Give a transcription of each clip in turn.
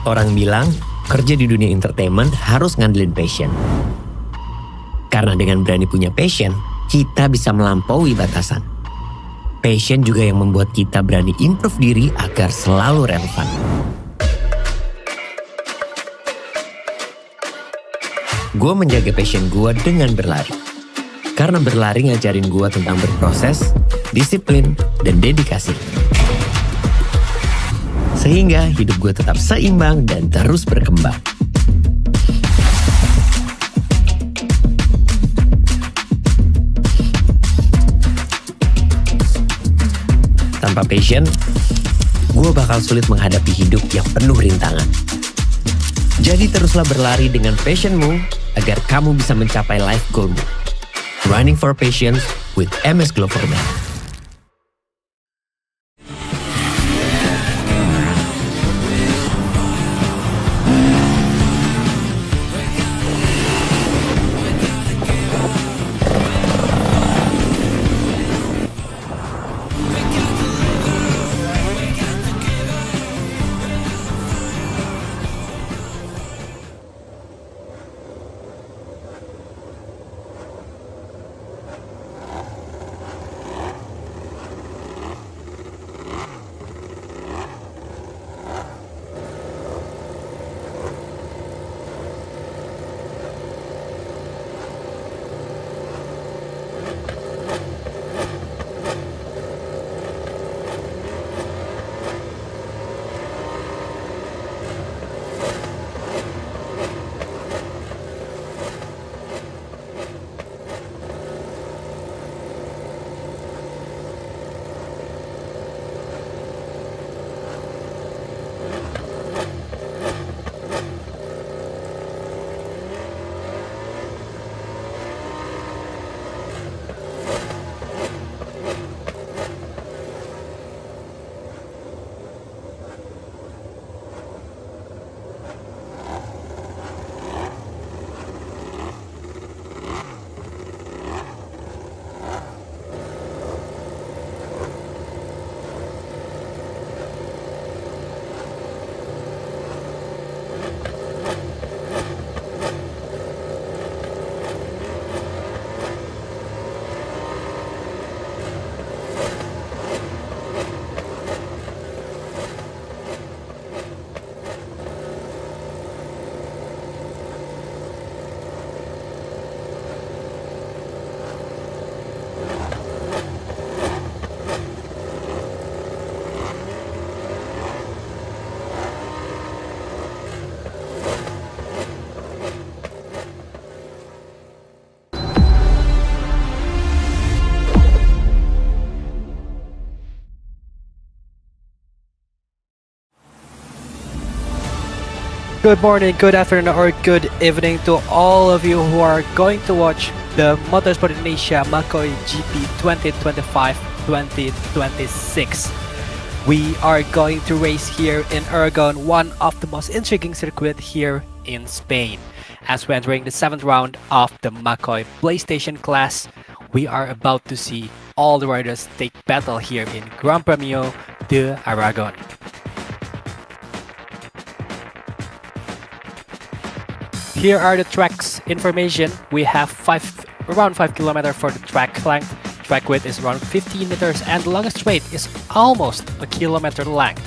Orang bilang, kerja di dunia entertainment harus ngandelin passion. Karena dengan berani punya passion, kita bisa melampaui batasan. Passion juga yang membuat kita berani improve diri agar selalu relevan. Gue menjaga passion gue dengan berlari. Karena berlari ngajarin gue tentang berproses, disiplin, dan dedikasi. Sehingga hidup gue tetap seimbang dan terus berkembang. Tanpa passion, gue bakal sulit menghadapi hidup yang penuh rintangan. Jadi teruslah berlari dengan passionmu agar kamu bisa mencapai life goalmu. Running for Passion with MS Glover Man. Good morning, good afternoon, or good evening to all of you who are going to watch the Motorsport Indonesia Macoi GP 2025-2026. We are going to race here in Aragon, one of the most intriguing circuits here in Spain. As we're entering the 7th round of the Macoi PlayStation class, we are about to see all the riders take battle here in Gran Premio de Aragon. Here are the track's information. We have around 5 km for the track length. Track width is around 15 meters and the longest straight is almost a kilometer length.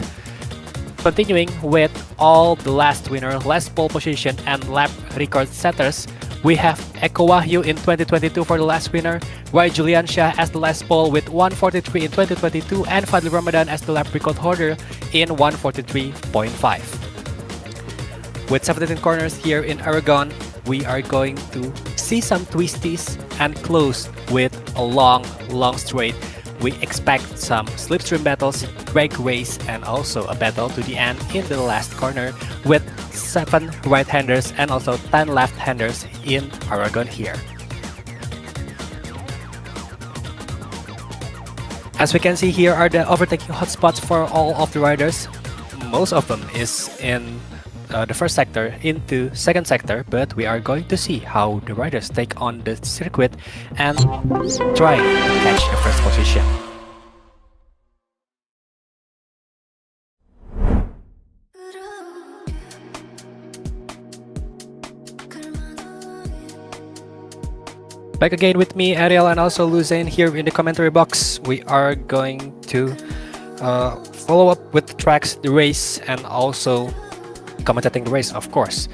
Continuing with all the last winner, last pole position and lap record setters, We have Eko Wahyu in 2022 for the last winner, Roy Julian Shah as the last pole with 143 in 2022, and Fadli Ramadan as the lap record holder in 143.5. With 17 corners here in Aragon, we are going to see some twisties and close with a long straight. We expect some slipstream battles, brake race, and also a battle to the end in the last corner with 7 right-handers and also 10 left-handers in Aragon here. As we can see, here are the overtaking hotspots for all of the riders. Most of them is in the first sector into second sector, but we are going to see how the riders take on the circuit and try to catch the first position. Back again with me, Ariel, and also Luzain here in the commentary box. We are going to follow up with the tracks, the race, and also commentating the race, of course.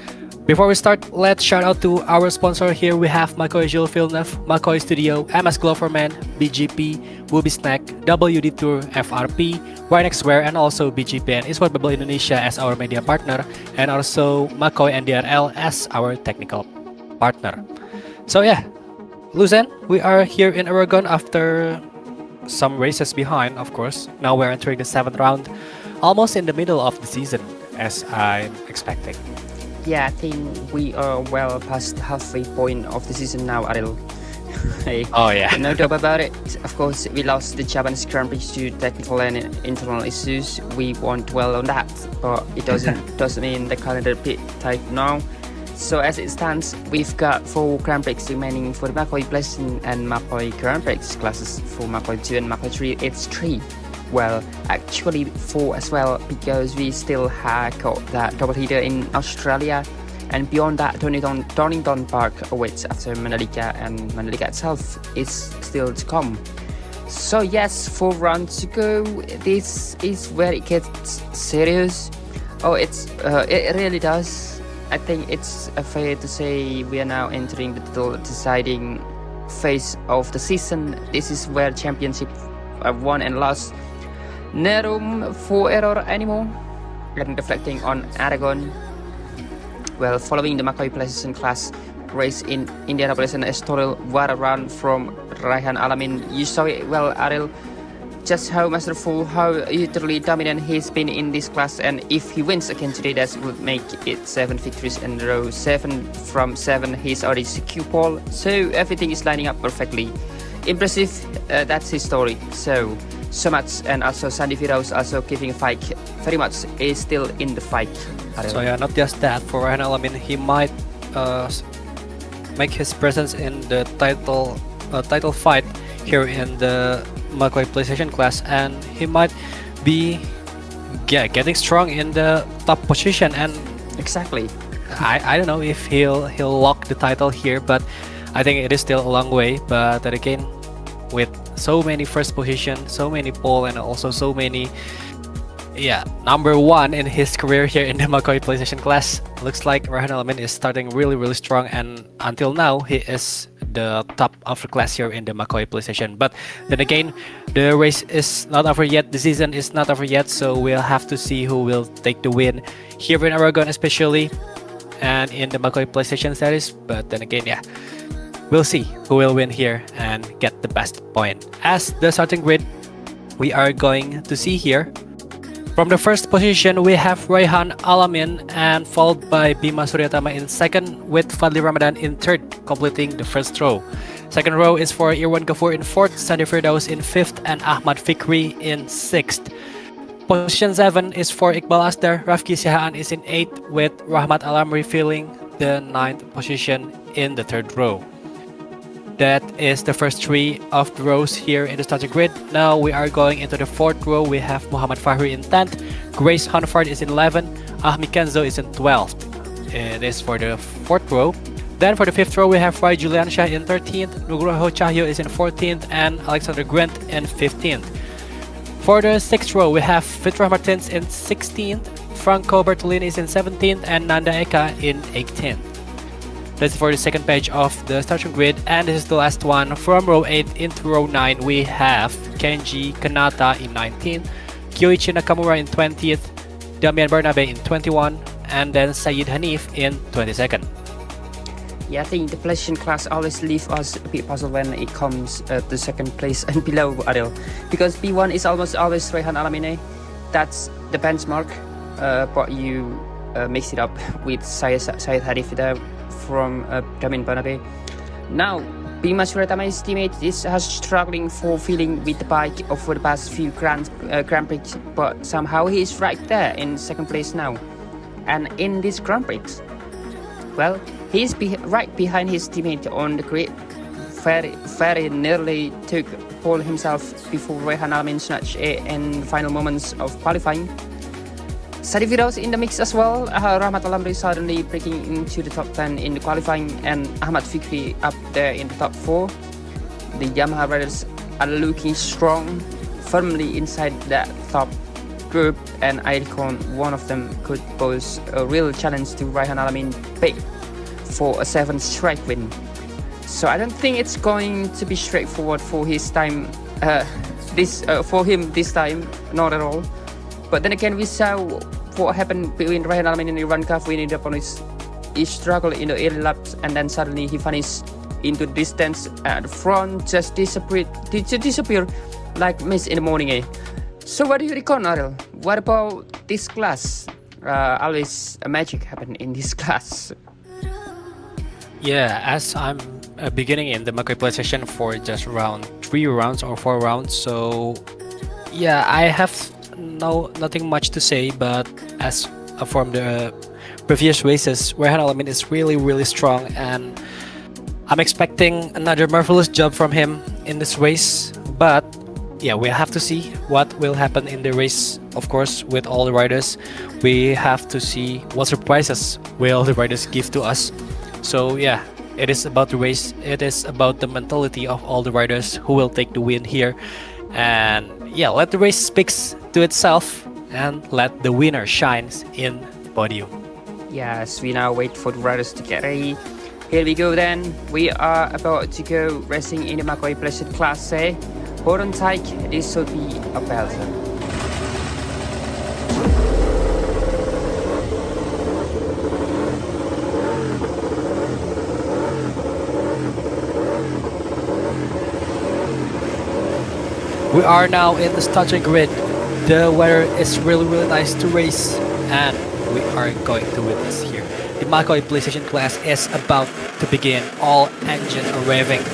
Before we start, let's shout out to our sponsor. Here we have Macoi Jillevilleneuve, Macoi Studio, MS Gloverman, BGP, Wooby Snack, WD Tour, FRP, Rynex Wear, and also BGP and Esport Indonesia as our media partner, and also Macoi and DRL as our technical partner. So yeah, Luzen, we are here in Aragon after some races behind, of course. Now we're entering the 7th round, almost in the middle of the season, as I'm expecting. Yeah, I think we are well past the halfway point of the season now, Ariel. Hey, oh yeah. No doubt about it. Of course, we lost the Japanese Grand Prix to technical and internal issues. We won't dwell on that, but it doesn't mean the calendar bit tight now. So as it stands, we've got 4 Grand Prix remaining for the Macoi Pleasant and Macoi Grand Prix classes. For Macoi 2 and Macoi 3, it's 3. Well, actually 4 as well, because we still have got that double header in Australia, and beyond that, Donington Park awaits after Mandalika, and Mandalika itself is still to come. So yes, 4 rounds to go. This is where it gets serious. Oh, it really does. I think it's fair to say we are now entering the deciding phase of the season. This is where championship are won and lost. No room for error anymore. And reflecting on Aragon, well, following the Macoi Pleasant class race in Indianapolis and Estoril, what a run from Raihan Alamin. You saw it well, Ariel, just how masterful, how utterly dominant he's been in this class, and if he wins again today, that would make it 7 victories in a row. 7 from 7, he's already secure pole, so everything is lining up perfectly. Impressive, that's his story. So much, and also Sandy Firouz also giving a fight, very much is still in the fight. So yeah, not just that, for Raihan Alamin, he might make his presence in the title fight here in the Macoi PlayStation class, and he might be getting strong in the top position. And exactly, I don't know if he'll lock the title here, but I think it is still a long way. But then again, with so many first position, so many pole, and also so many number 1 in his career here in the Macoi PlayStation class, looks like Raihan Alamin is starting really strong, and until now he is the top of the class here in the Macoi PlayStation. But then again, the race is not over yet, the season is not over yet, so we'll have to see who will take the win here in Aragon especially, and in the Macoi PlayStation series. But then again, yeah, we'll see who will win here and get the best point. As the starting grid, we are going to see here, from the first position we have Raihan Alamin, and followed by Bima Suryatama in second, with Fadli Ramadan in third, completing the first row. Second row is for Irwan Ghafoor in fourth, Sandy Firdaus in fifth, and Ahmad Fikri in sixth. Position 7 is for Iqbal Asdar. Rafki Sihaan is in 8th, with Rahmat Alamri filling the 9th position in the third row. That is the first 3 of the rows here in the starting grid. Now we are going into the 4th row. We have Muhammad Fahri in 10th, Grace Hanford is in 11th, Ahmi Kenzo is in 12th. It is for the 4th row. Then for the 5th row, we have Roy Julian Shah in 13th, Nugroho Cahyo is in 14th, and Alexander Gwent in 15th. For the 6th row, we have Fitra Martins in 16th, Franco Bertolini is in 17th, and Nanda Eka in 18th. That's for the second page of the starting grid, and this is the last one. From row 8 into row 9, we have Kenji Kanata in 19th, Kyoichi Nakamura in 20th, Damian Barnabe in 21, and then Sayed Hanif in 22nd. Yeah, I think the position class always leaves us a bit puzzled when it comes to second place and below, Adil. Because P1 is almost always Rehan Alamine. That's the benchmark, but you mix it up with Sayed Hanif there from Damian Barnabe. Now, Bima Suratama's teammate is struggling for feeling with the bike over the past few Grand Prix, but somehow he is right there in second place now. And in this Grand Prix, well, he's right behind his teammate on the grid. Very nearly took pole himself before Rehan Alamin snatched it in the final moments of qualifying. Sadi Firouz in the mix as well. Rahmat Alamri suddenly breaking into the top 10 in the qualifying, and Ahmad Fikri up there in the top 4. The Yamaha riders are looking strong, firmly inside that top group, and I reckon one of them could pose a real challenge to Rehan Alamin Bey for a 7th straight win. So I don't think it's going to be straightforward for his time. For him this time, not at all. But then again, we saw what happened between Rehan Alamin and Iran Kaf when he ended up on his struggle in the early laps, and then suddenly he vanished into the distance at the front, just disappear like mist in the morning. So what do you reckon, Ariel? What about this class? Always a magic happen in this class. Yeah, as I'm beginning in the Macoi play session for just around 3 rounds or 4 rounds, so yeah, I have nothing much to say, but as from the previous races, Rehan Alamin is really strong, and I'm expecting another marvelous job from him in this race. But yeah, we have to see what will happen in the race. Of course, with all the riders, we have to see what surprises will the riders give to us. So yeah, it is about the race, it is about the mentality of all the riders who will take the win here. And yeah, let the race speaks to itself, and let the winner shines in the podium. Yes, we now wait for the riders to get ready. Here we go then. We are about to go racing in the Macoi Blessed Class A. Hold on tight, this will be a belter. We are now in the starting grid. The weather is really nice to race, and we are going to witness here. The Macoi PlayStation class is about to begin. All engine are revving,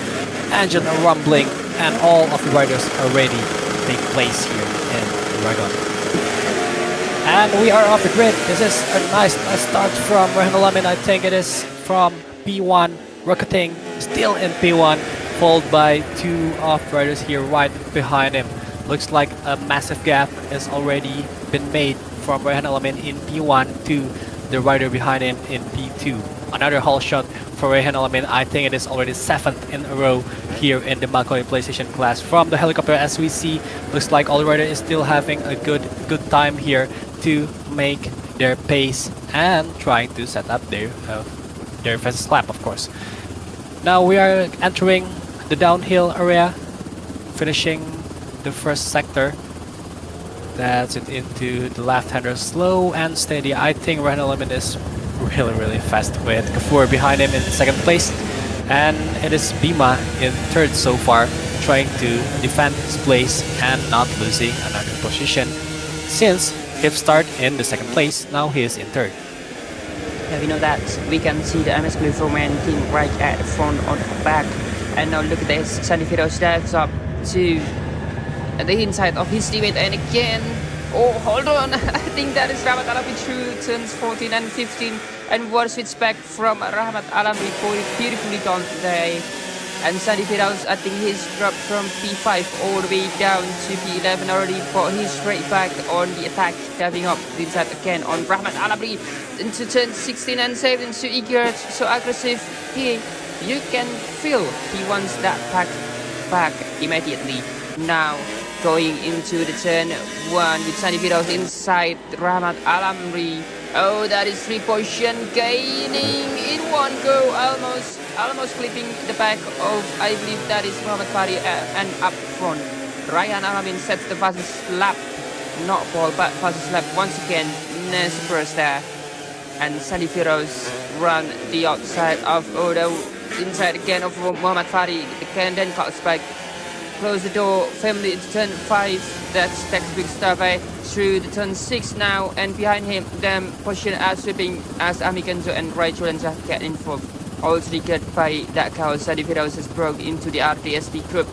engine are rumbling, and all of the riders are ready to take place here in Aragon. And we are off the grid. This is a nice start from Rehan Alamin. I think it is from P1. Rocketing still in P1, followed by 2 off-riders here right behind him. Looks like a massive gap has already been made from Rehan Alamin in P1 to the rider behind him in P2. Another haul shot for Rehan Alamin. I think it is already 7th in a row here in the Macoi PlayStation class. From the helicopter, as we see, looks like all rider is still having a good time here to make their pace and trying to set up their fastest lap, of course. Now we are entering the downhill area, finishing the first sector. That's it into the left-hander, slow and steady. I think Rehan Alamin is really fast, with Kafur behind him in second place, and it is Bima in third so far, trying to defend his place and not losing another position since he started in the second place. Now he is in third. Yeah, we know that. We can see the MS Blue Roman team right at the front on the back. And now look at this. Sadi Firouz dives up to the inside of his teammate, and again, oh, hold on. I think that is Rahmat Alamri through turns 14 and 15. And one switch back from Rahmat Alamri for it beautifully done today. And Sadi Firouz, I think he's dropped from P5 all the way down to P11 already, but he's straight back on the attack, diving up the inside again on Rahmat Alamri into turn 16 and 17. So eager, so aggressive here. You can feel he wants that pack back immediately. Now going into the turn 1 with Sadi Firouz inside Rahmat Alamri Oh, that is 3 position gaining in one go, almost clipping the back of, I believe that is Muhammad Fari, and up front. Ryan Alamin sets the fastest lap, not Paul, but fastest lap once again. First there, and Sandy Firoz run the outside of Odo, inside again of Muhammad Fari, then cuts back. Close the door firmly into turn 5. That's textbook stuff through the turn 6 now, and behind him, them position as sweeping as Amikenzo and Rai Chulenza get in fourth. Also triggered by that chaos, Sadi Firoz has broke into the RDSD group.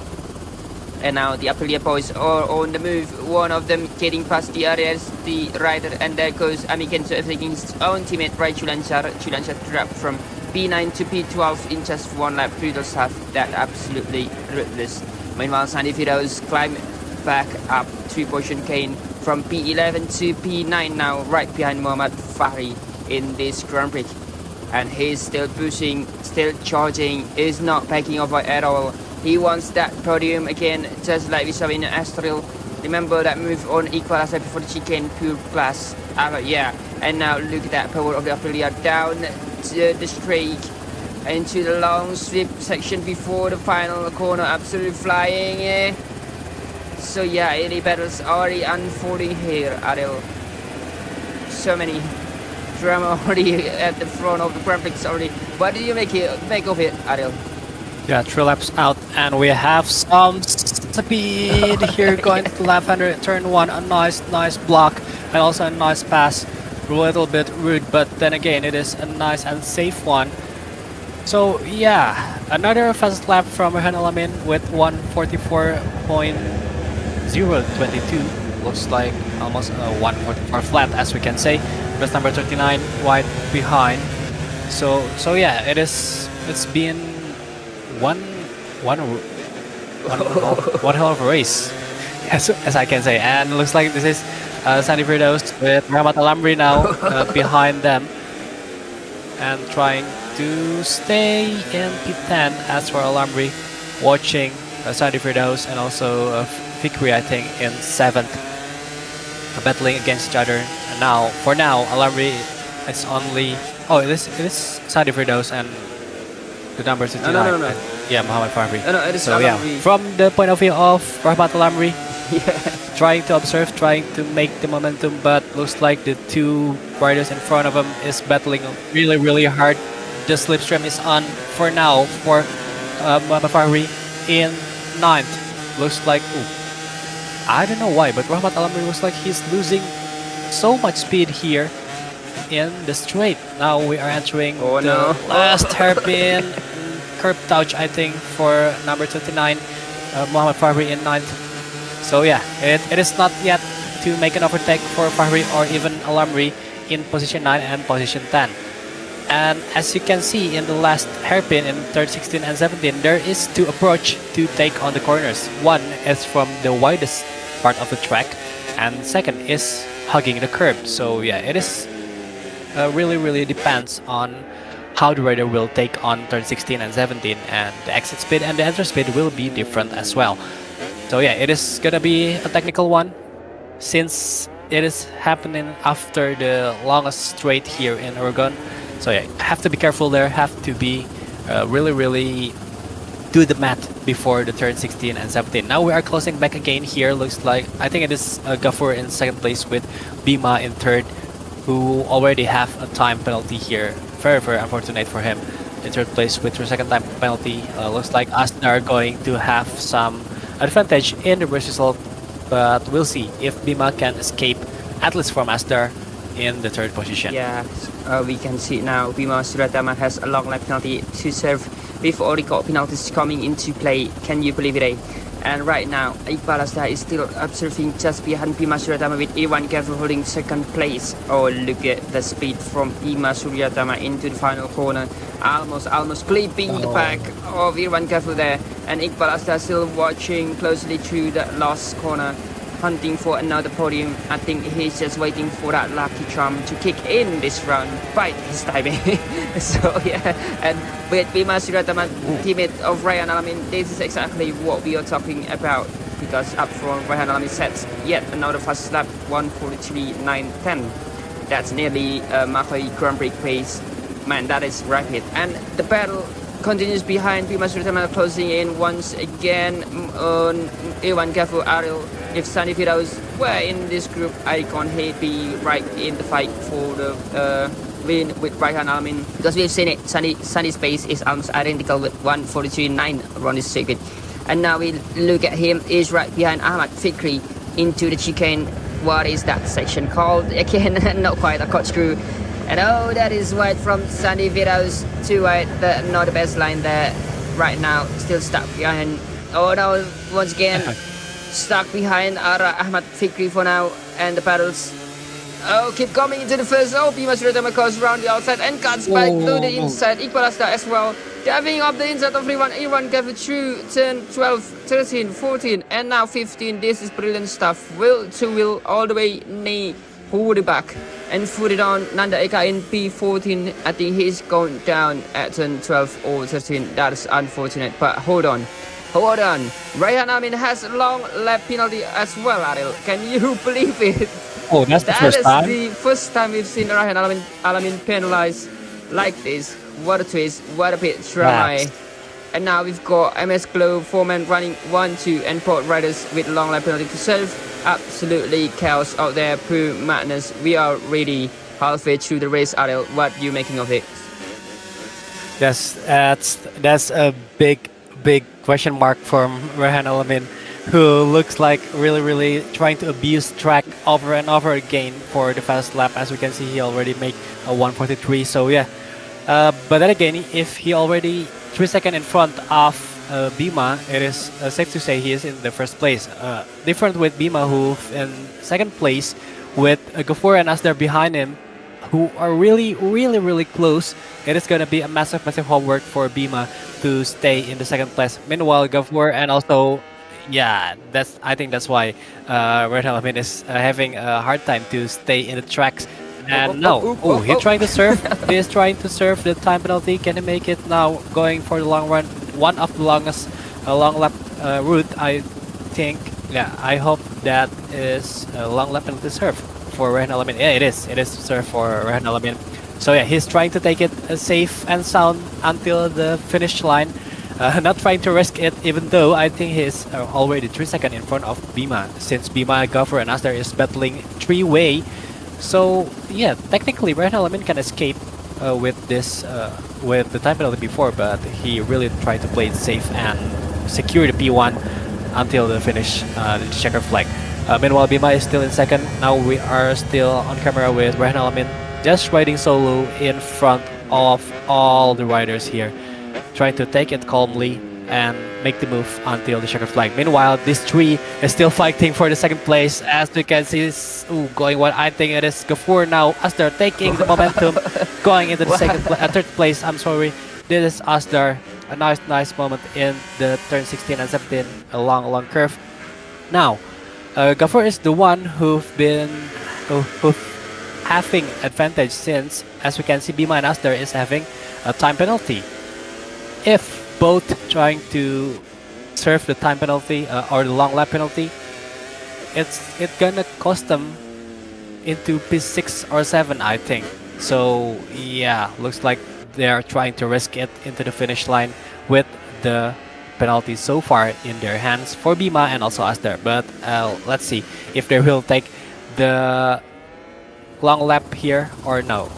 And now the Aprilia boys are on the move. One of them getting past the RDSD rider, and there goes Amikenzo taking his own teammate Rai Chulenza. Chulenza dropped from P9 to P12 in just one lap. Brutal stuff. That absolutely ruthless. Meanwhile, Sandy Firoz climb back up 3 position gain from P11 to P9 now, right behind Muhammad Fari in this Grand Prix. And he's still pushing, still charging, is not backing off at all. He wants that podium again, just like we saw in Astral. Remember that move on equalizer before the chicane, pure class. Yeah, and now look at that power of the Aprilia down to the straight. Into the long sweep section before the final corner, absolutely flying. So yeah, any battles already unfolding here, Adil. So many drama already at the front of the Grand Prix already. What do you make of it, Adil? Yeah, 3 laps out, and we have some speed here going to lap under turn 1. A nice block, and also a nice pass. A little bit rude, but then again, it is a nice and safe one. So yeah, another fast lap from Rehan Alamin with 144.022. Looks like almost a 144 flat, as we can say. That's number 39 wide behind. So yeah, it's been one hell of a race, as I can say. And looks like this is Sandy Firdaus with Rahmat Alamri now behind them, and trying to stay in P10 as for Alamri, watching Sandy Firdaus and also Fikri, I think, in 7th, battling against each other. And now, for now, Alamri is only... Oh, it is Sandy Firdaus and the number 69. No. Yeah, Muhammad Fahri. No, it is so Alamri. Yeah, from the point of view of Rahmat Alamri, Yeah. trying to observe, trying to make the momentum, but looks like the 2 riders in front of him is battling really hard. The slipstream is on for now for Muhammad Fahri in 9th. Looks like, I don't know why, but Rahmat Alamri looks like he's losing so much speed here in the straight. Now we are entering the last hairpin curb touch, I think, for number 29, Muhammad Fahri in 9th. So yeah, it is not yet to make an overtake for Fahri or even Alamri in position 9 and position 10. And as you can see in the last hairpin in third 16 and 17, there is 2 approach to take on the corners. One is from the widest part of the track, and second is hugging the curb. So yeah, it is really depends on how the rider will take on turn 16 and 17, and the exit speed and the enter speed will be different as well. So yeah, it is gonna be a technical one, since it is happening after the longest straight here in Aragon. So yeah, have to be careful there, have to be really do the math before the turn 16 and 17. Now we are closing back again here. Looks like, I think it is Gafur in 2nd place with Bima in 3rd, who already have a time penalty here. Very unfortunate for him in 3rd place with her 2nd time penalty. Looks like Asna are going to have some advantage in the race result, but we'll see if Bima can escape, at least from Asdar, in the 3rd position. Yeah, we can see now Bima Suratama has a long lap penalty to serve with all record penalties coming into play. Can you believe it? And right now, Iqbal Asda is still observing just behind Bima Suryatama with Irwan Gafur holding 2nd place. Oh, look at the speed from Bima Suryatama into the final corner. Almost clipping the back of Irwan Gafur there. And Iqbal Asda still watching closely through that last corner, hunting for another podium. I think he's just waiting for that lucky charm to kick in this round, bite his timing. So yeah, and with Bima Suratama, teammate of Ryan Alamin, this is exactly what we are talking about, because up front Ryan Alamin sets yet another fast lap, 1:43.910. That's nearly Macoi Grand Prix pace. Man, that is rapid. And the battle continues behind. We must return closing in once again on Iwan Gafu Ariel. If Sunny Fidaus were in this group, I can't hate be right in the fight for the win with Raihan Alamin, because we've seen it. Sunny's pace is almost identical with 1:43.9 around this circuit. And now we look at him, is right behind Ahmad Fikri into the chicane. What is that section called? Again, not quite a corkscrew. And oh, that is wide from Sunny Fidaus, too wide, not the best line there right now, still stuck behind. Oh no, once again, stuck behind Ahmad Fikri for now, and the paddles. Oh, keep coming into the first. Oh, Bima Suratama goes around the outside and cuts back to the inside. Iqbal Asta as well. Diving up the inside of Iran gave it through turn 12, 13, 14, and now 15. This is brilliant stuff. Will to will all the way knee, hold it back, and put it on Nanda Eka in P14. I think he's going down at turn 12 or 13. That is unfortunate, but hold on. Raihan Amin has a long lap penalty as well, Ariel. Can you believe it? Oh, that's the first time? That is the first time we've seen Raihan Alamin penalized like this. What a twist, what a bit try. And now we've got MS Glow, 4-man running 1-2, and Port Riders with long lap penalty to serve. Absolutely chaos out there, pure madness. We are ready halfway through the race, Ariel. What are you making of it? That's a big question mark from Raihan Alamin, who looks like really trying to abuse track over and over again for the fast lap. As we can see, he already made a 1:43. So yeah, but then again, if he already 3 seconds in front of Bima, it is safe to say he is in the first place. Different with Bima, who in second place, with Ghafoor and Asdar behind him, who are really close. It is going to be a massive homework for Bima to stay in the second place. Meanwhile, Ghafoor and also, yeah, I think that's why Red Alamin is having a hard time to stay in the tracks. And he's trying to serve. He's trying to serve the time penalty. Can he make it now? Going for the long run, one of the longest long lap route, I think. Yeah, I hope that is a long lap penalty serve for Raihan Alamin. Yeah, it is. It is serve for Raihan Alamin. So yeah, he's trying to take it safe and sound until the finish line. Not trying to risk it, even though I think he's already 3 seconds in front of Bima, since Bima, Ghafoor, and Asdar is battling three-way. So yeah, technically Raihan Alamin can escape with this with the time penalty before, but he really tried to play it safe and secure the P1 until the finish, the checker flag. Meanwhile, Bima is still in second. Now we are still on camera with Raihan Alamin, just riding solo in front of all the riders here, trying to take it calmly and make the move until the checker flag. Meanwhile, this three is still fighting for the second place. As we can see, going what I think it is Ghafoor now. Asdar taking the momentum, going into the third place. I'm sorry. This is Asdar. A nice moment in the turn 16 and 17, a long curve. Now, Ghafoor is the one who've been having advantage, since, as we can see, Bima and Asdar is having a time penalty. If both trying to serve the time penalty or the long lap penalty, it's gonna cost them into P6 or 7, I think. So yeah, looks like they are trying to risk it into the finish line with the penalty so far in their hands for Bima and also Asdar. But let's see if they will take the long lap here or no.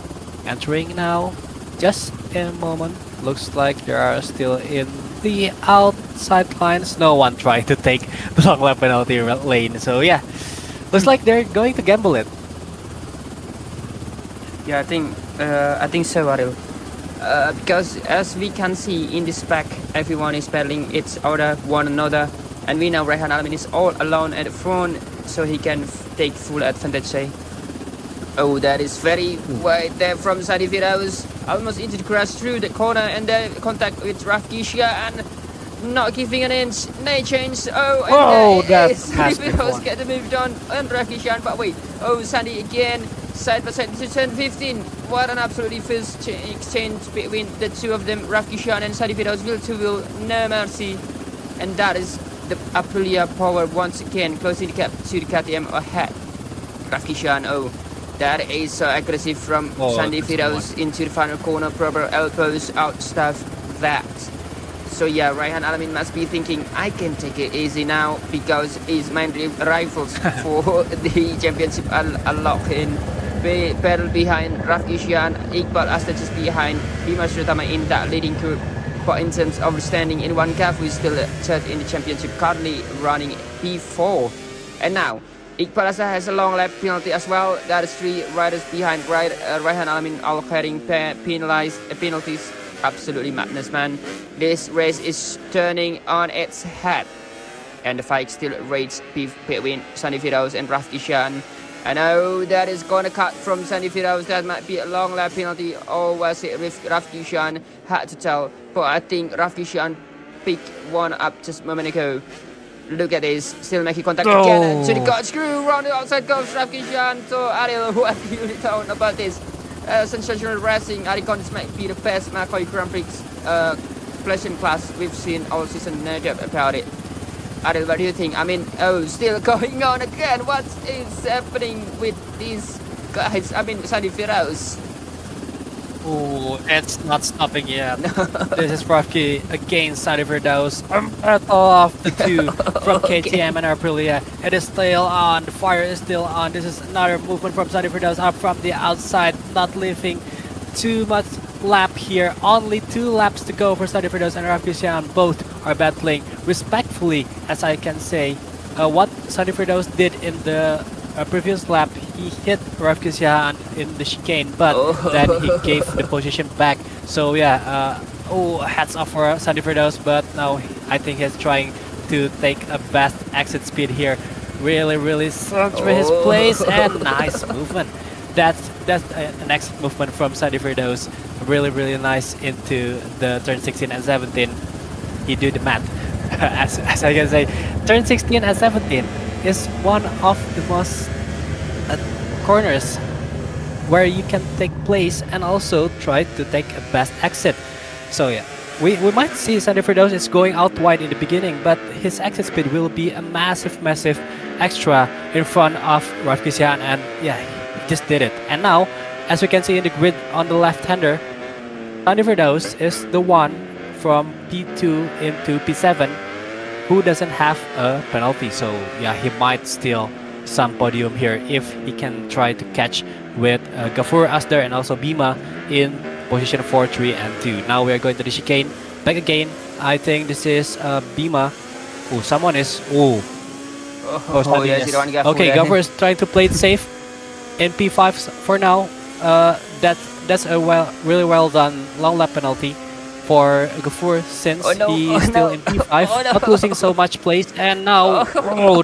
Entering now, just in a moment. Looks like they are still in the outside lines. No one trying to take the long lap penalty lane. So yeah, looks like they're going to gamble it. Yeah, I think so, Ariel. Because as we can see in this pack, everyone is battling each other, one another, and we know Raihan Alamin is all alone at the front, so he can take full advantage. Oh, that is very wide there from Sadi Fidaus. Almost into the crash through the corner, and then contact with Rafkisha and not giving an inch. Nay change. Oh, and Sadi Fidaus get the move done on Rafkisha. But wait, Sadi again, side by side to turn 15. What an absolutely first exchange between the two of them. Rafkisha and Sadi Fidaus, will to will, no mercy. And that is the Aprilia power once again, closing the gap to the KTM ahead. Rafkisha, That is so aggressive from Sandy that's Fidos into the final corner, proper elbows, outstuff that. So yeah, Rayhan Alamin must be thinking, I can take it easy now because his main rivals for the championship are locked in. Battle behind Rafki Shan, Iqbal Asta just behind Bima Sritama in that leading group. But in terms of standing in one gap, who is still third in the championship, currently running P4. And now, Iqbal Asta has a long lap penalty as well. That is 3 riders behind Rayhan Alamin, all carrying penalties. Absolutely madness, man. This race is turning on its head. And the fight still rates between Sandy Fidos and Rafki Shan. I know that is gonna cut from Sandy Fidos. That might be a long lap penalty. Or was it Rafki Shan? Hard to tell. But I think Rafki Shan picked one up just a moment ago. Look at this, still making contact again to the guard screw. Round the outside goes Rafki Shan. So Ariel, what do you thought about this? Sensational racing. I reckon this might be the best Macoi Grand Prix collection class we've seen all season. No doubt about it. Ariel, what do you think? I mean, still going on again. What is happening with these guys? I mean, Sandy Fidos. Oh, it's not stopping yet. This is Rafki against Sandy Fidos. Battle of the two from KTM and Aprilia. It is still on. The fire is still on. This is another movement from Sandy Fidos up from the outside, not leaving too much lap here. Only 2 laps to go for Sandy Fidos and Rafki Shan. Both are battling respectfully, as I can say. What Sandy Fidos did in the previous lap, he hit Rafki Shan in the chicane, but then he gave the position back. So yeah, hats off for Sandy Fidos, but now I think he's trying to take a best exit speed here. Really search for his place, and nice movement. That's the next movement from Sandy Fidos. Really nice into the turn 16 and 17. He do the math. as I can say, turn 16 and 17 is one of the most corners where you can take place and also try to take a best exit. So yeah, we might see Sandy Fidos is going out wide in the beginning, but his exit speed will be a massive extra in front of Rafki Shan, and yeah, he just did it. And now, as we can see in the grid on the left-hander, Sandy Fidos is the one from P2 into P7 who doesn't have a penalty. So yeah, he might steal some podium here if he can try to catch with Gafur Asder and also Bima in position 4, 3, and 2. Now we are going to the chicane. Back again. I think this is Bima. Oh, someone is. Yes, okay, Gafur is trying to play it safe in P5 for now. That's a really well done long lap penalty for Gafur since he is still in P5, not losing so much place. And now,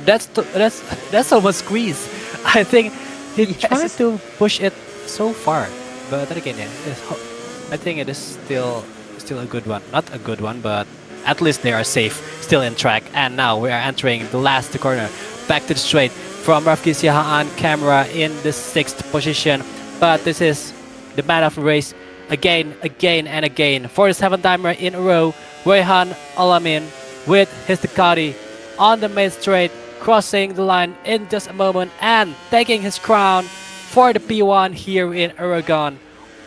that's almost squeeze. I think he tried to push it so far, but then again, I think it is still a good one. Not a good one, but at least they are safe, still in track. And now we are entering the last corner, back to the straight from Rafki Shan on camera in the 6th position. But this is the man of the race. Again and again for the 7th timer in a row, Rayhan Alamin with his Ducati on the main straight, crossing the line in just a moment and taking his crown for the P1 here in Aragon.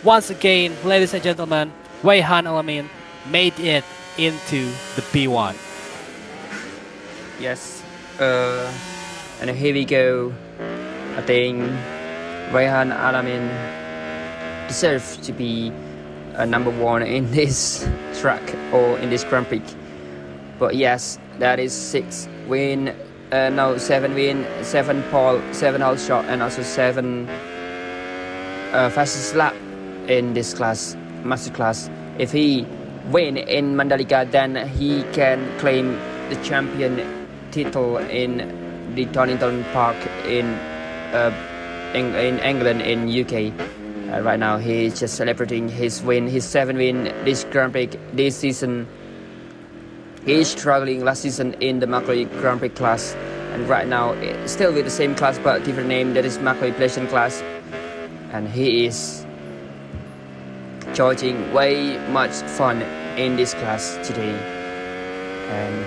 Once again, ladies and gentlemen, Rayhan Alamin made it into the P1. Yes, and here we go. I think Rayhan Alamin deserve to be number 1 in this track or in this Grand Prix. But yes, that is 6 win, 7 win, 7 pole, 7 hole shot, and also 7 fastest lap in this class, master class. If he win in Mandalika, then he can claim the champion title in the Donington Park in England, in UK. Right now he is just celebrating his win, his 7th win this Grand Prix this season. He is struggling last season in the Macoi Grand Prix class, and right now still with the same class but different name, that is Macoi Pleasant class. And he is charging way much fun in this class today. And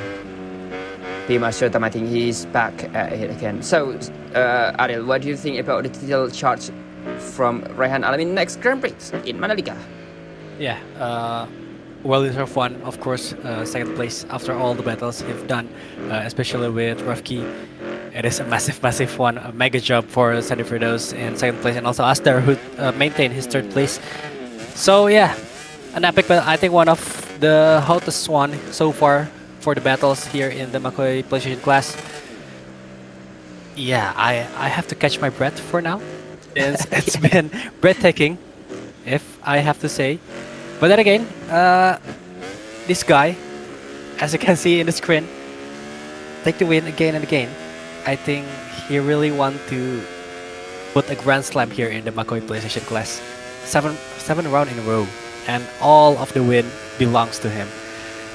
Bima Shotam, I think he is back at it again. So Ariel, what do you think about the title charge from Rehan Alamin next Grand Prix in Mandalika. Yeah, well-deserved one, of course. Second place after all the battles he've done, especially with Rafki. It is a massive one, a mega job for Sandy Firdaus in second place, and also Astar, who maintained his third place. So yeah, an epic, but I think one of the hottest one so far for the battles here in the Macoi PlayStation class. Yeah, I have to catch my breath for now. It's been breathtaking, if I have to say. But then again, this guy, as you can see in the screen, take the win again and again. I think he really want to put a grand slam here in the Macoi PlayStation class. Seven round in a row, and all of the win belongs to him.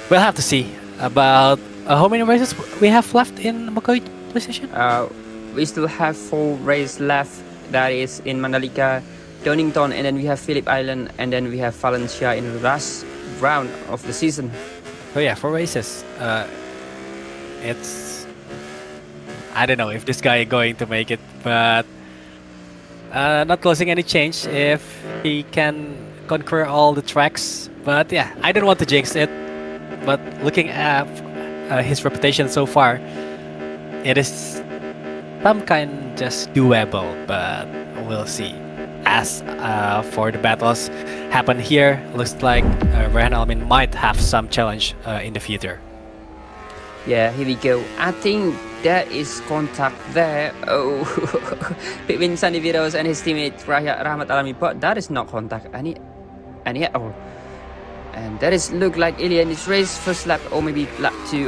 We'll have to see about how many races we have left in Macoi PlayStation. We still have 4 races left. That is in Mandalika, Donington, and then we have Phillip Island, and then we have Valencia in the last round of the season. Oh yeah, 4 races. It's, I don't know if this guy is going to make it, but not closing any change if he can conquer all the tracks. But yeah, I don't want to jinx it, but looking at his reputation so far, it is some kind just doable, but we'll see. As for the battles happen here, looks like Rehan Alamin might have some challenge in the future. Yeah, here we go. I think there is contact there. Oh, between Sandy Firdaus and his teammate Rahmat Alami, but that is not contact any at all. And that is look like Ilya in this race, first lap or maybe lap 2,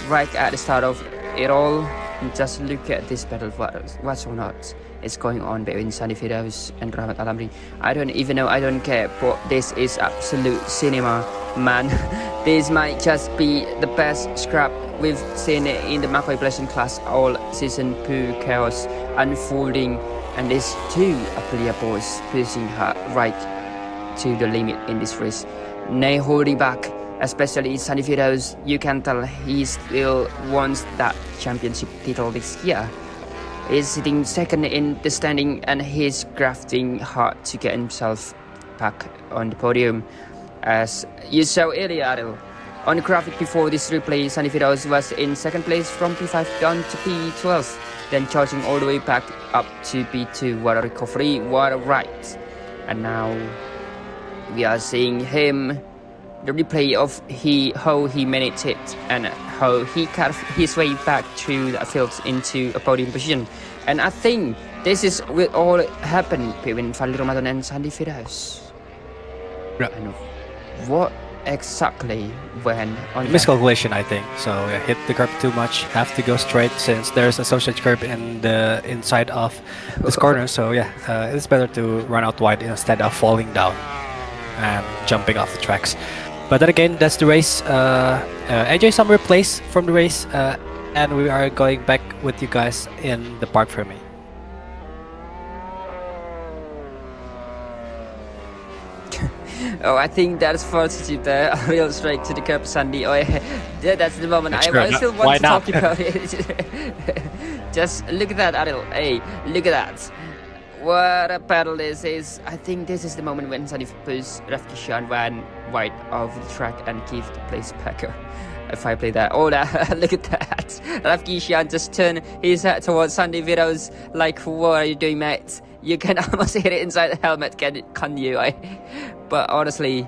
right at the start of it all. And just look at this battle, what's or not is going on between Sandy Firdaus and Rahmat Alamri. I don't even know, I don't care, but this is absolute cinema, man. This might just be the best scrap we've seen in the Macoi PlayStation class all season. Pure chaos unfolding, and these 2 Aprilia boys pushing her right to the limit in this race. No holding back, especially Sandy Firdaus. You can tell he still wants that championship title this year. He's sitting second in the standing, and he's grafting hard to get himself back on the podium. As you saw earlier, Adil, on the graphic before this replay, Sandy Firdaus was in second place from P5 down to P12, then charging all the way back up to P2. What a recovery, what a ride. And now we are seeing him, the replay of how he managed it and how he carved his way back through the fields into a podium position. And I think this is will all happen between Fadli Ramadan and Sandy Firdaus. Yeah. And what exactly went on? Miscalculation, I think. So hit the curb too much. Have to go straight since there's a sausage curb in the inside of this corner. So yeah, it's better to run out wide instead of falling down and jumping off the tracks. But then again, that's the race. Enjoy some replays from the race, and we are going back with you guys in the park for me. Oh, I think that's positive there. Real straight to the curb, Sandy. Oh, yeah, that's the moment. I still want to talk about it. Just look at that, Adil. Hey, look at that. What a battle this is. I think this is the moment when Sandy pushed Rafki Shan ran wide off the track and gave the place back. If I play that. Oh, look at that. Rafki Shan just turned his head towards Sandy Firdaus like, what are you doing, mate? You can almost hit it inside the helmet, can't you? But honestly,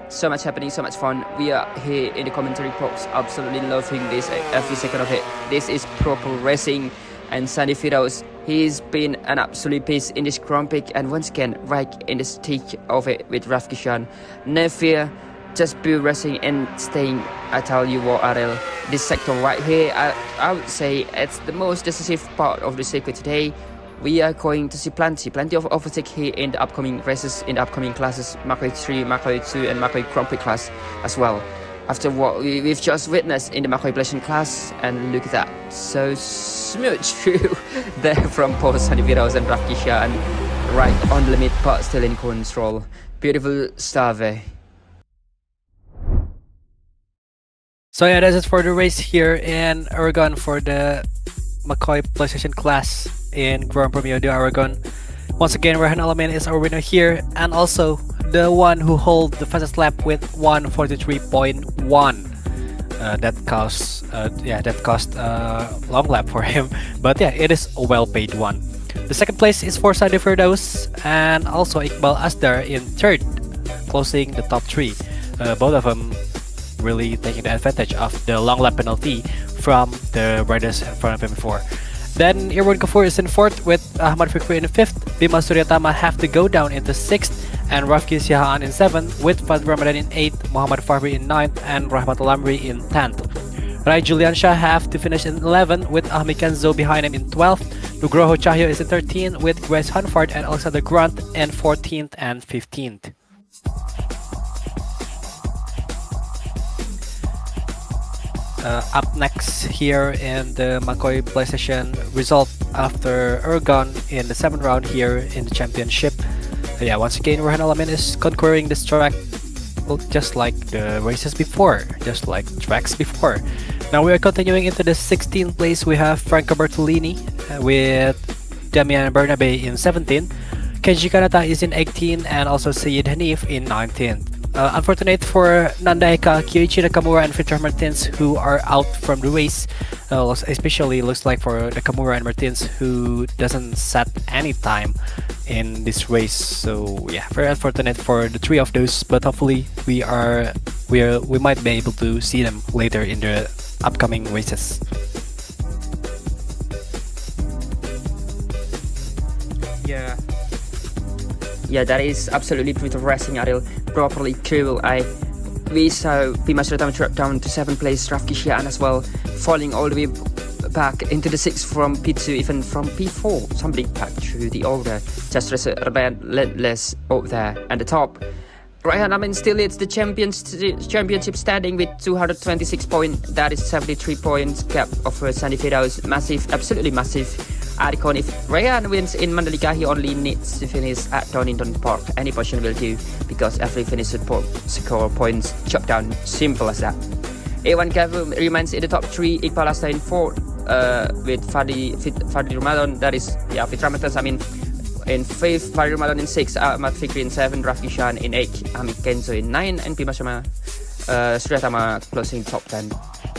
so much happening, so much fun. We are here in the commentary box, absolutely loving this, every second of it. This is proper racing. And Sandy Firdaus, he's been an absolute beast in this Grand Prix, and once again, right in the thick of it with Rafki Shan. No fear, just be racing and staying. I tell you what, Ariel, this sector right here, I would say it's the most decisive part of the circuit today. We are going to see plenty of overtake here in the upcoming races, in the upcoming classes, Macoi 3, Macoi 2 and Macoi Grand Prix class as well. After what we've just witnessed in the Macoi PlayStation class, and look at that, so smooth through there from both Sandy Firdaus and Rafki Shan, right on the limit but still in control. Beautiful stuff. So yeah, that's it for the race here in Aragon for the Macoi PlayStation class in Grand Premio de Aragon. Once again, Rehan Alamin is our winner here, and also the one who holds the fastest lap with 1:43.1. That cost long lap for him, but yeah, it is a well-paid one. The second place is for Sadi Firdaus and also Iqbal Asdar in third, closing the top three. Both of them really taking the advantage of the long lap penalty from the riders in front of him before. Then Irwan Kafur is in fourth with Ahmad Fikri in fifth. Bima Suryatama have to go down into sixth, and Rafki Sihaan in seventh with Fad Ramadan in eighth, Muhammad Fahri in ninth, and Rahmat Alamri in 10th. Rai Juliansha have to finish in 11th with Ahmi Kenzo behind him in 12th. Nugroho Chahyo is in 13th with Grace Hanford and Alexander Grant in 14th and 15th. Up next here in the Macoi PlayStation result after Aragon in the 7th round here in the championship. Yeah, once again, Rehan Alamin is conquering this track just like the races before, just like tracks before. Now we are continuing into the 16th place. We have Franco Bertolini with Damian Bernabe in 17th. Kenji Kanata is in 18th and also Syed Hanif in 19th. Unfortunate for Nandaika, Kyoichi Nakamura and Victor Martins who are out from the race. Especially looks like for Nakamura and Martins who doesn't set any time in this race. So yeah, very unfortunate for the three of those. But hopefully we might be able to see them later in the upcoming races. Yeah, that is absolutely brutal racing, Ariel. Properly cool. We saw Bima Suryatama drop down to 7th place, Rafki Sihaan as well, falling all the way back into the 6th from P2, even from P4. Somebody packed through the order, just relentless out there at the top. Rehan Alamin still leads the championship standing with 226 points. That is 73 points gap over Sandy Firdaus. Massive, absolutely massive. Aricon, if Rehan wins in Mandalika, he only needs to finish at Donington Park. Any position will do because every finish score points chop down. Simple as that. A1 Kavu remains in the top 3. Iqbal Asta in 4th with Fadi Ramadan. That is, yeah, Fitra Matas, I mean, in 5th, Fadi Ramadan in 6th, Ahmad Fikri in 7th, Rafki Sihaan in 8th, Hamid Kenzo in 9th, and Bima Suryatama closing top 10.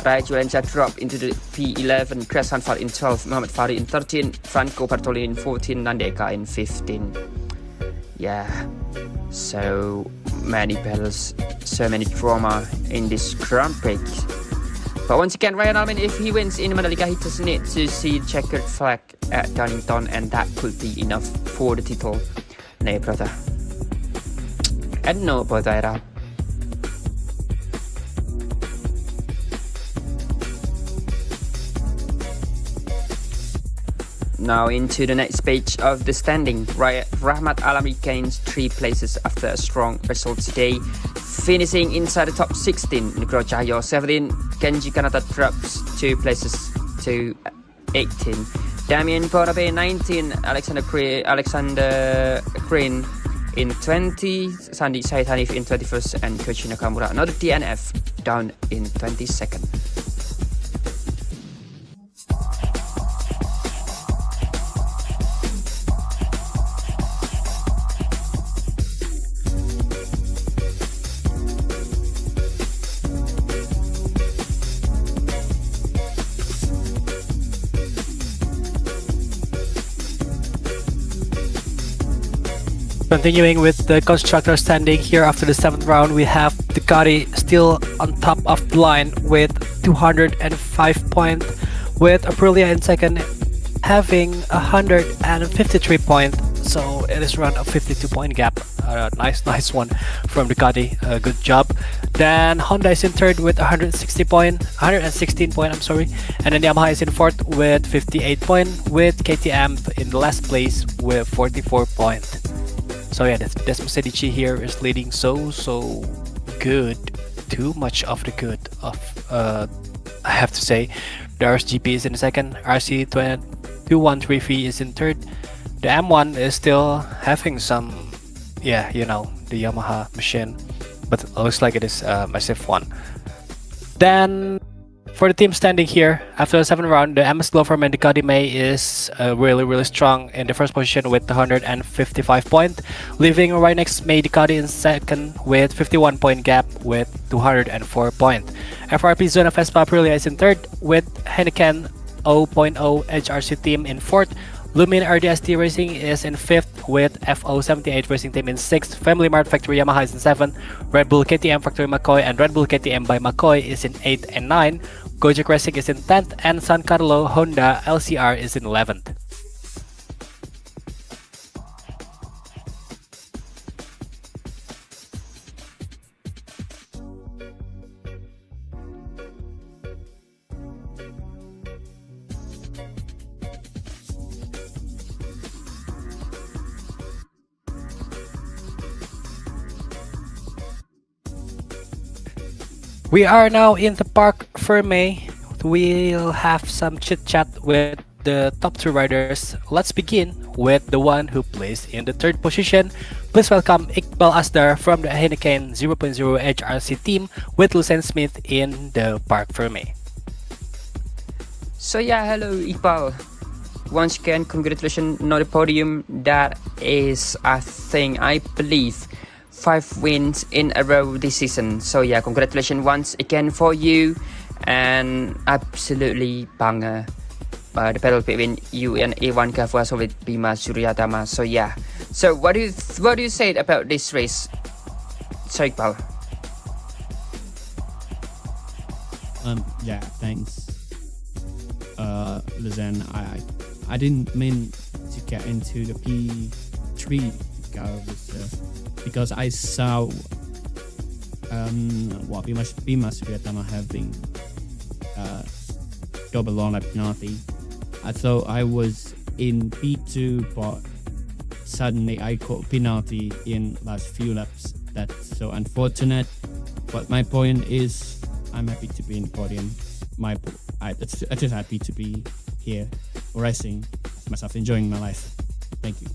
Rai Juliansha drop into the P11, Chris Hanford in 12th, Muhammad Fahri in 13th, Franco Bartoli in 14th, Nandeka in 15th. Yeah, so many battles, so many drama in this Grand Prix. But once again, Rehan Alamin, if he wins in Mandalika, he just need to see checkered flag at Donington, and that could be enough for the title. Nee, brother. And no, brother. Now into the next page of the standing. Rahmat Alamri gains 3 places after a strong result today, finishing inside the top 16. Nugroho Chahyo 17. Kenji Kanata drops 2 places to 18. Damien Bernabe 19. Alexander Crane in 20. Sandy Syed Hanif in 21st, and Koichi Nakamura, another DNF, down in 22nd. Continuing with the constructor standing here after the 7th round, we have Ducati still on top of the line with 205 points, with Aprilia in second having 153 points. So it is around a 52 point gap. Nice one from Ducati. Good job. Then Honda is in third with 116 point, and then Yamaha is in fourth with 58 points, with KTM in the last place with 44 points. So yeah, Desmond Sedici here is leading so good. Too much of the good I have to say. The RSGP is in the second. RC2133 is in third. The M1 is still having some, the Yamaha machine, but it looks like it is a massive one. Then For the team standing here, after the 7th round, the MS Glover and Ducati MEI is really strong in the first position with 155 points, leaving Rynex MEI Ducati in second with 51 point gap with 204 points. FRP Zona Vespa Aprilia is in third with Heineken 0.0 HRC team in fourth. Lumin RDST Racing is in 5th with FO78 Racing Team in 6th, Family Mart Factory Yamaha is in 7th, Red Bull KTM Factory Macoi and Red Bull KTM by Macoi is in 8th and 9th, Gojek Racing is in 10th, and San Carlo Honda LCR is in 11th. We are now in the Parc Fermé. We'll have some chit chat with the top 2 riders. Let's begin with the one who placed in the 3rd position. Please welcome Iqbal Asdar from the Heineken 0.0 HRC team with Lucien Smith in the Parc Fermé. So yeah, hello Iqbal. Once again, congratulations on the podium. That is, I believe, 5 wins in a row this season. So yeah, congratulations once again for you, and absolutely banger. The pedal between you and A1 Kavwaso with Bima Suryatama. So yeah, so what do you say about this race, so Iqbal? Yeah, thanks, Lizen. I didn't mean to get into the P3 because I saw what Bima Suryatama having double long lap penalty. I thought I was in P2, but suddenly I caught penalty in last few laps. That's so unfortunate. But my point is, I'm happy to be in the podium. I'm just happy to be here racing myself, enjoying my life. Thank you.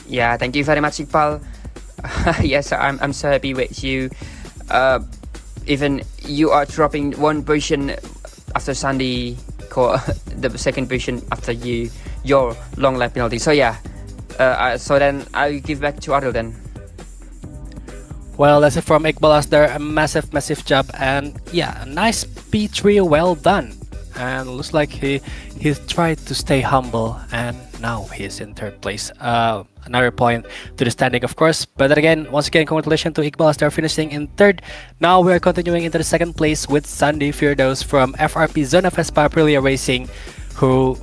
Yeah, thank you very much, Iqbal. Yes, I'm so happy with you. Even you are dropping one position after Sandy caught the 2nd position after your long lap penalty. So yeah, so then I'll give back to Adil then. Well, that's it from Iqbal Asdar. A massive job, and yeah, a nice P3, well done. And looks like he tried to stay humble, and now he's in 3rd place. Another point to the standing, of course. But then again, once again, congratulations to Iqbal Asdar finishing in 3rd. Now we are continuing into the 2nd place with Sandy Firdaus from FRP Zona Vespa Aprilia Racing, who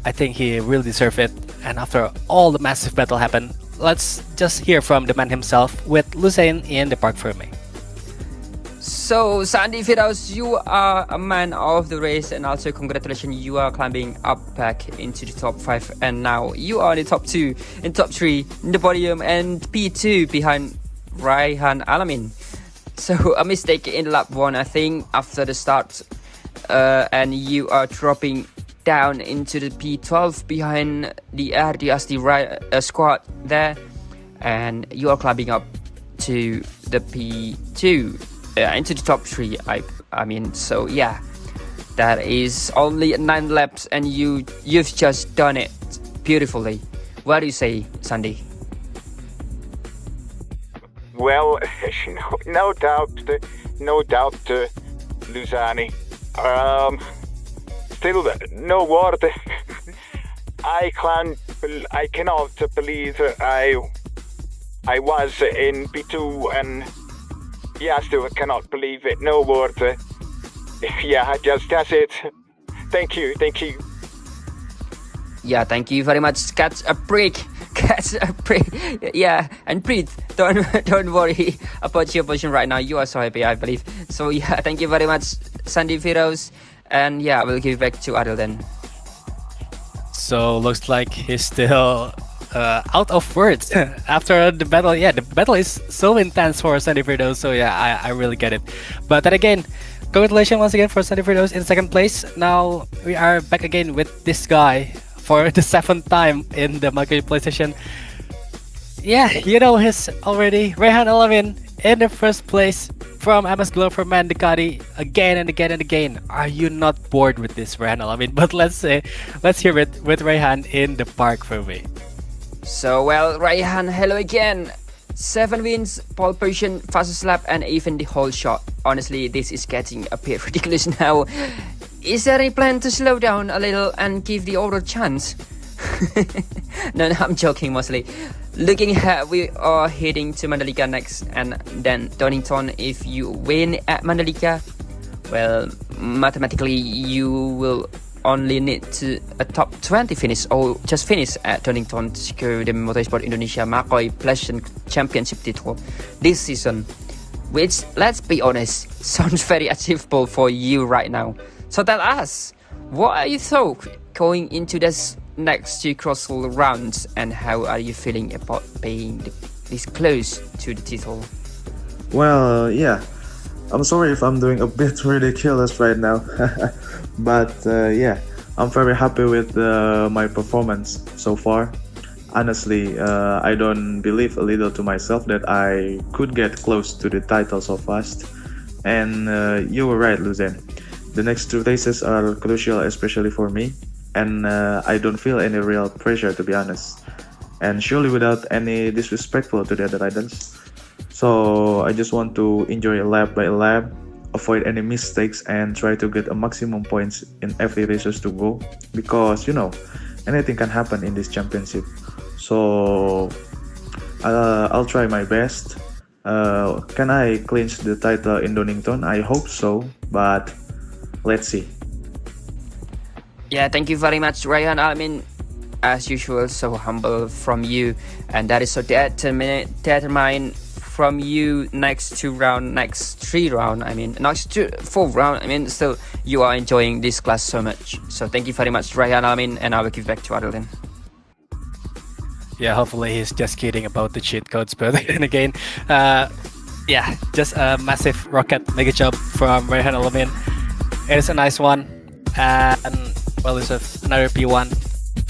I think he really deserved it. And after all the massive battle happened, let's just hear from the man himself with Lucien in the Parc Fermé. So Sandy Firdaus, you are a man of the race, and also congratulations, you are climbing up back into the top 5, and now you are in the top 2, in top 3, in the podium, and P2 behind Raihan Alamin. So a mistake in lap 1, I think, after the start, and you are dropping down into the P12 behind the RDSD squad there, and you are climbing up to the P2. Into the top 3, I mean, so yeah, that is only 9 laps, and you've just done it beautifully. What do you say, Sandy? Well, no doubt, Luzani. Still, no word. I cannot believe I was in P2, and yeah, I still cannot believe it. No word. Yeah, that's it. Thank you. Yeah, thank you very much. Catch a break. Yeah, and breathe. Don't worry about your position right now. You are so happy, I believe. So yeah, thank you very much, Sandy Firdaus. And yeah, we'll give back to Adil then. So looks like he's still out of words after the battle. Yeah, the battle is so intense for Sandy Firdaus. So yeah, I really get it. But then again, congratulations once again for Sandy Firdaus in 2nd place. Now we are back again with this guy for the 7th time in the Macoi PlayStation. Yeah, you know his already. Rehan Alamin in the first place from MS Glow for Mandicati again and again and again. Are you not bored with this, Rehan Alamin? But let's hear it with Rehan in the park for me. So, well, Rayhan, hello again. 7 wins, pole position, fastest lap, and even the whole shot. Honestly, this is getting a bit ridiculous now. Is there any plan to slow down a little and give the order a chance? No, I'm joking mostly. Looking ahead, we are heading to Mandalika next and then Donington. If you win at Mandalika, well, mathematically you will only need to a top 20 finish or just finish at Donington to secure the Motorsport Indonesia Macoi Pleasant Championship title this season, which, let's be honest, sounds very achievable for you right now. So tell us, what are you thought going into this next two crossal rounds, and how are you feeling about being this close to the title? Well, yeah, I'm sorry if I'm doing a bit ridiculous right now, but yeah, I'm very happy with my performance so far. Honestly, I don't believe a little to myself that I could get close to the title so fast. And you were right, Luzen. The next two races are crucial, especially for me, and I don't feel any real pressure, to be honest. And surely without any disrespectful to the other riders. So I just want to enjoy lap by lap, avoid any mistakes, and try to get a maximum points in every races to go, because you know anything can happen in this championship. So I'll try my best. Can I clinch the title in Donington? I hope so, but let's see. Yeah, thank you very much, Ryan. I mean, as usual, so humble from you, and that is so determined from you. Next three round, I mean, next four round, I mean, still you are enjoying this class so much. So thank you very much, Ryan. I mean, and I will give back to Adeline. Yeah, hopefully he's just kidding about the cheat codes, but then again, yeah, just a massive rocket mega job from Rehan Alamin. It is a nice one, and well, it's another P1.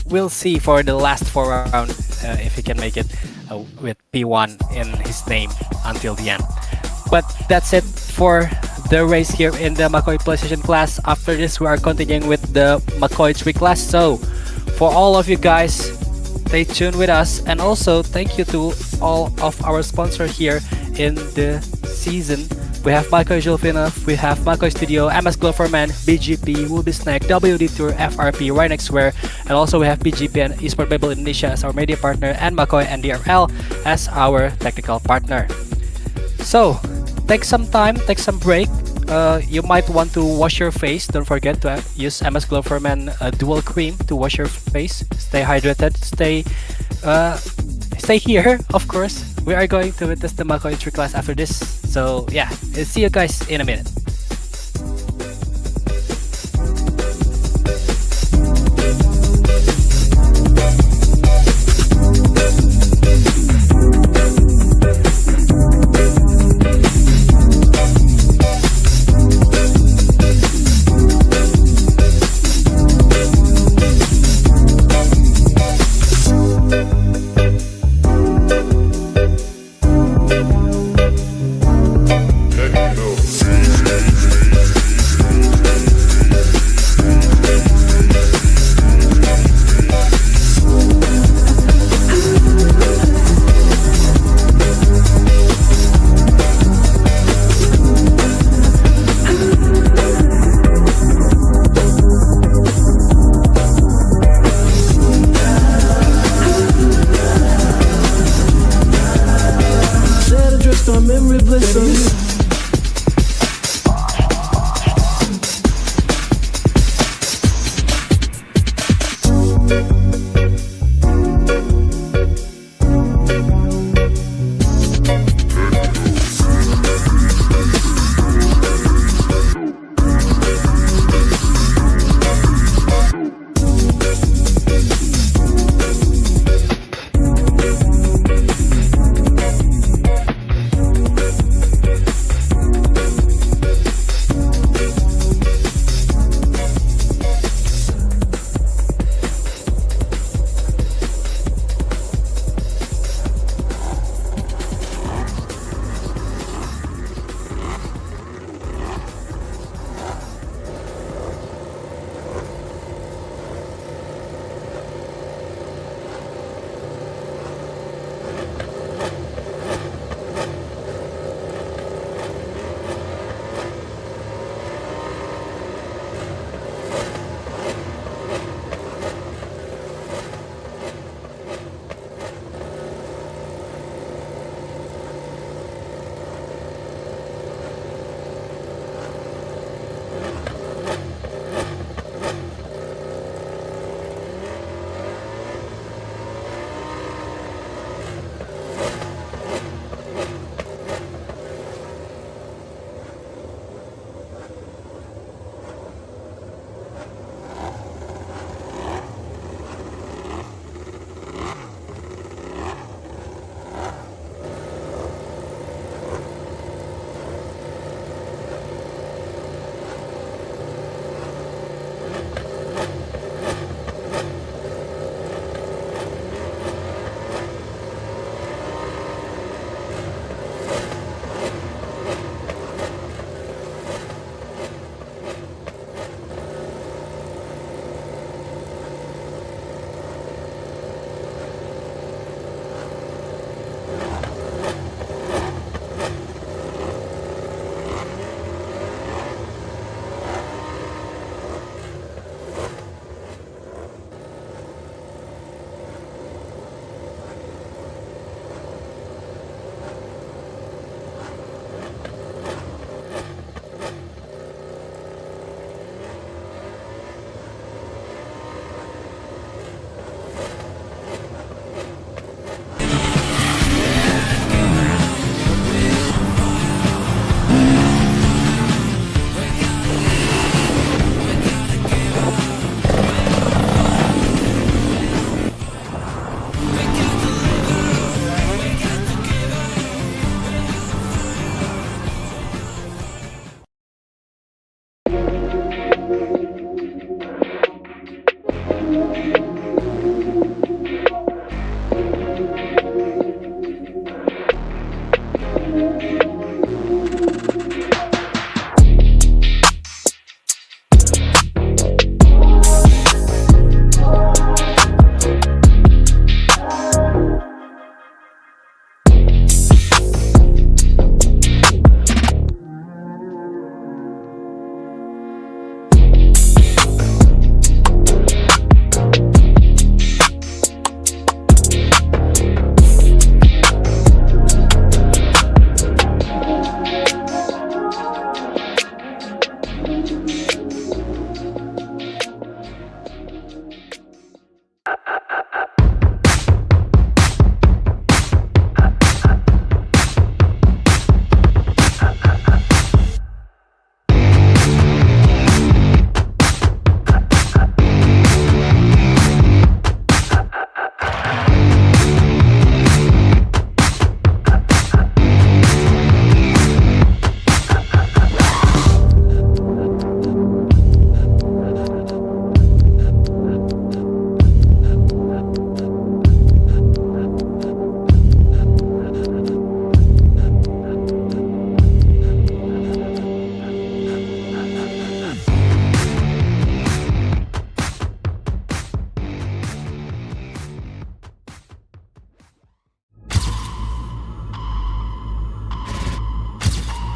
We'll see for the last 4 round if he can make it with P1 in his name until the end. But that's it for the race here in the Macoi PlayStation class. After this, we are continuing with the Macoi 3 class. So for all of you guys, stay tuned with us, and also thank you to all of our sponsors here in the season. We have Macoi Jillevilleneuve, we have Macoi Studio, MS Glow for Men, BGP, Will Be Snack, WD Tour, FRP, Rynex Wear, and also we have BGP and Esport Bible Indonesia as our media partner, and Macoi and DRL as our technical partner. So take some time, take some break. You might want to wash your face. Don't forget to use MS Glow for Men Dual Cream to wash your face. Stay hydrated. Stay here, of course. We are going to witness the Macoi 3 class after this. So yeah, see you guys in a minute. Techno Freeze.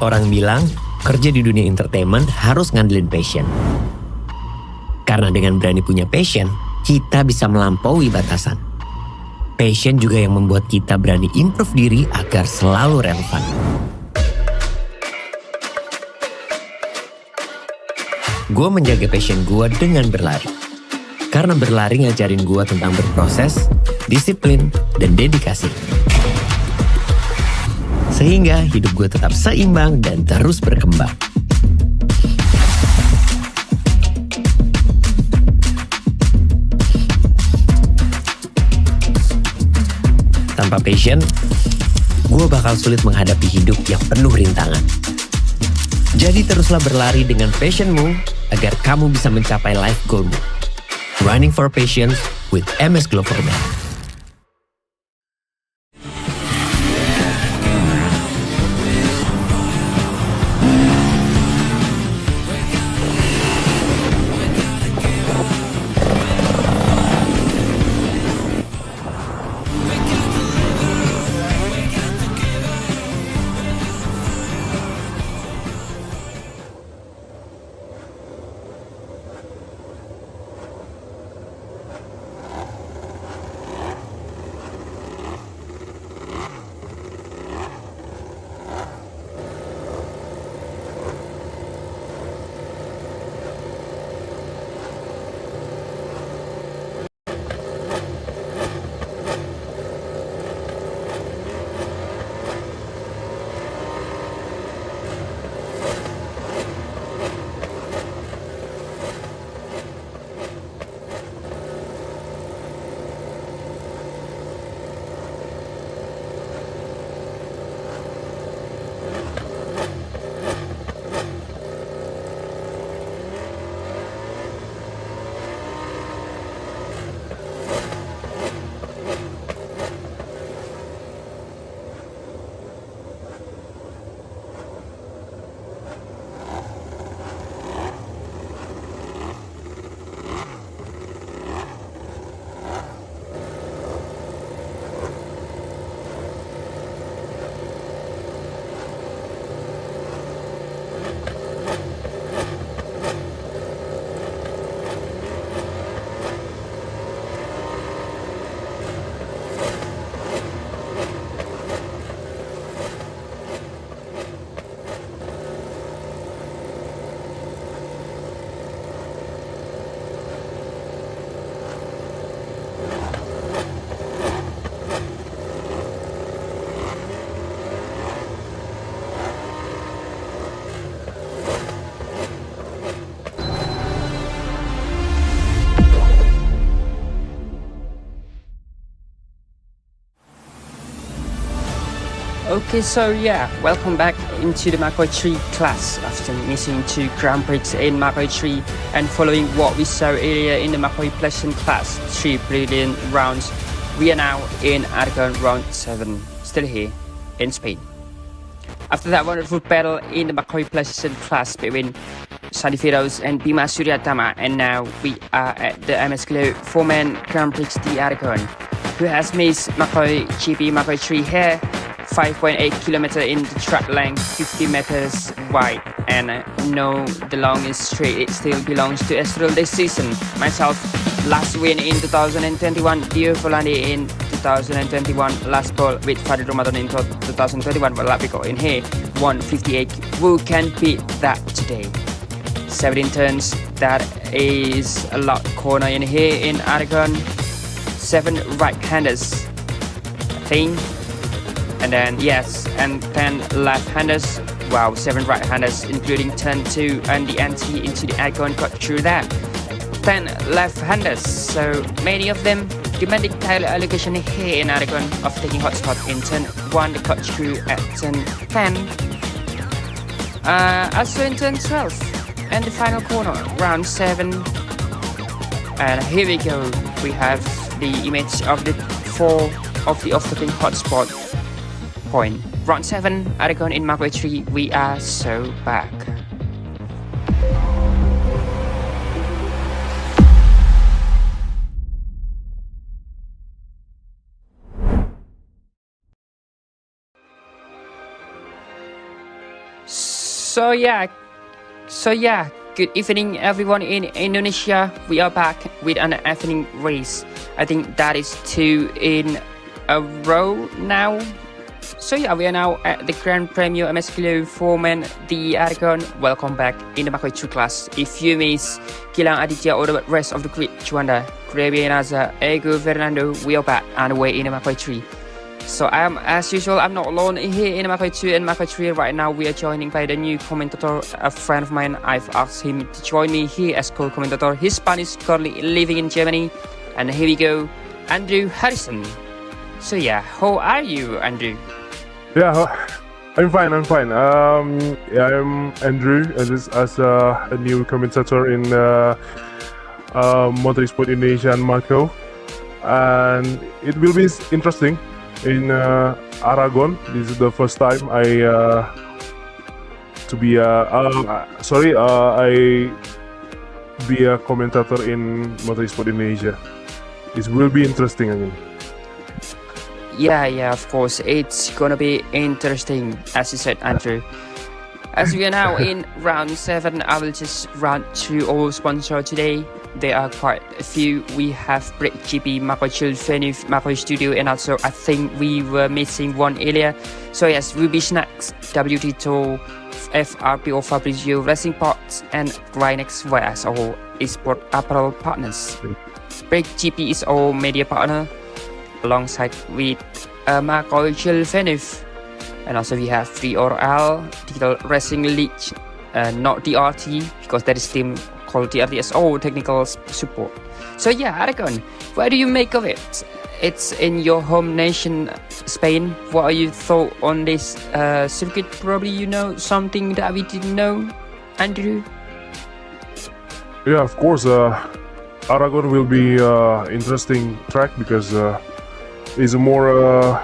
orang bilang, kerja di dunia entertainment harus ngandelin passion. Karena dengan berani punya passion, kita bisa melampaui batasan. Passion juga yang membuat kita berani improve diri agar selalu relevan. Gue menjaga passion gue dengan berlari. Karena berlari ngajarin gue tentang berproses, disiplin, dan dedikasi. Sehingga hidup gue tetap seimbang dan terus berkembang. Tanpa passion, gue bakal sulit menghadapi hidup yang penuh rintangan. Jadi teruslah berlari dengan passionmu agar kamu bisa mencapai life goalmu. Running for Passion with MS Gloverman. Okay, so yeah, welcome back into the Macoi 3 class after missing 2 Grand Prix in Macoi 3 and following what we saw earlier in the Macoi Pleasant class, 3 brilliant rounds. We are now in Aragón round 7, still here in Spain. After that wonderful battle in the Macoi Pleasant class between Sadi Firoz and Bima Suryatama, and now we are at the MS Glow 4-man Grand Prix de Aragón, who has missed MEI-MacoiGP Macoi 3 here, 5.8 km in the track length, 50 meters wide, and no, the longest straight, it still belongs to Estoril this season. Myself, last win in 2021, Dio Volandi in 2021, last ball with Fadil Ramadan in 2021, well, we got in here, 158, who can beat that today? 17 turns, that is a lot corner in here in Aragón, 7 right-handers, I think. And then yes, and 10 left-handers. Wow, 7 right-handers, including turn 2 and the entry into the Aragón got through that. 10 left-handers, so many of them demanding title allocation here in Aragón of taking hotspot in turn 1, the cut through at turn 10. Also in turn 12 and the final corner, round 7. And here we go. We have the image of the 4 of the off-taking hotspot point. Round 7, Aragón in Macoi 3, we are so back. So yeah, good evening everyone in Indonesia. We are back with an evening race. I think that is 2 in a row now. So yeah, we are now at the Grand Premio Masculino for Men, the Aragón. Welcome back in the Macoi 2 class. If you miss Gilang Aditya or the rest of the grid, Juanda, Grebianaza, Ego, Fernando, we are back and away in the Macoi 3. So as usual, I'm not alone here in Macoi 2 and Macoi 3. Right now we are joining by the new commentator, a friend of mine. I've asked him to join me here as co-commentator. His Spanish currently living in Germany. And here we go, Andrew Harrison. So yeah, how are you, Andrew? Yeah, I'm fine. Yeah, I'm Andrew as a new commentator in Motorsport Indonesia and Macau, and it will be interesting in Aragon. This is the first time I be a commentator in Motorsport Indonesia. It will be interesting again. Yeah, of course, it's gonna be interesting, as you said, Andrew. As we are now in round 7, I will just run through all sponsors today. There are quite a few. We have BrakeGP, Macoi Jillevilleneuve, Macoi Studio, and also I think we were missing one earlier. So yes, Ruby Snacks, WT Tool, FRPO Fabrizio, Racing Parts, and Rynex Wear as our Esport apparel partners. BrakeGP is our media partner, alongside with Macoi Jillevilleneuve. And also we have 3RL, Digital Racing League, not DRT, because that is team called DRT as all technical support. So yeah, Aragón, what do you make of it? It's in your home nation, Spain. What are your thoughts on this circuit? Probably you know something that we didn't know, Andrew? Yeah, of course. Aragon will be interesting track because it's more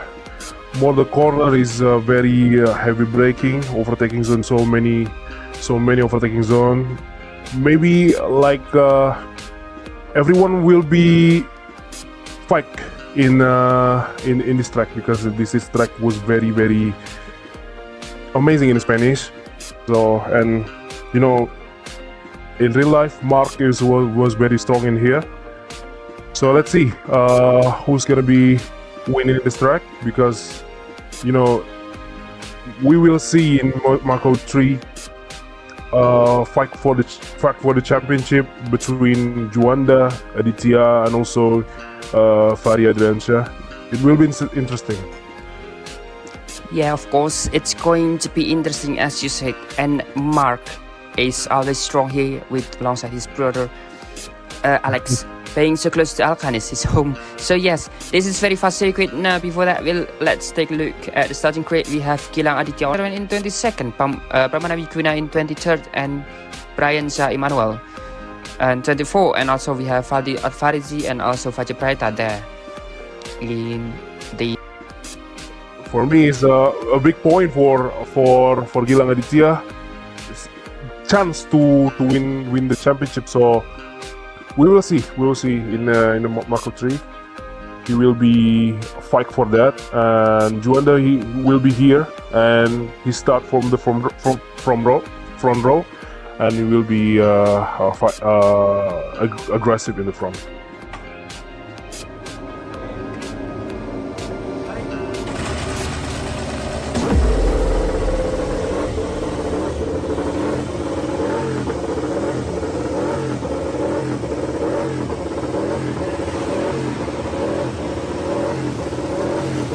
the corner is very heavy braking, overtaking zone, so many overtaking zone. Maybe like everyone will be fight in this track because this track was very amazing in Spanish. So, and you know, in real life, Mark was very strong in here. So let's see who's gonna be winning this track, because you know we will see in Macau 3 fight for the championship between Juanda, Aditya, and also Faria Adriansha. It will be interesting. Yeah, of course, it's going to be interesting, as you said. And Mark is always strong here alongside his brother Alex, being so close to Alcanis, his home. So yes, this is very fast circuit. Now before that, let's take a look at the starting grid. We have Gilang Aditya in 22nd, Pramana Wiguna in 23rd, and Brian Shah Emmanuel and 24th. And also we have Fadi Al-Farizi and also Fajr Praita there in the... For me, it's a big point for Gilang Aditya. It's chance to win the championship. So we will see in the Macau 3. He will be fight for that, and Juanda he will be here, and he start from the front row, and he will be aggressive in the front.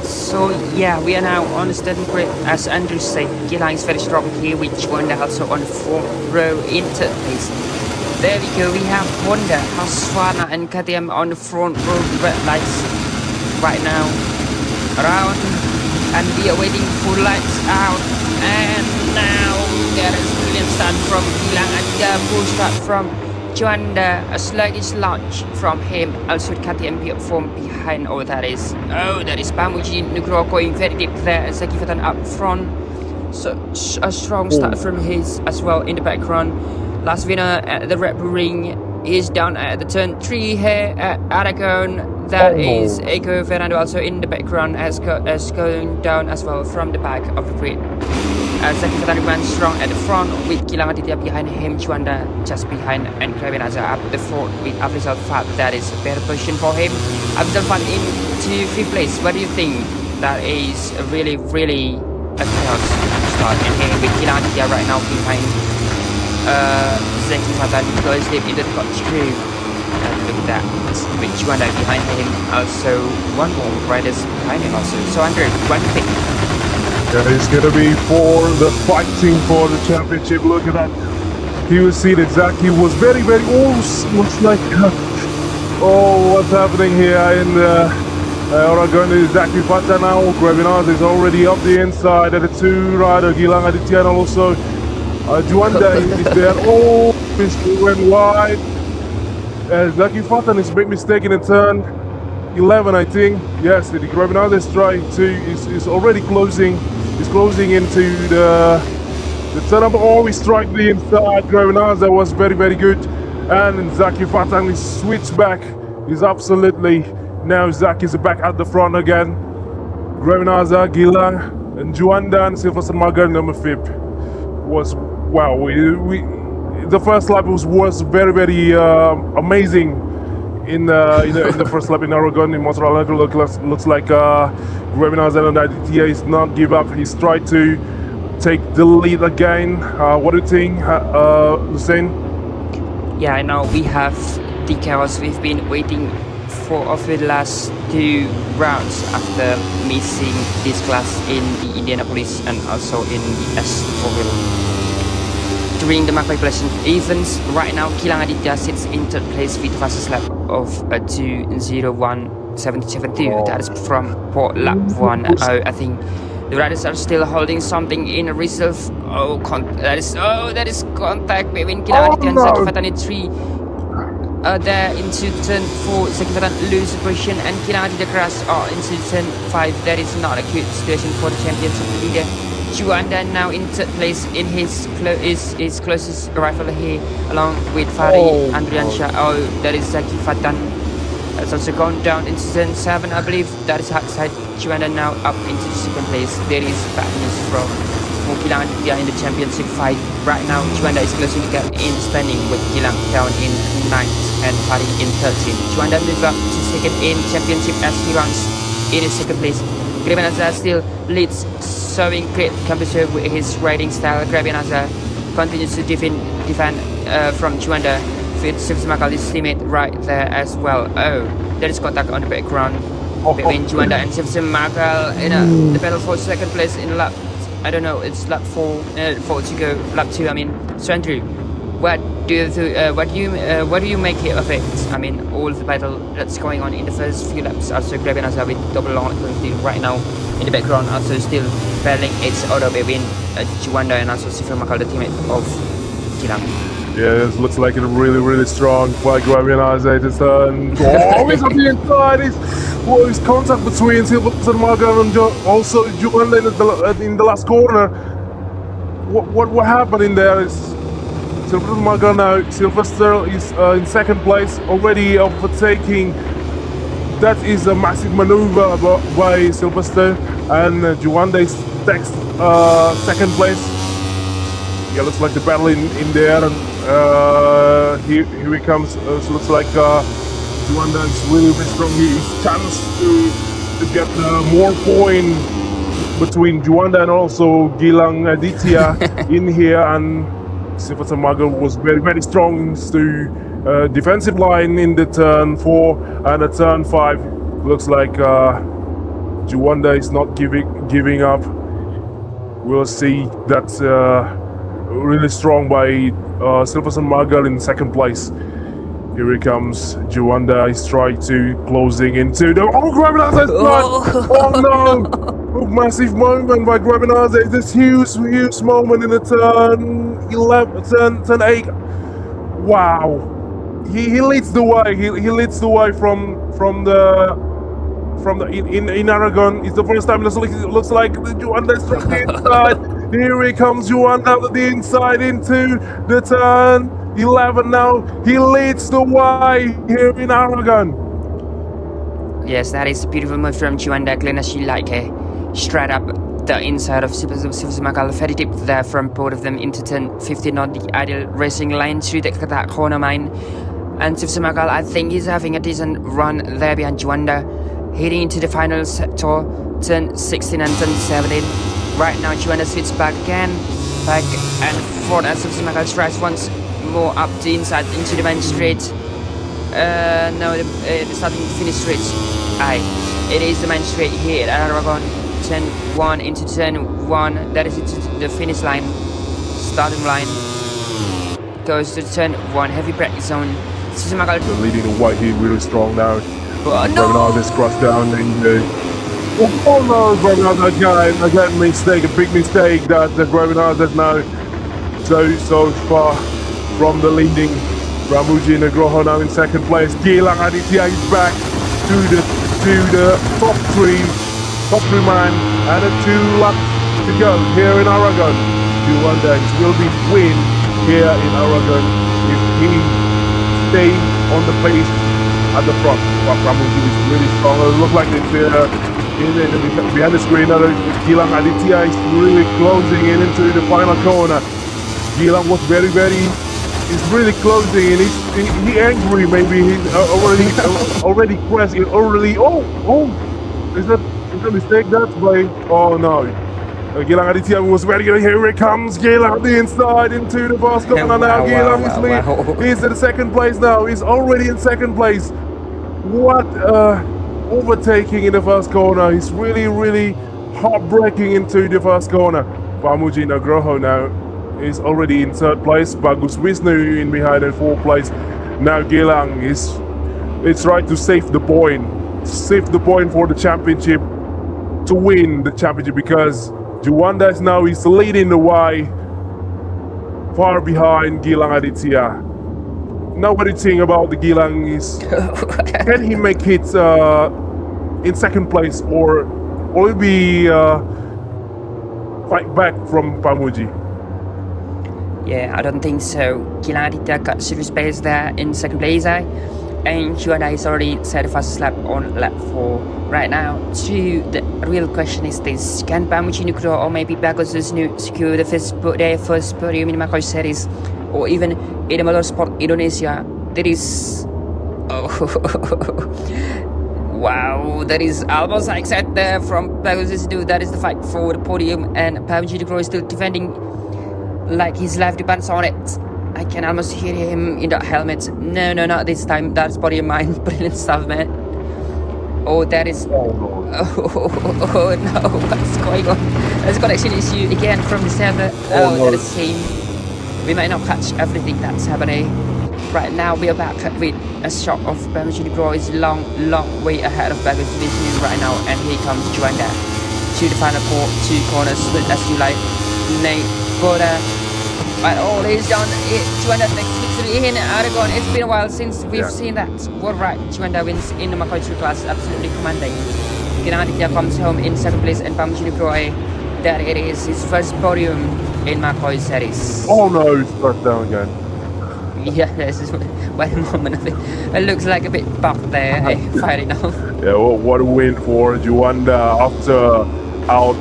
So yeah, we are now on the starting grid. As Andrew said, Gilang is very strong here, with Juanda also on the front row in third place. There we go, we have Honda, Haswana and KTM on the front row, red lights right now around, and we are waiting for lights out. And now there is a brilliant start from Gilang Aditya, full start from Juanda, a sluggish launch from him, also KTM from behind. That is Pamuji Nugroho going very deep there, Zakifatan up front. So a strong start from his as well in the background. Last winner at the Red Bull Ring is down at the turn 3 here at Aragón. That is Ego Fernando also in the background as going down as well from the back of the grid. Zaki Fatan remains strong at the front with Gilang Aditya behind him, Juanda just behind, and Kevin Azar up the fourth with Afrizal Fat. That is a better position for him. Afrizal Fat into 5th place. What do you think? That is a really a chaos start. And here with Gilang Aditya right now behind Zaki Fatan goes deep into the top 2. Look at that, with Juanda behind him, also one more riders behind him also. So Andrew, what do you think? Yeah, it's gonna be for the fighting for the championship. Look at that. He was seen exactly. He was very almost like oh, what's happening here in Aragon is Zaki Fata now. Gravinaz is already up the inside at the 2 rider. Gilang Aditya and also Juanda is there. Oh, he went wide. Zaki Fatan is a big mistake in the turn 11, I think. Yes, the Gravinaz is trying to is already closing. He's closing into the turn number. Oh, he struck the inside. Gravinaz was very good. And Zaki Fatan is switched back. He's absolutely now Zaki is back at the front again. Gravinaza, Gilang, and Juanda and Silverson Magar number 5 was wow. We the first lap was very amazing in the first lap in Aragon in Motorland Aragón. Looks like Gravinaza and Aditya is not give up. He's tried to take the lead again. What do you think, Hussein? Yeah, I know we have the chaos. We've been waiting for the last 2 rounds after missing this class in the Indianapolis and also in the S4 during the Macoi Pleasant events. Right now, Gilang Aditya sits in 3rd place with the fastest lap of 2:01.772. That is from port lap 1. I think the riders are still holding something in reserve. That is contact between Gilang Aditya and Zaki Fatan in 3. There into turn 4, Zaki Fatan lose position and Gilang Aditya crash into turn 5. That is not a good situation for the championship leader. Juanda now in 3rd place in his closest rival here, along with Fari Andriansha. Oh, that is Zaki Fatan. That's also gone down into turn 7, I believe. That is hard side. Juanda now up into the 2nd place. There is bad news from Gilang Aditya in the championship fight. Right now, Juanda is closing the gap in standing with Gilang down in 9th and Fari in 13th. Juanda move up to 2nd in championship as he runs in his 2nd place. Gravinaza still leads, showing great composure with his riding style. Gravinaza continues to defend from Juanda with Silverson teammate right there as well. Oh, there is contact on the background between Juanda and Silverson in the battle for 2nd place in lap. I don't know. It's lap 4 to go. Lap 2. I mean, so Andrew, what do you make of it? I mean, all the battle that's going on in the first few laps. Also, Gravinaza with double long right now in the background. Also, still battling its order between Juanda and also Silverson Macau, the teammate of Gilang. Yeah, it looks like a really strong by Gravinaza. It's he's on the inside. His contact between Silverson Macau and also Juanda in the last corner. What happened in there is Silverson Macau now. Silverster is in 2nd place, already overtaking. That is a massive maneuver by Silverster, and Juanda is next 2nd place. Yeah, looks like the battle in there, and here he comes. So looks like Juanda is really strong. He's chance to get more point between Juanda and also Gilang Aditya in here, and Silverson Macau was very strong to defensive line in the turn 4 and the turn 5. Looks like Juanda is not giving up. We'll see. That's really strong by Silverson Macau in 2nd place. Here he comes. Juanda is trying to closing into the Gravinaza. Oh no! Massive moment by Gravinaza. This huge moment in the turn 11, turn 8. Wow! He leads the way. He leads the way from the in Aragon. It's the first time it looks like the Juanda is from the inside. Here he comes, Juanda with the inside into the turn 11 now. He leads the way here in Aragon. Yes, that is a beautiful move from Juanda. Glenashi like straight up the inside of Macoi, very deep there from both of them into turn 15, not the ideal racing line through that corner mine. And Macoi, I think he's having a decent run there behind Juanda, heading into the final sector, turn 16 and turn 17. Right now, Juanda switches back again, back and forth as Macoi tries once more up the inside into the main straight. No, the starting finish straight. It is the main straight here at Aragon. Turn 1 into turn 1. That is the finish line. Starting line goes to turn 1. Heavy brake zone. The leading the white here really strong now. No! Has crossed down in the. Oh no, Gravenard again mistake, a big mistake that the Gravenard is now so far from the leading. Ramuji Nugroho now in second place. Gilang Aditya is back to the top three man, and a 2 laps to go here in Aragon. Juanda will be win here in Aragon if he stays on the pace at the front. Ramuji is really strong. It looks like it's behind the screen. Gilang Aditya is really closing in into the final corner. Gilang was very he's really closing and he angry, maybe he's already crashed it already. Is that a mistake? That's by no. Gilang Aditya was very good. Here it comes, Gilang the inside into the fast corner now. Gilang is lead. He's in second place now. He's already in second place. What overtaking in the first corner. He's really heartbreaking into the first corner. Pamuji Nugroho now is already in third place. Bagus Wisnu in behind in fourth place. Now Gilang it's right to save the point for the championship, to win the championship, because Juanda is leading the Y, far behind Gilang Aditya. Nobody think about the Gilang is can he make it in second place or will be fight back from Pamuji? Yeah, I don't think so. Gilang Aditya got serious pace there in second place, and Juanda is already set the fastest lap on lap 4 right now. The real question is this: can Pamuji Nugroho or maybe Bagus Wisnu secure their first podium in Macoi series, or even in the Motorsport Indonesia? That is wow, that is almost like set there from Bagus Wisnu. That is the fight for the podium, and Pamuji Nugroho is still defending like his life depends on it. I can almost hear him in that helmet. No, not this time. That's podium mine. Brilliant stuff, man. Oh, that is. Oh no, what's going on? There's a connection issue again from the server. That is a shame. We might not catch everything that's happening. Right now, we are back with a shot of Pamuji Nugroho is long way ahead of Bagus Wisnu right now, and here comes Juanda to the final 2 corners, split as you like. Nate Boda. But all is done. Juanda takes victory in Aragon. It's been a while since we've seen that. What right? Juanda wins in the Macoi 3 class, absolutely commanding. Gilang Aditya comes home in second place, and Pamuji Nugroho, there it is, his first podium in Macoi series. Oh no, it's got down again. Yeah, this is wait a moment. It looks like a bit bumped there. Fighting off. Yeah, what a win for Juanda after out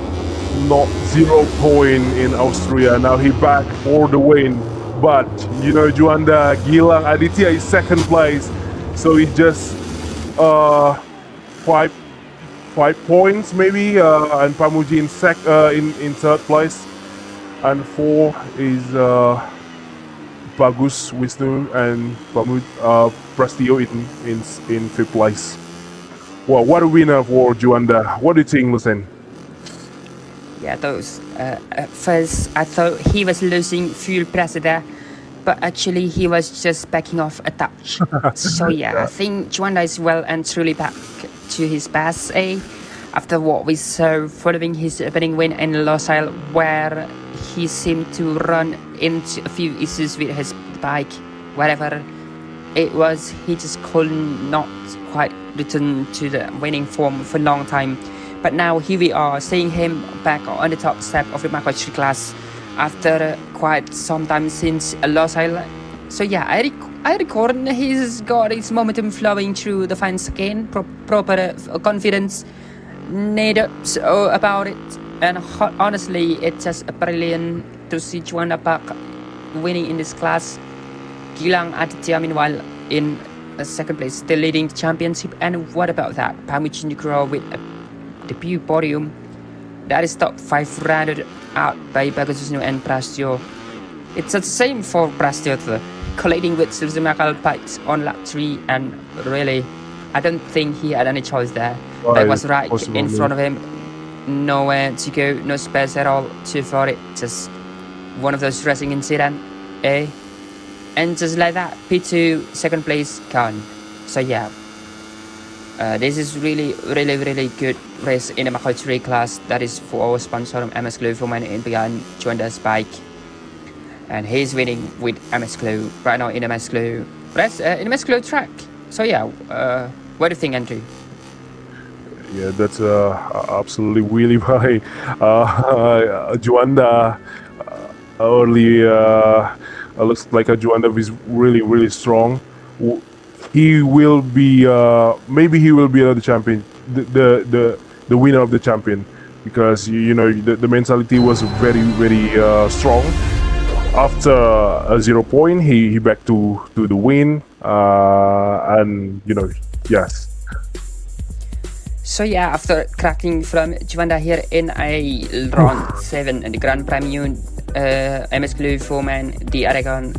not 0 point in Austria. Now he back for the win, but Juanda Gilang Aditya is second place, so he just 5 points maybe, and Pamuji in third place, and 4 is Bagus Wisnu and Prastio in fifth place. Well, what a winner for Juanda. What do you think, Lucien? Yeah, those. At first, I thought he was losing fuel pressure there, but actually he was just backing off a touch. So yeah, I think Juanda is well and truly back to his best after what we saw following his opening win in Losail, where he seemed to run into a few issues with his bike. Whatever it was, he just could not quite return to the winning form for a long time. But now here we are, seeing him back on the top step of the Macoi 3 class after quite some time since Losail. So yeah, I record he's got his momentum flowing through the fans again, proper confidence, need about it. And honestly, it's just brilliant to see Juanda back winning in this class. Gilang Aditya, meanwhile, in second place, still leading the championship. And what about that? Pamici Nugroho with a debut podium. That is top 5 rounded out by Bagosino and Prastio. It's the same for Prastio, colliding with Suzumakal Pikes on lap 3, and really, I don't think he had any choice there. That was right in front of him. Nowhere to go, no space at all to for it. Just one of those racing incidents, eh? And just like that, P2 second place gone. So yeah, this is really good race in the Macoi 3 class. That is for our sponsor MS Glue for in behind Juanda's bike, and he's winning with MS Glue right now in MS Glue race in MS Glue track. So yeah, what do you think, Andrew? Yeah, that's absolutely really high. Juanda early looks like a Juanda is really strong. He will be maybe he will be the champion, the winner of the champion, because you know the mentality was very strong. After a 0 point, he back to the win, and you know, yes. So yeah, after cracking from Juanda here in a round 7 in the Grand Premium MS Glue 4-man, the Aragon,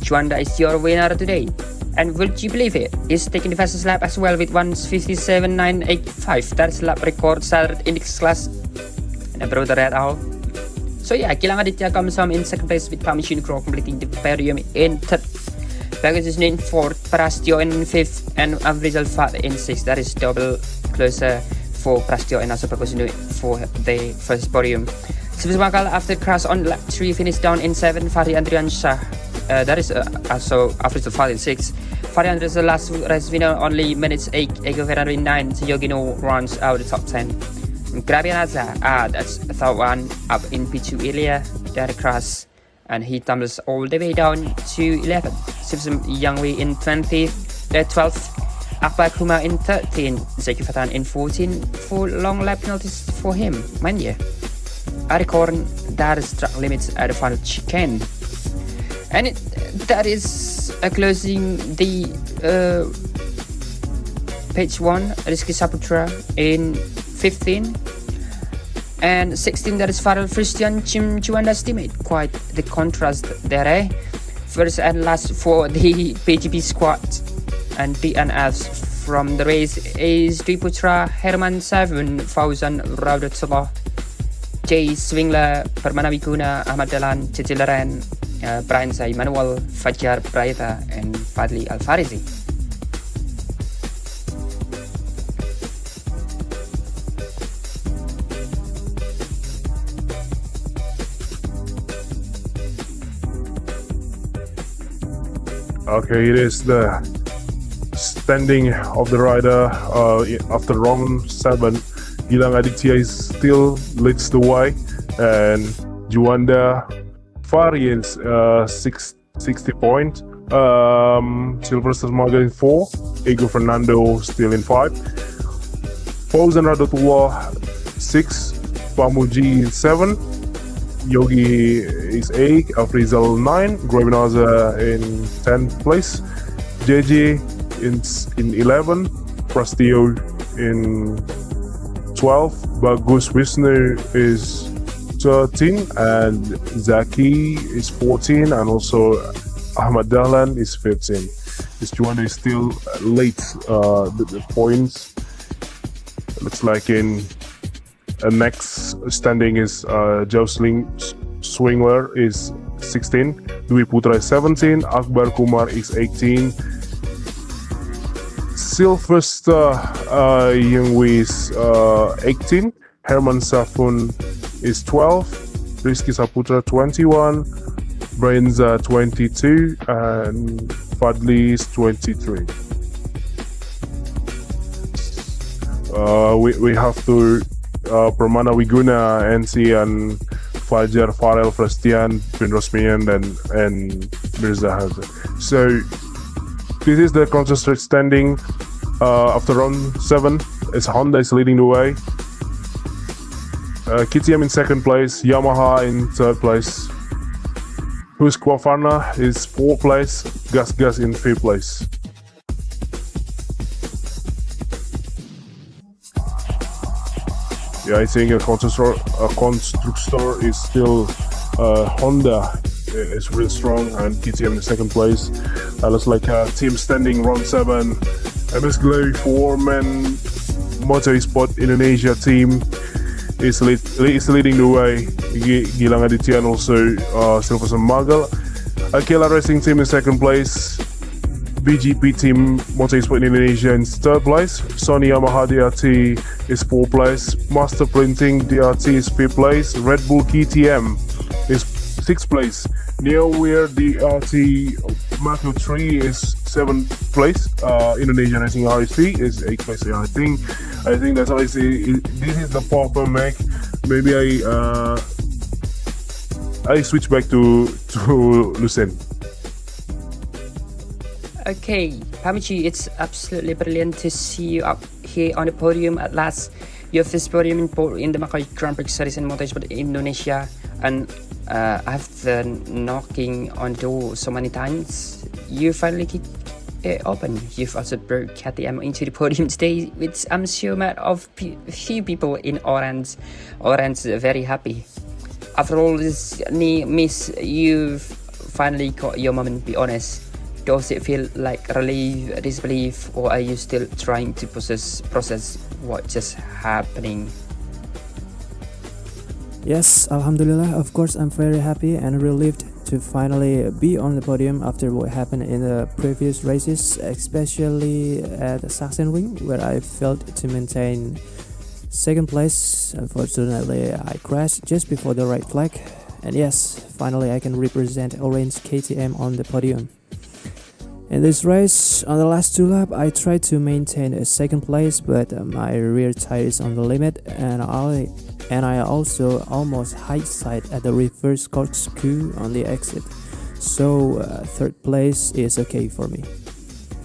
Juanda is your winner today. And would you believe it? He's taking the fastest lap as well with 1:57.985. That's lap record standard index class. And I brought the red out. So yeah, Gilang Aditya comes home in second place with Pamici Nugroho completing the podium in third. Bagus in fourth, Prastio in fifth, and Fabrizio in sixth. That is double closer for Prastio and also Bagus for the first podium. Suzumakal after crash on lap 3 finished down in 7. Fahri Andrian Shah. That is also Fabrizio in 6. Fahri Andrian the last race winner only minutes 8. Ego Ferrari in 9. Yogino runs out the top 10. Grabianaza, that's the third one up in P2 Ilya. That crash, and he tumbles all the way down to 11. Sivsum Yangwei in 20th, 12th. Akbar Kuma in 13. Zeki Fatan in 14. 4 long lap penalties for him, mind you. Arikorn, that is track limits at the final chicane. And that is closing the page 1, Rizky Saputra in 15. And 16, that is Farrell Christian, Jim Juanda's teammate. Quite the contrast there, eh? First and last for the BGP squad. And DNFs from the race is Dwi Putra, Herman Savun, Fauzan Raudatullah, Jay Swingler, Permana Wiguna, Ahmad Dahlan, Cicilaran, Brian Zai Manuel, Fajar Praita, and Fadli Al-Farizi. Okay, it is the standing of the rider after round 7. Gilang Aditya still leads the way, and Juanda Fahri is 60 points. Sylvester Marga in 4. Ego Fernando still in 5. Fauzan Radatullah 6. Pamuji in 7. Yogi is 8, Afrizal 9, Grabinaza in 10th place, JJ in 11, Prastio in 12, Bagus Wisnu is 13, and Zaki is 14, and also Ahmad Dahlan is 15. This Juanda is still late the points. Looks like in next standing is Jocelyn Swingler is 16, Dwi Putra is 17, Akbar Kumar is 18, Sylvester Yungwi is 18, Herman Safun is 12, Rizky Saputra 21, Brenza 22, and Fadli is 23. We have to Permana Wiguna, NC, and Fajar, Farel, Frestian, Ben Rosmian, and Mirza Hazard. So this is the Counter-Strike standing after round 7. As Honda is leading the way. KTM in second place, Yamaha in third place, Husqvarna is fourth place, Gas in fifth place. Yeah, I think a constructor is still Honda is really strong, and KTM in second place. Looks like a team standing round 7. MS Glay 4-man Moto Esport Indonesia team is leading the way. Gilang Aditya and also Silverson Magal. Akela Racing team in second place. BGP team Moto Esport Indonesia in third place. Sony Yamaha DRT is fourth place. Master Printing DRT is fifth place. Red Bull KTM is sixth place. Neo Wear DRT Mako 3 is seventh place. Indonesian Racing RSP is eighth place. Yeah, I think that's how I see. This is the proper Mac. Maybe I switch back to Lucen. Okay, Pamichi, it's absolutely brilliant to see you up here on the podium at last. Your first podium in the Macoi Grand Prix Series in Motorsport Indonesia, and after knocking on the door so many times, you finally kicked it open. You've also brought KTM into the podium today, which I'm sure made of few people in Orange very happy. After all this miss, you've finally got your moment. Be honest. Does it feel like relief, disbelief, or are you still trying to process what just happening? Yes, Alhamdulillah, of course I'm very happy and relieved to finally be on the podium after what happened in the previous races, especially at Sachsenring, where I failed to maintain second place. Unfortunately, I crashed just before the red flag, and yes, finally I can represent Orange KTM on the podium. In this race, on the last 2 laps, I tried to maintain a second place, but my rear tire is on the limit, and I also almost high side at the reverse corkscrew on the exit. So third place is okay for me.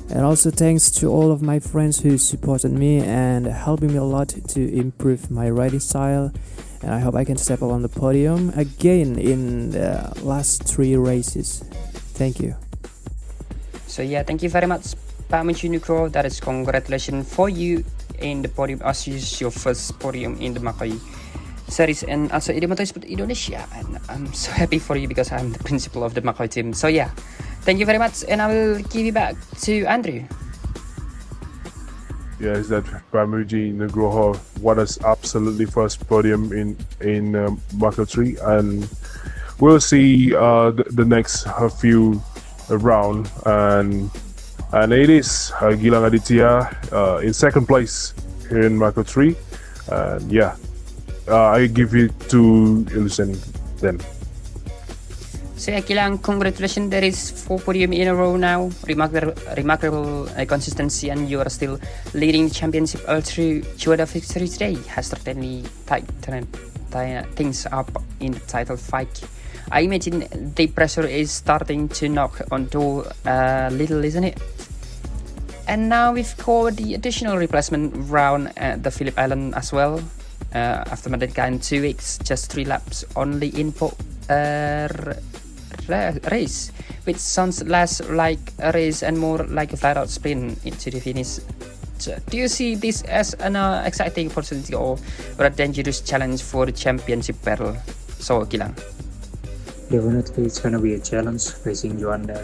And also thanks to all of my friends who supported me and helping me a lot to improve my riding style. And I hope I can step up on the podium again in the last 3 races. Thank you. So yeah, thank you very much, Pak Menchunukro. That is congratulations for you in the podium as your first podium in the Macoi series and also in the Motorsport Indonesia. And I'm so happy for you because I'm the principal of the Macoi team. So yeah, thank you very much, and I'll give you back to Andrew. Yeah, is that Pamuji Nugroho? What is absolutely first podium in Mako 3, and we'll see the next few round, and it is Gilang Aditya in second place here in Mako 3, and yeah, I give it to Illusion then. So yeah, Gilang, congratulations, there is 4 podium in a row now. Remarkable consistency, and you are still leading the championship all through. Your victory today has certainly tightened things up in the title fight. I imagine the pressure is starting to knock on door a little, isn't it? And now we've got the additional replacement round at the Phillip Island as well. After Merdeka in 2 weeks, just 3 laps only in race, which sounds less like a race and more like a flat-out sprint into the finish. So, do you see this as an exciting opportunity or a dangerous challenge for the championship battle? So, Gilang. Definitely, it's gonna be a challenge facing Juanda.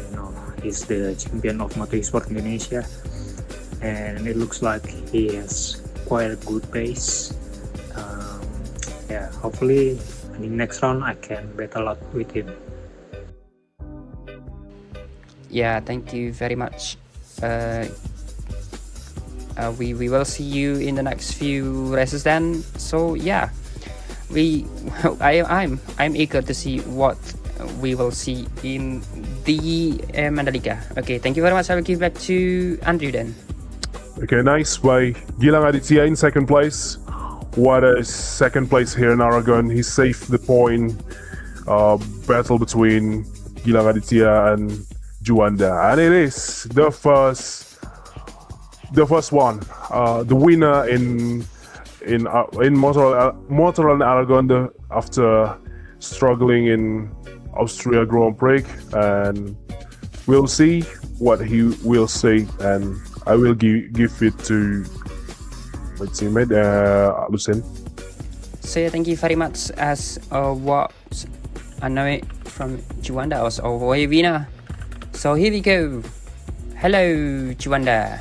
He's the champion of Motorsport Indonesia, and it looks like he has quite a good pace. Yeah, hopefully in the next round I can battle out with him. Yeah, thank you very much. We will see you in the next few races then. So yeah, I'm eager to see what we will see in the Mandalika. Okay, thank you very much. I will give back to Andrew then. Okay, nice by Gilang Aditya in second place. What a second place here in Aragon. He saved the point battle between Gilang Aditya and Juanda, and it is the first one, the winner in in Motorland Aragón after struggling in Austria Grand Prix, and we'll see what he will say, and I will give it to my teammate Lucien. So yeah, thank you very much as what I know it from Juanda or Wavina. So here we go. Hello Juanda.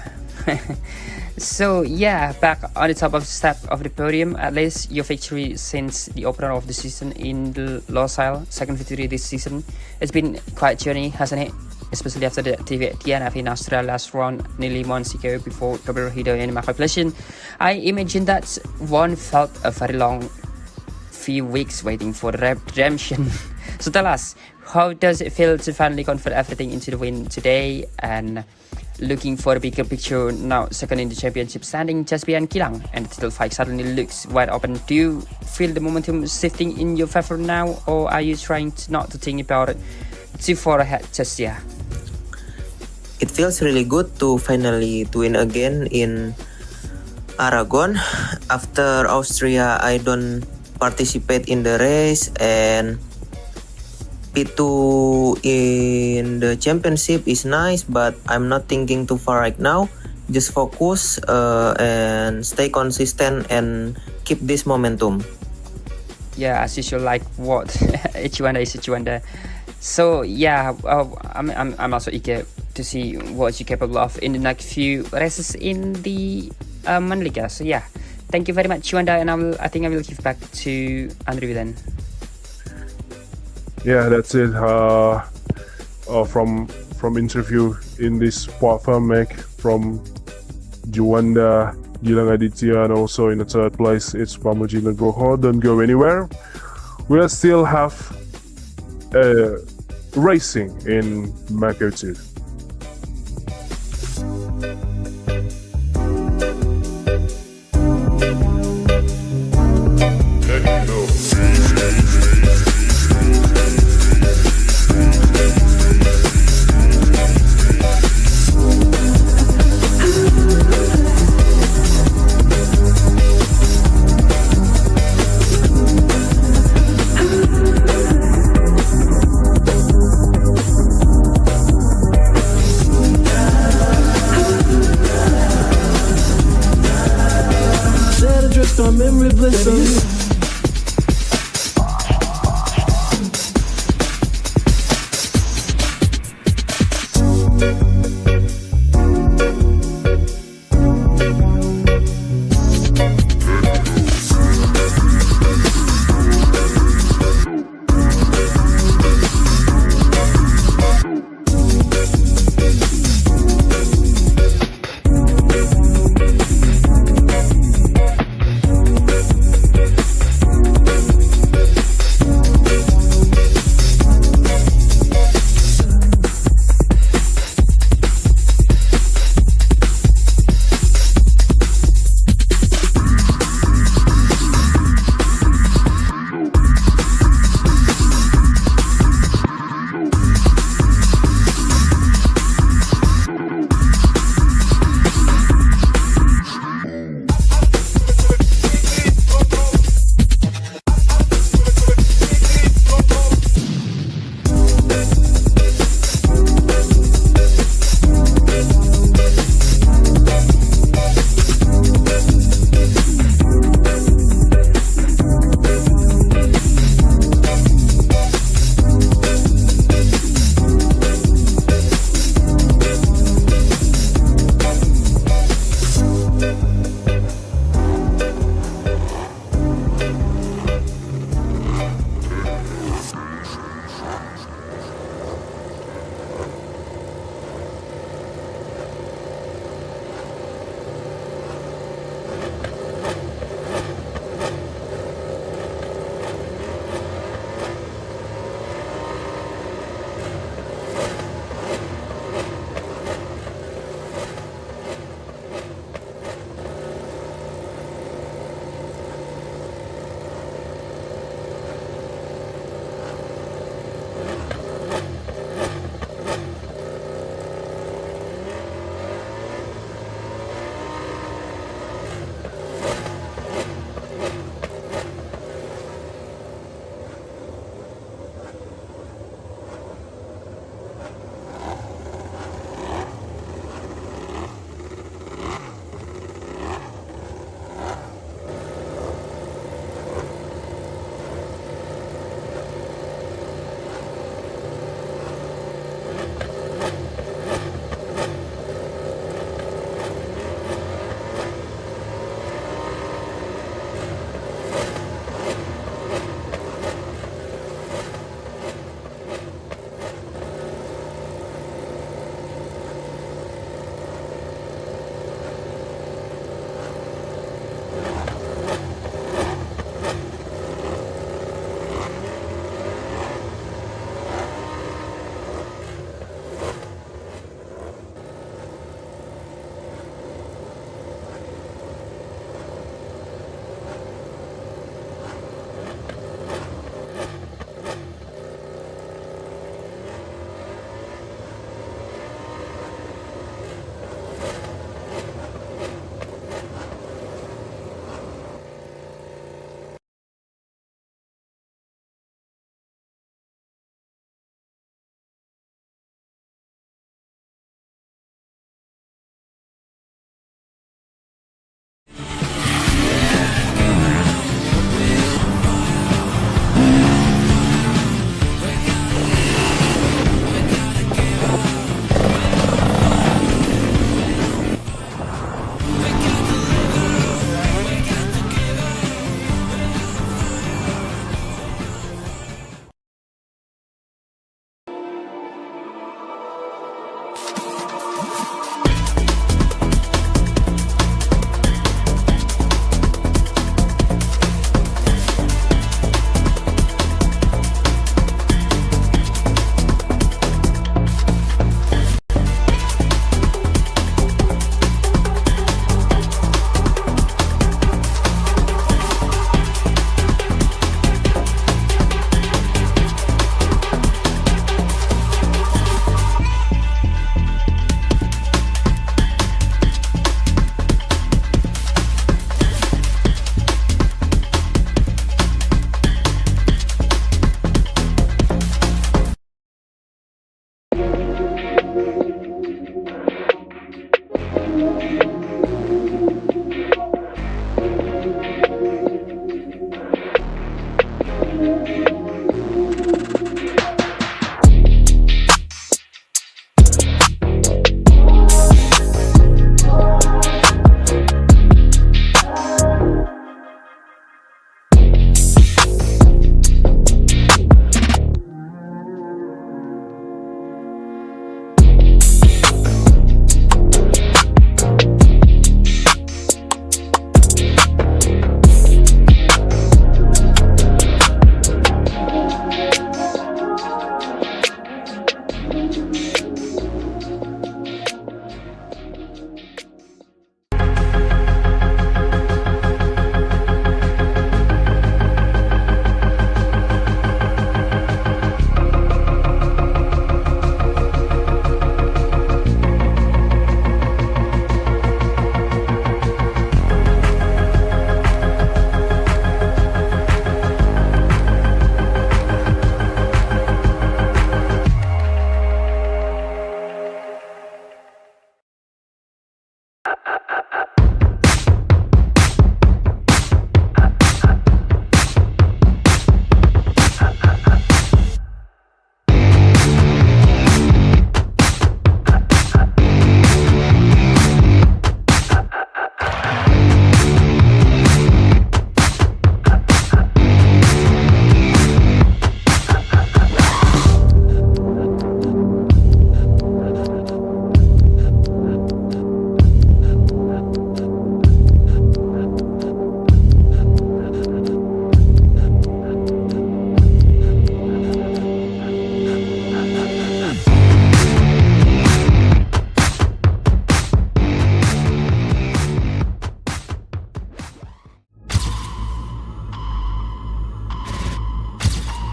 So yeah, back on the top of the step of the podium, at least your victory since the opener of the season in the Losail, second victory this season. It's been quite a journey, hasn't it? Especially after the DNF in Australia last round nearly months ago before double hero in Macoi Playtion. I imagine that one felt a very long few weeks waiting for the redemption. So tell us, how does it feel to finally convert everything into the win today, and looking for a bigger picture now, second in the championship standing just behind Kilang, and the title fight suddenly looks wide open. Do you feel the momentum shifting in your favor now, or are you trying not to think about it too far ahead just yet? It feels really good to finally win again in Aragon. After Austria, I don't participate in the race, and P2 in the championship is nice, but I'm not thinking too far right now. Just focus and stay consistent and keep this momentum. Yeah, as usual, like what Juanda is Juanda. So yeah, I'm also eager to see what you're capable of in the next few races in the Mandalika. So yeah, thank you very much, Juanda, and I think I will give back to Andrew then. Yeah, that's it. From interview in this platform, from Juanda, Gilang Aditya, and also in the third place it's Pamuji Nugroho. Don't go anywhere. We'll still have racing in Macoi 2.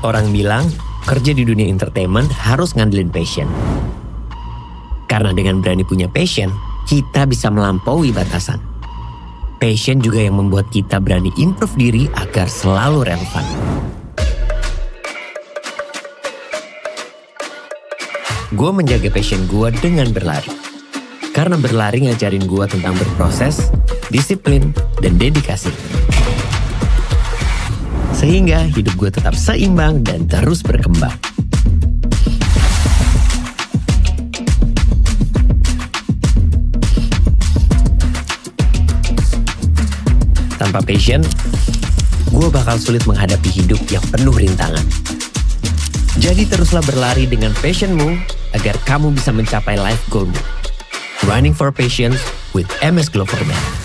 Orang bilang, kerja di dunia entertainment harus ngandelin passion. Karena dengan berani punya passion, kita bisa melampaui batasan. Passion juga yang membuat kita berani improve diri agar selalu relevan. Gue menjaga passion gue dengan berlari. Karena berlari ngajarin gue tentang berproses, disiplin, dan dedikasi. Sehingga hidup gue tetap seimbang dan terus berkembang. Tanpa passion, gue bakal sulit menghadapi hidup yang penuh rintangan. Jadi teruslah berlari dengan passionmu agar kamu bisa mencapai life goalmu. Running for Passion with MS Glover Band.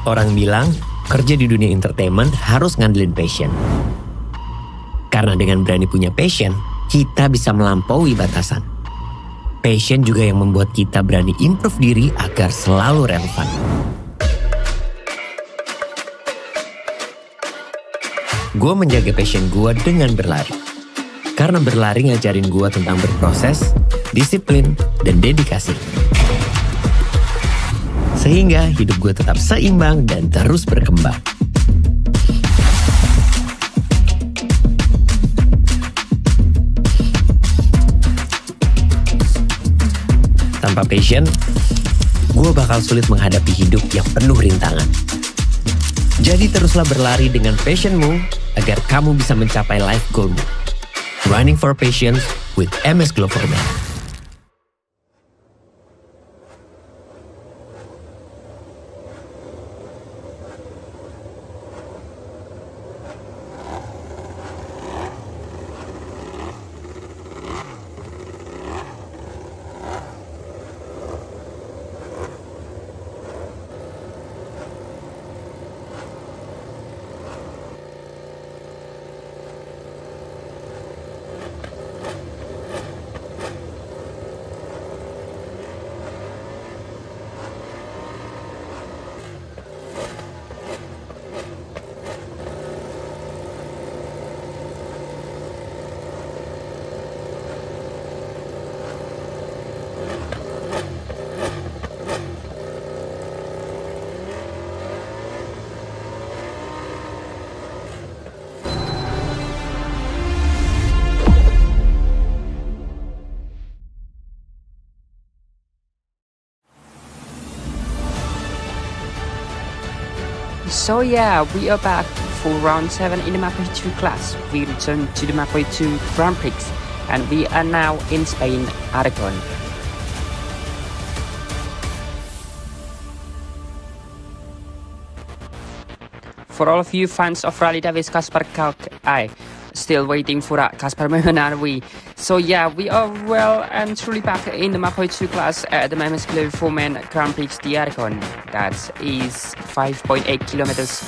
Orang bilang, kerja di dunia entertainment harus ngandelin passion. Karena dengan berani punya passion, kita bisa melampaui batasan. Passion juga yang membuat kita berani improve diri agar selalu relevan. Gue menjaga passion gue dengan berlari. Karena berlari ngajarin gue tentang berproses, disiplin, dan dedikasi. Sehingga hidup gue tetap seimbang dan terus berkembang. Tanpa passion, gue gue bakal sulit menghadapi hidup yang penuh rintangan. Jadi teruslah berlari dengan passionmu agar kamu bisa mencapai life goalmu. Running for Passion with MS Gloverman. So yeah, we are back for round 7 in the Macoi 2 class. We return to the Macoi 2 Grand Prix and we are now in Spain, Aragon. For all of you fans of Rally Davis Kaspar Kalk, still waiting for that Kaspar moment, are we? So yeah, we are well and truly back in the Macoi 2 class at the Men's Club 4-man Grand Prix d'Aragon. That is 5.8 kilometers,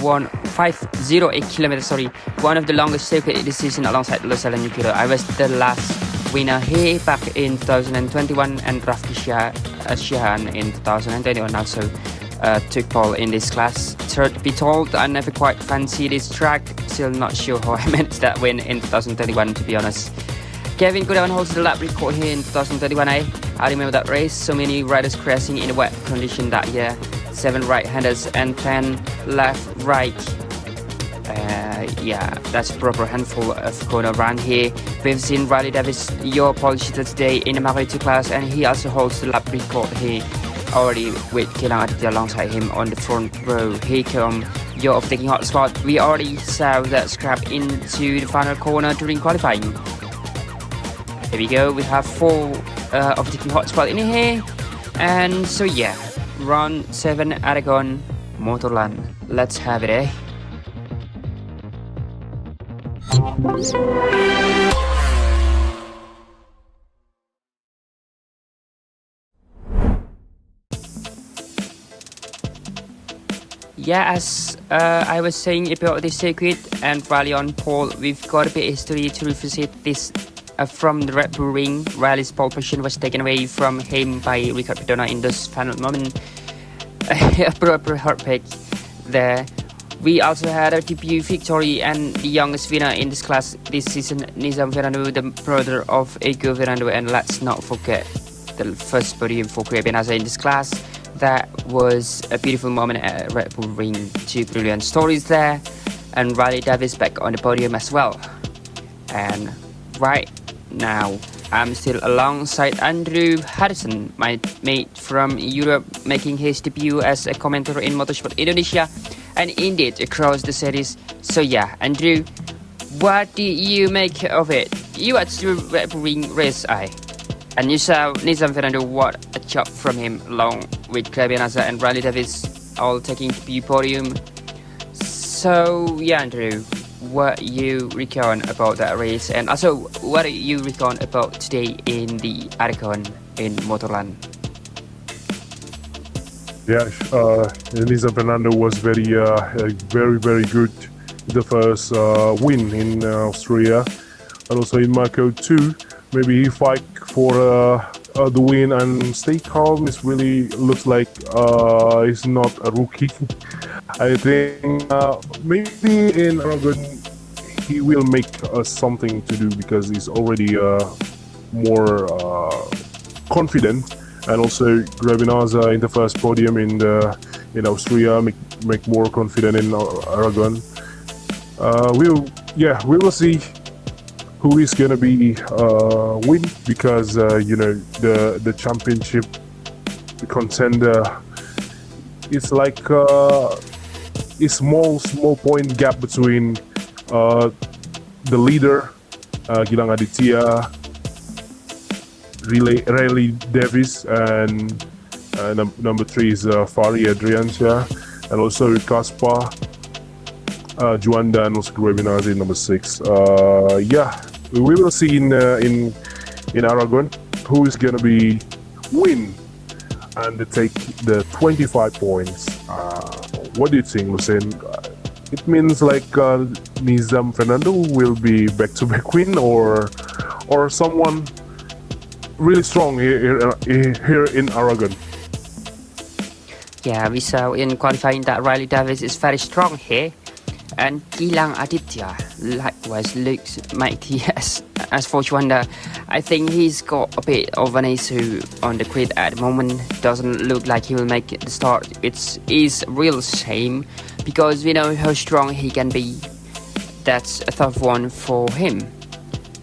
508 kilometers, sorry, one of the longest circuit in the season alongside Los Alanyukiro. I was the last winner here back in 2021 and Rafki Shahan in 2021 also took pole in this class. Truth be told, I never quite fancy this track, still not sure how I managed that win in 2021 to be honest. Kevin Goodman holds the lap record here in 2021. I remember that race, so many riders crashing in a wet condition that year. 7 right-handers and 10 left-right. Yeah, that's a proper handful of corner around here. We've seen Riley Davis, your pole shooter today in the Macoi 2 class, and he also holds the lap record here already with Kilang Aditya alongside him on the front row. Here come your overtaking hotspot. We already saw that scrap into the final corner during qualifying. Here we go, we have 4 overtaking hotspot in here. And so yeah, round 7 Aragon, Motorland. Let's have it, eh? Yeah, as I was saying about this circuit and rally on pole, we've got a bit of history to revisit this from the Red Bull Ring. Riley's pole position was taken away from him by Ricardo Pedona in this final moment. A proper heartbreak there. We also had a debut victory and the youngest winner in this class this season, Nizam Fernando, the brother of Ego Fernando, and let's not forget the first podium for Kuya Benaza in this class. That was a beautiful moment at Red Bull Ring. 2 brilliant stories there, and Riley Davis back on the podium as well. And right now, I'm still alongside Andrew Harrison, my mate from Europe, making his debut as a commentator in Motorsport Indonesia and indeed across the series. So yeah, Andrew, what do you make of it? You watched the Red Bull Ring race, and you saw Nizam Fernando, what a job from him, along with Klebenaza and Riley Davis all taking the podium. So yeah, Andrew, what you recon about that race, and also what do you recon about today in the Aragon in Motorland? Yeah, Nizam Fernando was very good. The first win in Austria, and also in Macoi 2. Maybe he fight for the win and stay calm. It really looks like he's not a rookie. I think maybe in Aragon he will make something to do because he's already more confident, and also Gravinaza in the first podium in Austria make more confident in Aragon. We will see who is gonna be win, because the championship contender. It's like a small point gap between the leader Gilang Aditya, Riley Davis, and number 3 is Fari Adriansyah, and also Kaspar, Juanda, and also Jillevilleneuve number 6. We will see in Aragon who is gonna be win and take the 25 points. What do you think, Lucien? It means like Nizam Fernando will be back-to-back win, or someone really strong here in Aragon. Yeah, we saw in qualifying that Riley Davis is very strong here, and Gilang Aditya likewise looks mighty. As for Juanda, I think he's got a bit of an issue on the grid at the moment. Doesn't look like he will make the start. It is a real shame, because we know how strong he can be. That's a tough one for him.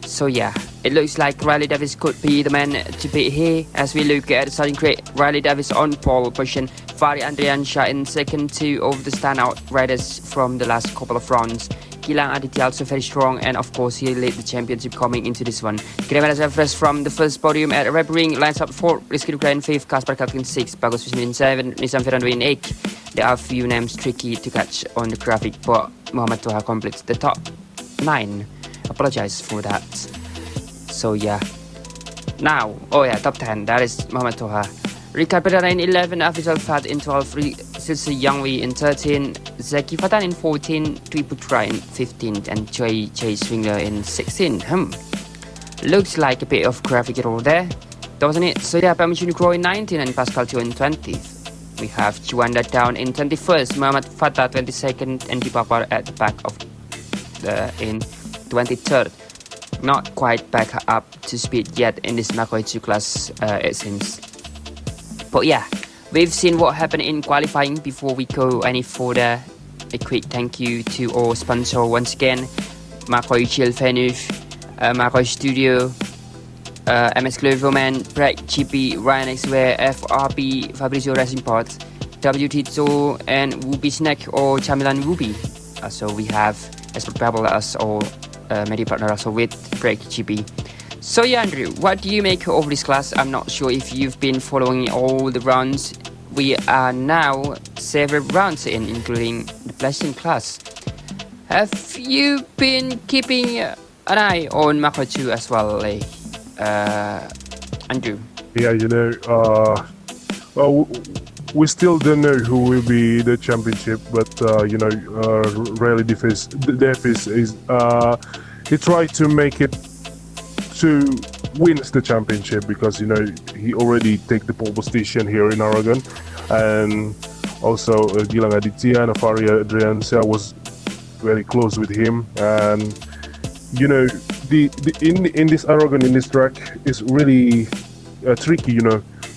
So yeah, it looks like Riley Davis could be the man to beat here. As we look at the starting grid, Riley Davis on pole position, Fari Adriansyah in second, 2 of the standout riders from the last couple of rounds. Gilang Aditya also very strong, and of course he lead the championship coming into this one. Gremada Zafres from the first podium at Red Ring lines up 4, Rizky Dukla in 5th, Kaspar Kalkin 6, Bagus Wisnu in 7, Nizam Fernando in 8. There are a few names tricky to catch on the graphic, but Muhammad Toha completes the top 9. Apologize for that. So yeah, now, top 10, that is Muhammad Toha. Ricard Pedara in 11, Hafiz Al-Fat in 12, Silsi Yangwi in 13, Zaki Fatan in 14, Tui Putra in 15, and Choi Swingler in 16. Looks like a bit of graphic error there, doesn't it? So yeah, Permission Grow in 19 and Pascal Teo in 20th. We have Juanda down in 21st, Muhammad Fatah 22nd, and Dipapar at the back of in 23rd. Not quite back up to speed yet in this Macoi 2 class, it seems. But yeah, we've seen what happened in qualifying. Before we go any further, a quick thank you to our sponsor once again, Macoi Jillevilleneuve, Macoi Studio, MS Cloverman, BrakeGP, Rynex Wear, FRP, Fabrizio Racing Parts, WT2, and Whoopi Snack or Chamilan Whoopi. So we have Esport Pebble as our media partner also with BrakeGP. So yeah, Andrew, what do you make of this class? I'm not sure if you've been following all the rounds. We are now several rounds in, including the blessing class. Have you been keeping an eye on Macoi 2 as well, Andrew? Yeah, we still don't know who will be the championship, but Riley Davis is he tried to make it to wins the championship, because he already take the pole position here in Aragon, and also Gilang Aditya and Fari Adriansyah was very close with him, and in this Aragon, in this track is really tricky.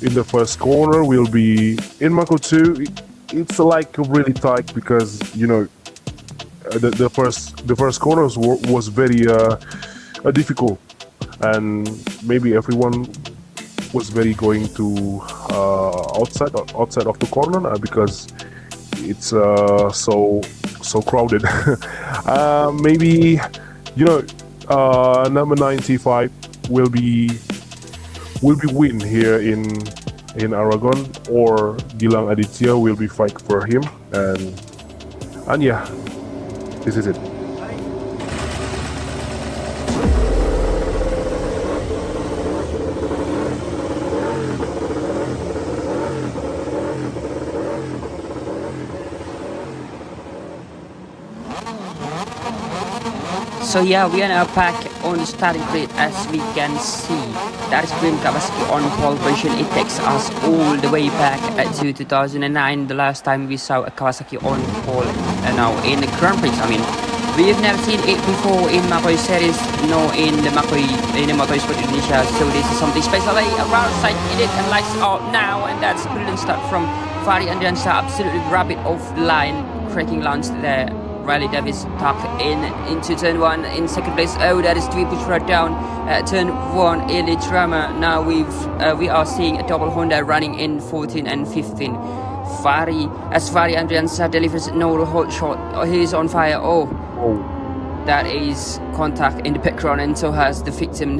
In the first corner will be in Mako 2. It's like really tight, because the first corners was very difficult, and maybe everyone was very going to outside of the corner because it's so crowded. Maybe number 95 will be win here in Aragon, or Gilang Aditya will be fight for him, and yeah, this is it. So yeah, we are now back on the starting grid. As we can see, that is Grim Kawasaki on pole position. It takes us all the way back to 2009, the last time we saw a Kawasaki on pole, now in the Grand Prix. I mean, we've never seen it before in Macoi series, nor in the Moto Esport Indonesia, so this is something special. Around side in it and lights out now, and that's a brilliant start from Fari Adriansyah, absolutely rapid off the line, cracking launch there. Riley Davis stuck into turn 1 in second place. Oh, that is to be pushed right down at turn 1. Elite Drama. Now we are seeing a double Honda running in 14 and 15. Fari Andriansa delivers no hold shot. He is on fire. Oh, that is contact in the background, and so has the victim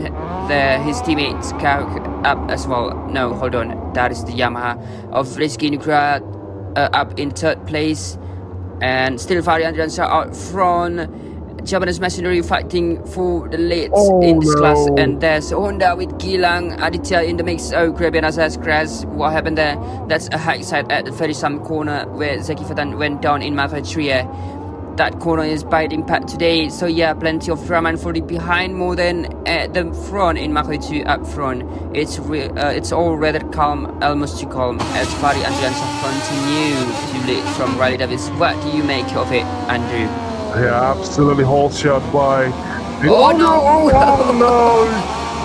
there. His teammates up as well. No, hold on. That is the Yamaha of Rizky Nugra up in third place, and still Fari Andriansa out front. Japanese machinery fighting for the lead in this class, and there's Honda with Gilang Aditya in the mix. Oh, Grabianas has crashed. What happened there? That's a high side at the very some corner where Zeki Fatan went down in Mafia 3. That corner is bite impact today, so yeah, plenty of drama and 40 behind, more than at the front in Macoi 2 up front. It's all rather calm, almost too calm, as Fari Andriansa continue to lead from Riley Davis. What do you make of it, Andrew? Yeah, absolutely whole shot by. Oh no!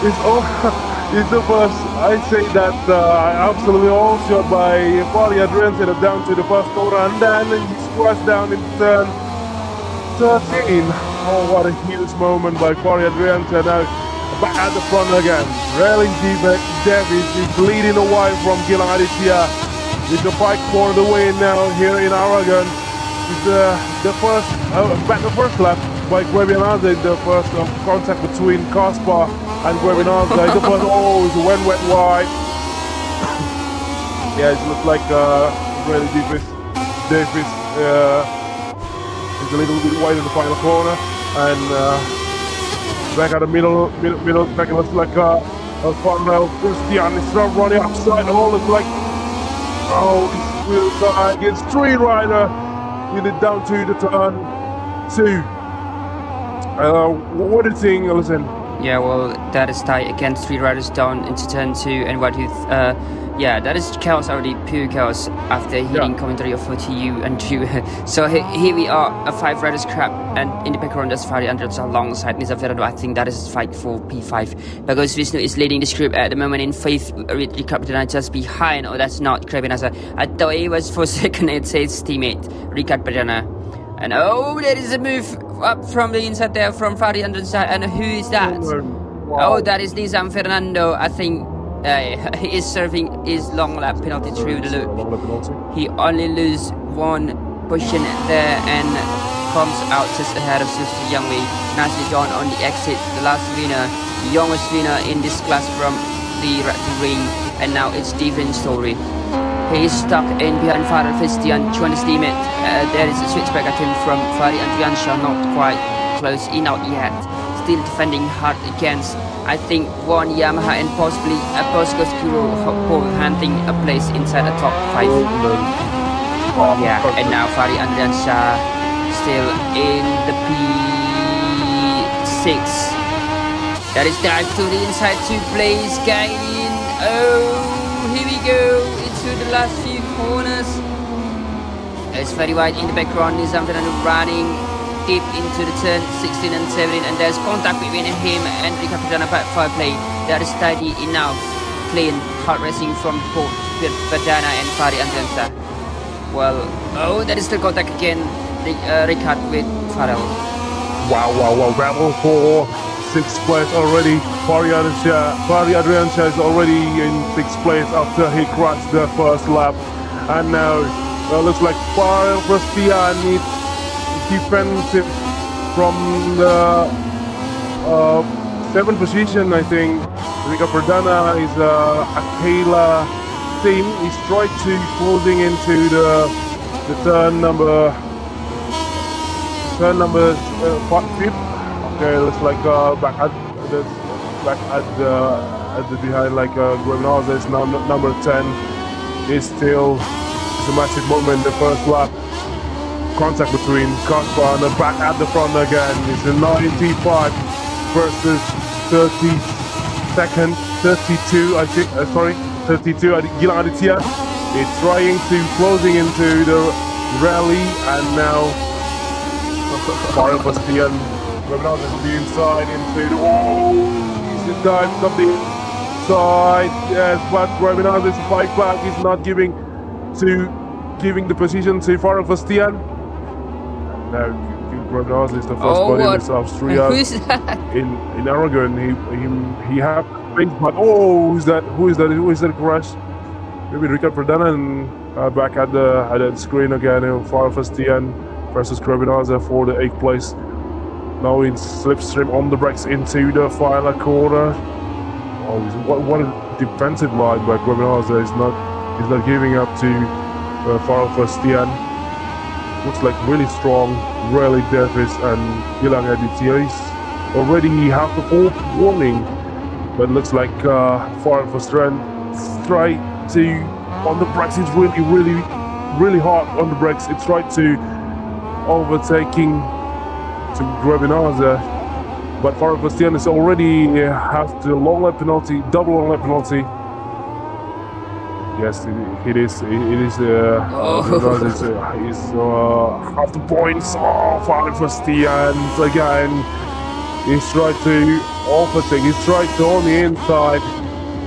It's the first. I say that absolutely whole shot by Fari Andriansa down to the first corner, and then he squashed down in turn 13. Oh, what a huge moment by Fari Andriansa. Now back at the front again. Railing Davis is leading away from Gilang Aditya. With the bike for the win now here in Aragon. It's the first lap by Guevinazza, the first contact between Kaspar and Guevinazza. The first, it went wide. Yeah, it looks like really Davis is a little bit wide in the final corner, and back at the middle, back it looks like Farnell Christian is running upside. Looks like this wheel side against Street Rider. With it down to the turn 2. What do you think, Listen? Yeah, well, that is tight against Street Riders down into turn 2, and what you that is chaos already, pure chaos after hitting commentary of you and Drew. So here we are, a 5 riders crap, and in the background there's Fari Andriansa alongside Nisa Ferrado. I think that is a fight for P5 because Vishnu is leading the group at the moment in 5th with Ricard just behind. Oh, that's not Kravenasa. I thought it was for second. It's his teammate Ricard Padana. And there is a move up from the inside there from Fari Andriansa, and who is that? Wow. Oh, that is Nizam Fernando. I think he is serving his long lap penalty through the loop. He only loses 1 position there and comes out just ahead of Susie Youngwei. Nicely done on the exit. The last winner, the youngest winner in this class from the ring, and now it's different story. He is stuck in behind Fari Christian, joined his teammate. There is a switchback attempt from Fari Andriansa, not quite close enough yet. Still defending hard against, I think, one Yamaha and possibly a Bosco Skuro both hunting a place inside the top 5. And now Fari Andriansa still in the P6. That is dive to the inside to place, guiding. Oh, here we go into the last few corners. It's very wide in the background. Nizam Fernando running deep into the turn 16 and 17, and there's contact between him and Rika Padana by play. That is tidy enough, clean, hard racing from both Padana and Fari Andriansa. That is the contact again, Ricard with Farrell. Wow, battle for 6th place already. Fari Andriansa is already in 6th place after he crashed the first lap, and now looks like Farrell Christian needs defensive from the 7th position. I think Rika Perdana is Akela team is trying to closing into the turn number 5th. Okay, looks like back at the behind, like Guevinazza is now number 10. It's still a massive moment. The first lap. Contact between Kaspar and the back at the front again. It's a 95 versus 32. 32. Gilang Aditya is trying to closing into the rally, and now Mario Bastian. Guevinazza to the inside into the he's the dive from the inside. Yes, but Guevinazza's fight back is not giving the position to Farrell Bastian. No, Grenaz is the first Oh, body in what? this Austria. Who's that? In Aragon, he had things, but who's that? Who is that crash? Maybe Ricard Perdana, and back at the screen again. Fabrizio versus Grenaz for the 8th place. Now in slipstream on the brakes into the final corner. Oh, what a defensive line by Grenaz. He's not giving up to Fabrizio. Looks like really strong. Really Davis and Gilang Aditya is already have the 4th warning, but looks like Fabrizio try to on the brakes. It's really hard on the brakes. It's right to overtaking to Grenaz, but Fabrizio is already has the long lap penalty, double long lap penalty. Yes, it is. Grenaz is half the points. Fabrizio again. He's tried to overtake. He's tried to on the inside.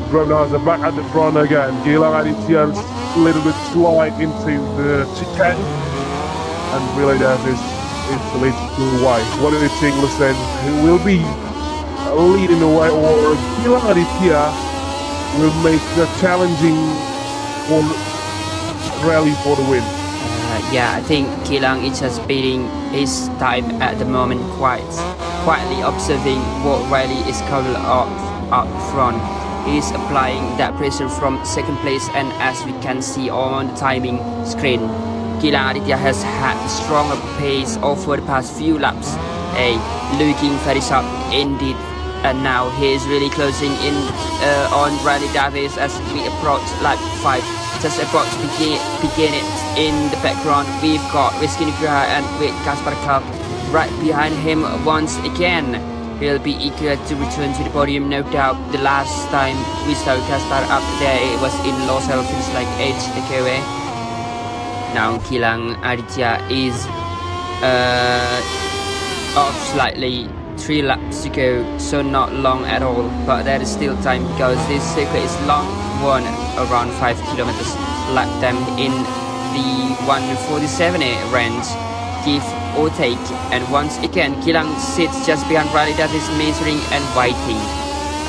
Grenaz back at the front again. Gilang Aditya a little bit slide into the chicane, and really that is a little wide. What do you think, Lucen? Who will be leading the way, or Gilang Aditya will make the challenging for rally for the win? Yeah, I think Gilang is just beating his time at the moment, quietly observing what Riley is coming up front. He's applying that pressure from 2nd place, and as we can see on the timing screen, Gilang Aditya has had a stronger pace over the past few laps, looking very sharp indeed, and now he is really closing in on Riley Davis as we approach lap 5. Just about to begin it in the background. We've got Rizky Nugraha and with Kaspar Kalk right behind him once again. He'll be eager to return to the podium, no doubt. The last time we saw Kaspar up there, it was in Los Elfins, like age away. Now Gilang Aditya is off slightly, 3 laps to go, so not long at all, but there is still time because this circuit is long one, around 5 kilometers lap time in the 1:47 range, give or take. And once again, Gilang sits just behind Riley Davis, measuring and waiting.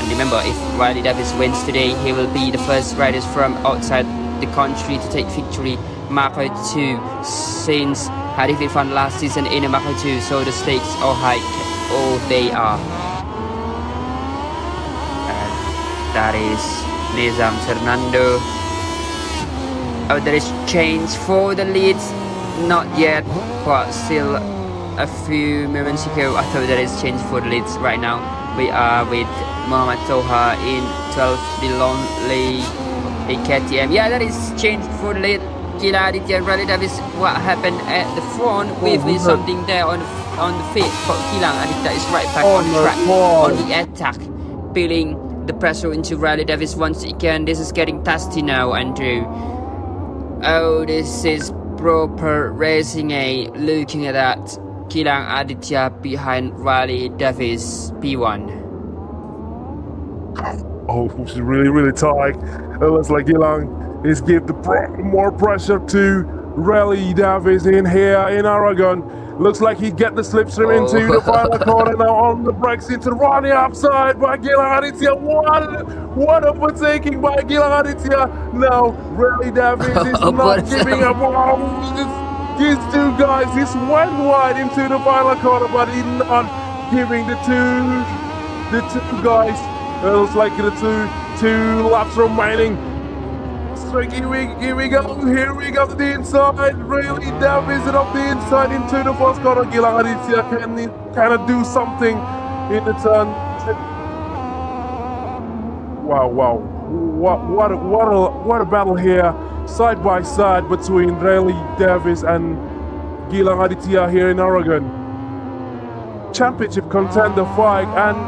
And remember, if Riley Davis wins today, he will be the first riders from outside the country to take victory. Macoi 2, since Harif Irfan last season in a Macoi 2, so the stakes are high. Oh, they are. And that is Nizam Fernando. Oh, there is change for the leads. Not yet, but still a few moments ago I thought there is change for the leads. Right now we are with Muhammad Toha in 12th, the lonely KTM. Yeah, that is change for the lead. Gilang Aditya and Riley Davis. What happened at the front? We've missed something there on the feet, but Gilang Aditya is right back on track, on the attack, feeling the pressure into Riley Davis once again. This is getting testy now, Andrew. Oh, this is proper racing, looking at that. Gilang Aditya behind Riley Davis, P1. Oh, it's really tight. It looks like Gilang is give the more pressure to Riley Davis in here in Aragon. Looks like he get the slipstream into the final corner now on the brakes into running upside by Gilang Aditya. What overtaking by Gilang Aditya. Now Riley Davis is not giving up. Wow, these two guys just went wide into the final corner, but he's not giving the two guys. It looks like the two laps remaining. So here we go to the inside. Really Davis up the inside into the first corner. Gilang Aditya can kind of do something in the turn. Wow. What a battle here. Side by side between Riley Davis and Gilang Aditya here in Aragon. Championship contender fight, and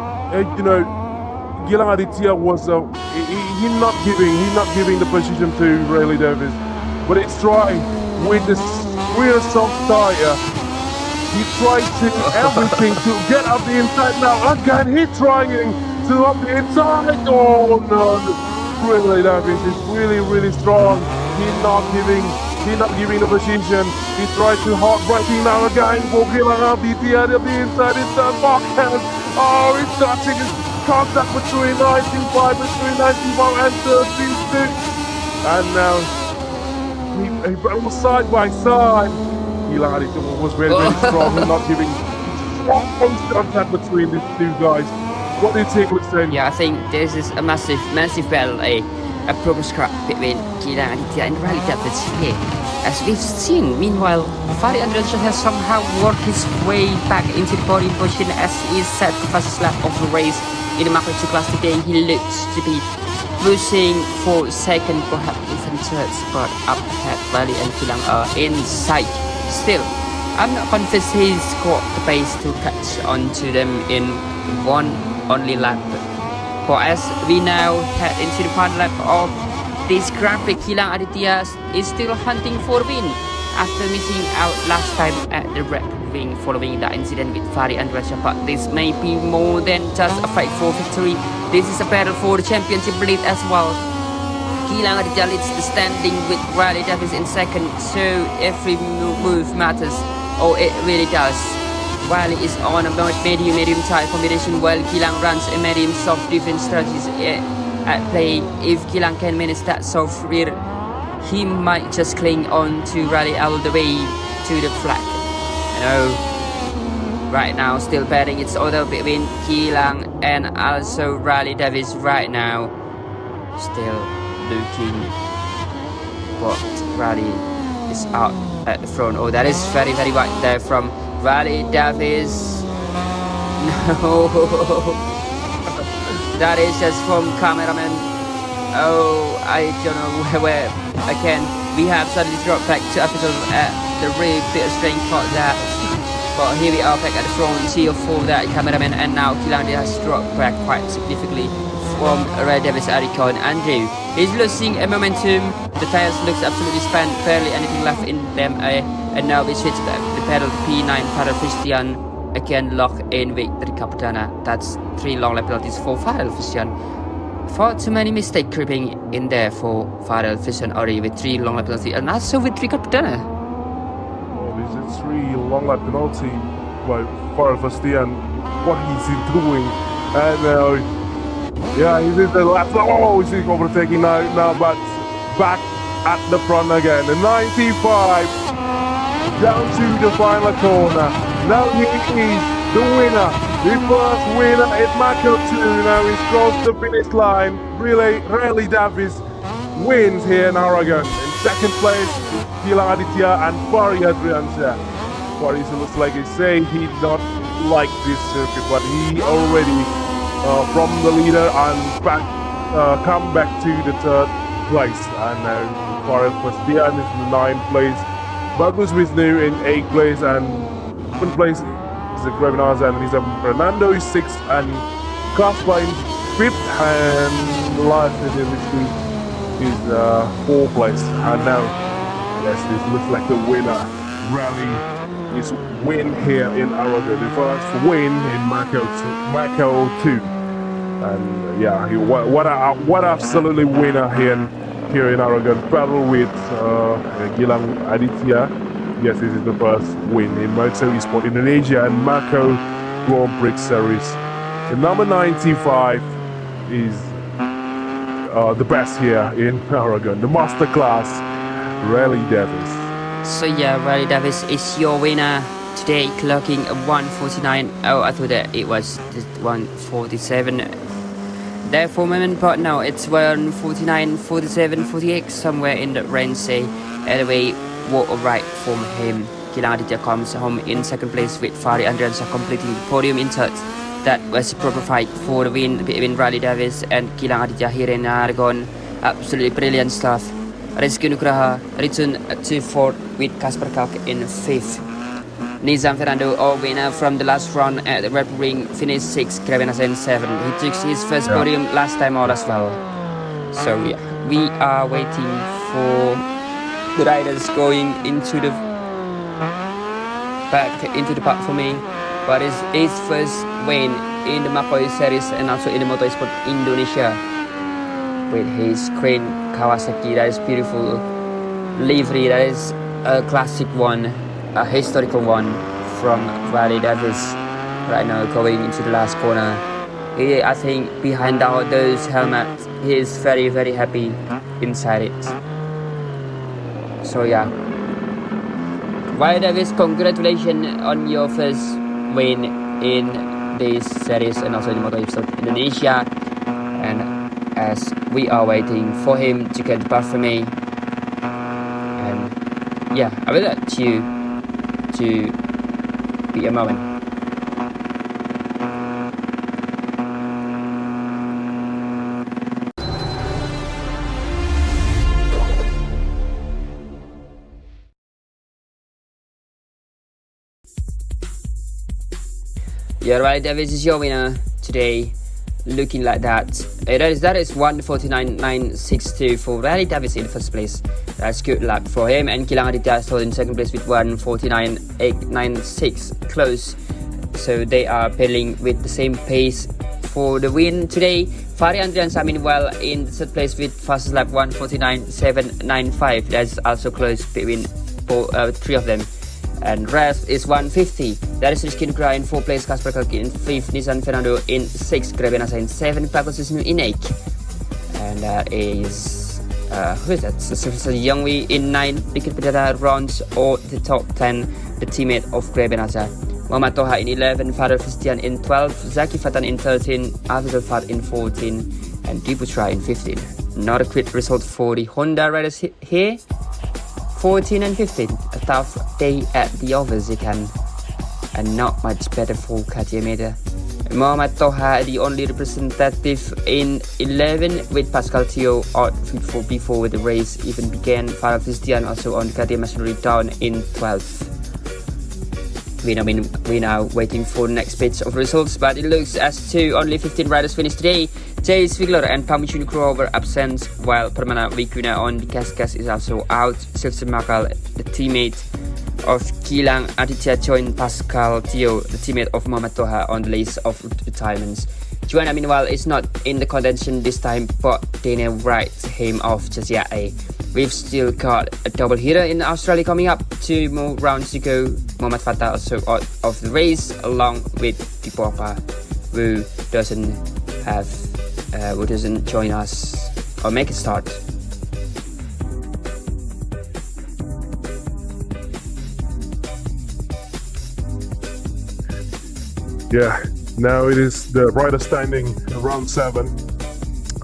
Gilang Aditya was he's not giving the position to Riley Davis, but it's trying with this rear soft tire. He tried to everything to get up the inside. Now again he's trying to up the inside. Oh no, Riley Davis is really strong. He's not giving He's not giving the position. He tried to hard braking now again for Gilang Aditya at the inside in the backhand. Oh, he's touching his contact between 95 and 32. And now he was side by side. Gilang Aditya was very strong and not giving contact between these two guys. What do you think, Hussein? Yeah, I think this is a massive battle, a proper scrap between Gilang Aditya and Riley Davids here. As we've seen, meanwhile, Fari Andriansyah has somehow worked his way back into the podium position as he set the fastest lap of the race in the Macoi 2 class today. He looks to be pushing for second, perhaps even third spot up ahead. Riley and Gilang are in sight. Still, I'm not convinced he's got the pace to catch on to them in one only lap. But as we now head into the final lap of this Grand Prix, Gilang Aditya is still hunting for a win after missing out last time at the Red Ring following the incident with Fari Andriansyah. But this may be more than just a fight for victory. This is a battle for the championship lead as well. Gilang Aditya leads the standing with Riley Davies in second, so every move matters. Oh, it really does. Riley is on a medium tight combination while Gilang runs a medium soft defense strategy at play. If Gilang can manage that soft rear, he might just cling on to Riley all the way to the flag. Right now still betting it's all between Gilang and also Riley Davies right now. Still looking, but Riley is out at the front. Oh, that is very wide there from Riley Davies. No. That is just from cameraman. Oh, I don't know where again. We have suddenly dropped back to official at the rear bit of strength caught that. But here we are back at the front seal for that cameraman, and now Gilang has dropped back quite significantly from Riley Davies Aragón. Andrew is losing a momentum. The tires looks absolutely spent, barely anything left in them. And now we switch the pedal to P9 Fabrizio. Again locked in with Ricapitana. That's 3 long lap penalties for Fabrizio. Far too many mistakes creeping in there for Fabrizio already with 3 long lap penalties, and also with Ricapitana. Oh, this is 3 long lap penalty by Fabrizio. What is he doing? And yeah, he's in the lap. Oh, he's overtaking now, but back at the front again. The 95 down to the final corner. Now he is the winner, the first winner at Macoi 2. Now he's crossed the finish line. Riley Davies wins here in Aragón. In second place, Gilang Aditya and Fari Andriansyah. Fari looks like he's saying he not like this circuit, but he already from the leader and come back to the third place. And Fari Andriansyah is in the 9th place. Bagus Wisnu in 8th place, and 7th place is the Grevenaz, and Fernando is 6th, and Kaspar in 5th, and last is 4th place. And now, yes, this looks like the winner. Rally is win here in Aragón, the first win in Macoi 2. And yeah, what absolutely winner here in Aragón. Battle with Gilang Aditya. Yes, this is the first win in Moto Esport Indonesia and Macoi Grand Prix Series. The number 95 is the best here in Aragón. The masterclass, Riley Davies. So yeah, Riley Davies is your winner today, clocking a 1:49. Oh, I thought that it was 1:47 there for a moment, but no, it's 1:49, 47, 48, somewhere in that range. Say, anyway, what a ride from him. Gilang Aditya comes home in second place with Fari Andriansyah completing the podium in third. That was a proper fight for the win between Riley Davies and Gilang Aditya here in Aragón. Absolutely brilliant stuff. Rizky Nugraha returned to fourth with Kasper Kalk in fifth. Nizam Fernando, our winner from the last run at the Red Ring, finished 6th, Grevenaz in 7th. He took his first podium last time out as well. So yeah, we are waiting for the riders going into the park for me. But it's his first win in the Macoi series and also in the Moto Esport Indonesia with his crane Kawasaki. That is beautiful livery. That is a classic one, a historical one from Rally Davis. Right now, going into the last corner. I think behind those helmets, he is very, very happy inside it. So yeah, Rally Davis, congratulations on your first win in this series and also in Moto Indonesia. And as we are waiting for him to get the buff for me, and yeah, I will let you to be a moment. Yeah, Rally Davis is your winner today, looking like that. That is 1:49.962 for Rally Davis in first place. That's good luck for him. And Gilang Aditya is still in second place with 1:49.896, close. So they are pedaling with the same pace for the win today. Fahri Andriansa meanwhile in third place with fastest lap 1:49.795. That's also close between three of them. And rest is 150. That is Rizky Nugraha in 4th place, Kasper Kalki in 5th, Nissan Fernando in 6th, Grebe Nasa in 7th, Paco Sisnu in 8th. And who is that? So Youngwee in 9th, Dikit Pedada rounds or the top 10, the teammate of Grebe Nasa. Muhammad Toha in 11th, Father Christian in 12th, Zaki Fatan in 13th, Afzal Fat in 14th, and Diputra in 15th. Not a quick result for the Honda riders here. 14 and 15, a tough day at the office again, and not much better for KTM either. Muhammad Toha, the only representative in 11, with Pascal Tio out before the race even began. Farah Christian also on KTM machinery down in 12th. We now waiting for the next bits of results, but it looks as to only 15 riders finished today. Jay Swigler and Pamichu Nugroho were absent, while Permana Wikuna on the Cascas is also out. Silson Makal, the teammate of Gilang Aditya, joined Pascal Tio, the teammate of Muhammad Toha, on the list of retirements. Joanna meanwhile is not in the contention this time, but Dana writes him off just yet. We've still got a double hitter in Australia coming up, 2 more rounds to go. Muhammad Fatah also out of the race, along with Dipopa, who doesn't join us or make a start. Yeah, now it is the rider standing round 7.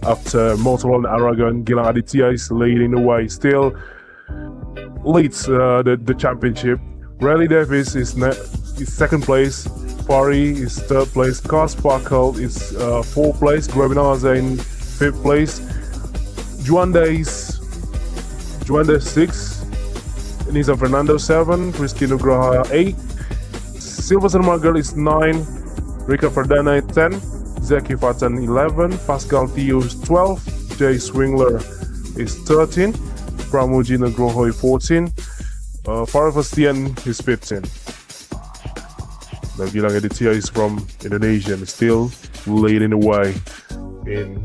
After Motorland Aragón, Gilang Aditya is leading the way, still leads the championship. Rally Davis is second place, Fahri is third place, Kars Sparkle is 4th place, Gravinaza in 5th place, Juanda is 6th, Nissan Fernando 7, Rizky Nugraha 8, Silverson Margal is 9, Rika Perdana 10, Zaki Fatan 11, Pascal Tio is 12, Jay Swingler is 13, Pramuji Nugroho 14, Farah Fastian is 15. Now Gilang Aditya is from Indonesia and still leading the way in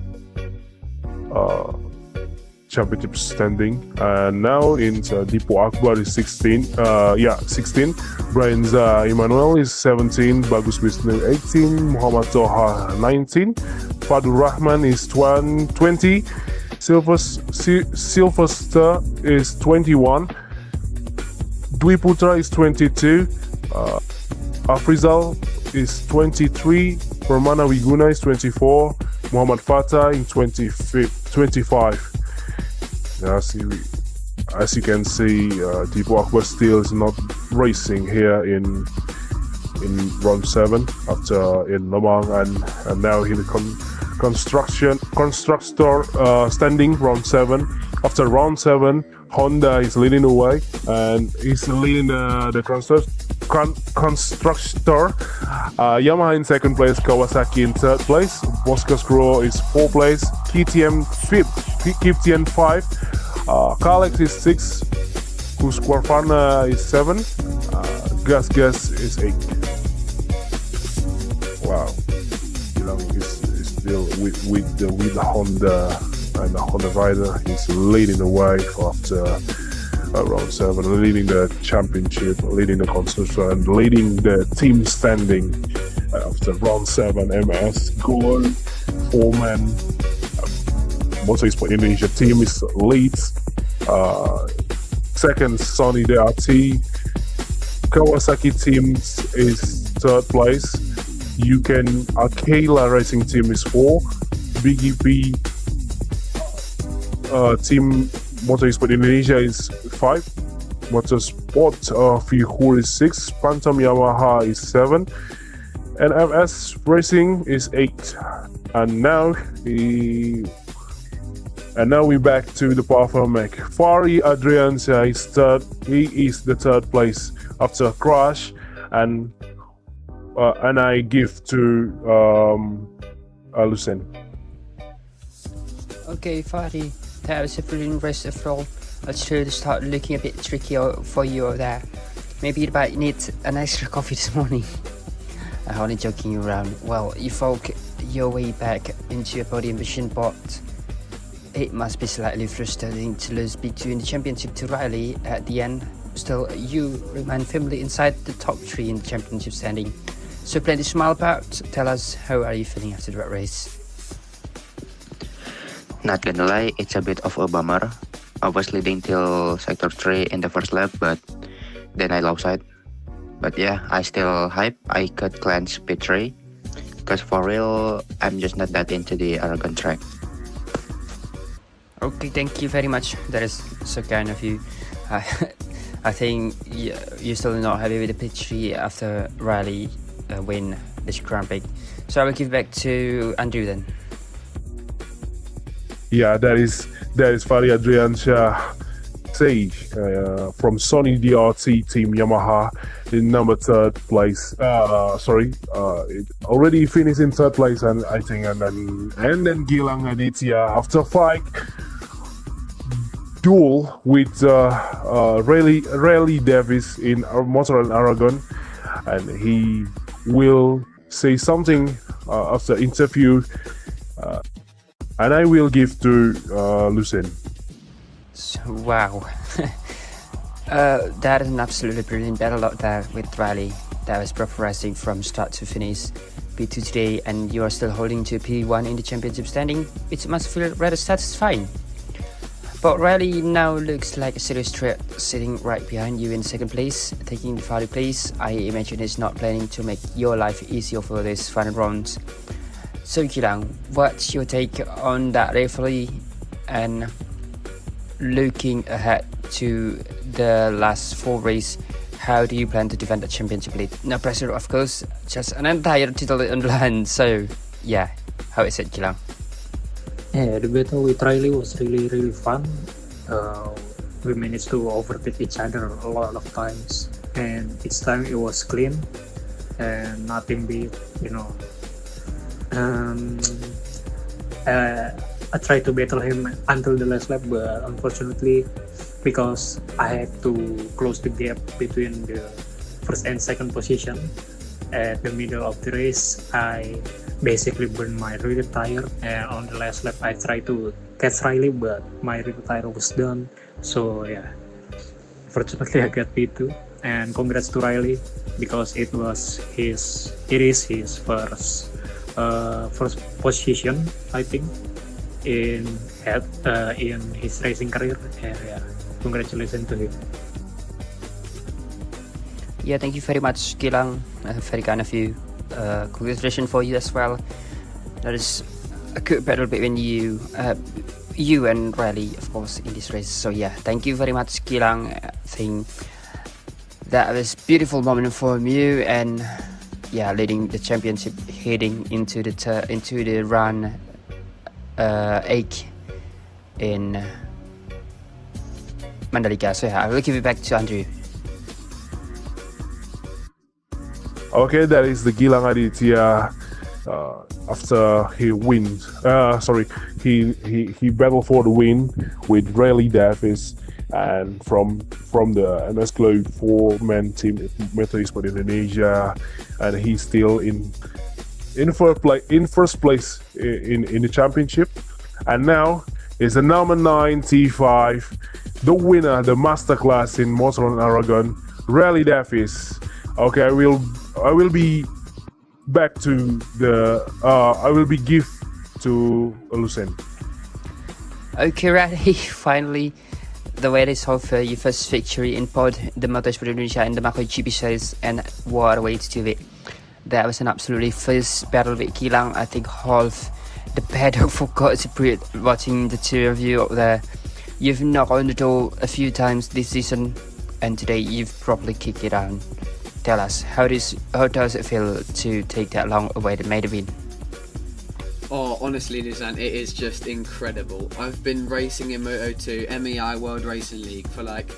championship standing. And now in Dipo Akbar is 16. 16. Brian Emmanuel is 17. Bagus Wisnu 18. Muhammad Toha 19. Fadur Rahman is 20. Sylvester is 21. Dwi Putra is 22. Afrizal is 23. Permana Wiguna is 24. Muhammad Fatah in 25. As you can see, Dipo Akbar still is not racing here in round 7 after in Lemang, and now in the constructor standing round 7. After round 7, Honda is leading the way and he's leading the constructor. Yamaha in second place, Kawasaki in third place, Boscas Grow is 4th place, KTM 5, Kalex is 6, Husqvarna is 7, Gas is 8. Wow, is still with the Honda, and the Honda rider is leading the way after round 7, leading the championship, leading the construction, and leading the team standing. After round 7, MS goal, 4-man Moto Esport Indonesia team is leads. Second, Sony DRT. Kawasaki team is 3rd place. Yuken Akela Racing team is 4. BGP team Moto Esport Indonesia is 5. Motorsport Vihur is 6. Phantom Yamaha is 7. And MS Racing is 8. And now we back to the powerful Mac. Fari Adriansa is 3rd. He is the 3rd place after a crash, and I give to Lucen. Okay, Fadi, that was a brilliant race overall. Let's try to start looking a bit tricky for you over there. Maybe you might need an extra coffee this morning. Only joking around. Well, you folk your way back into a podium position, but it must be slightly frustrating to lose between the championship to Riley at the end. Still, you remain firmly inside the top 3 in the championship standing. So plenty to smile about. Tell us, how are you feeling after that race? Not gonna lie, it's a bit of a bummer. I was leading till sector 3 in the first lap, but then I lost sight. But yeah, I still hype. I could cleanse P3, because for real, I'm just not that into the Aragon track. Okay, thank you very much. That is so kind of you. I think you're still not happy with the P3 after Riley win this Grand Prix. So I will give back to Andrew then. Yeah, that is Fari Adriansyah Sage from Sony DRT team Yamaha in number 3rd place. It already finished in 3rd place, and I think, and then Gilang Aditya after fight duel with Raleigh Davis in Motorland Aragón, and he will say something after interview, and I will give to Lucen. Wow. That is an absolutely brilliant battle out there with Riley. That was proper racing from start to finish. P2 today, and you are still holding to P1 in the championship standing. It must feel rather satisfying. But Riley now looks like a serious threat, sitting right behind you in 2nd place, taking the 3rd place. I imagine he's not planning to make your life easier for this final round. So Gilang, what's your take on that rivalry, and looking ahead to the last 4 races, how do you plan to defend the championship lead? No pressure, of course, just an entire title on the line. So yeah, how is it, Gilang? Yeah, the battle with Riley was really fun. We managed to overtake each other a lot of times, and each time it was clean and nothing big, I tried to battle him until the last lap, but unfortunately, because I had to close the gap between the 1st and 2nd position at the middle of the race, I basically burned my rear tire, and on the last lap I tried to catch Riley, but my rear tire was done. So yeah, fortunately I got P2, and congrats to Riley, because it is his first position, I think, in his racing career. And yeah, congratulations to him. Yeah, thank you very much, Gilang. Very kind of you. Congratulations for you as well. That is a good battle between you and Riley, of course, in this race. So yeah, thank you very much, Gilang. I think that was beautiful moment for you, and yeah, leading the championship, heading into the run 8 in Mandalika. So yeah, I will give it back to Andrew. Okay, that is the Gilang Aditya. After he wins, he battled for the win with Raleigh Davis, and from the MS Globe 4-man team Moto Esport Indonesia, and he's still in first place in the championship, and now is the number 9 T5 the winner, the masterclass in Motorland Aragón, Rally Davis. Okay, I will be back to the I will be give to Lucen. Okay, Rally, finally the wait is over. Your first victory in Pod, the Motorsport Indonesia and the MacoiGP series, and what a way to do it. That was an absolutely first battle with Gilang. I think half the paddock forgot to breathe watching the two of you up there. You've knocked on the door a few times this season, and today you've properly kicked it down. Tell us, how does it feel to take that long away to make the win? Oh, honestly, Nizan, it is just incredible. I've been racing in Moto 2, MEI World Racing League, for like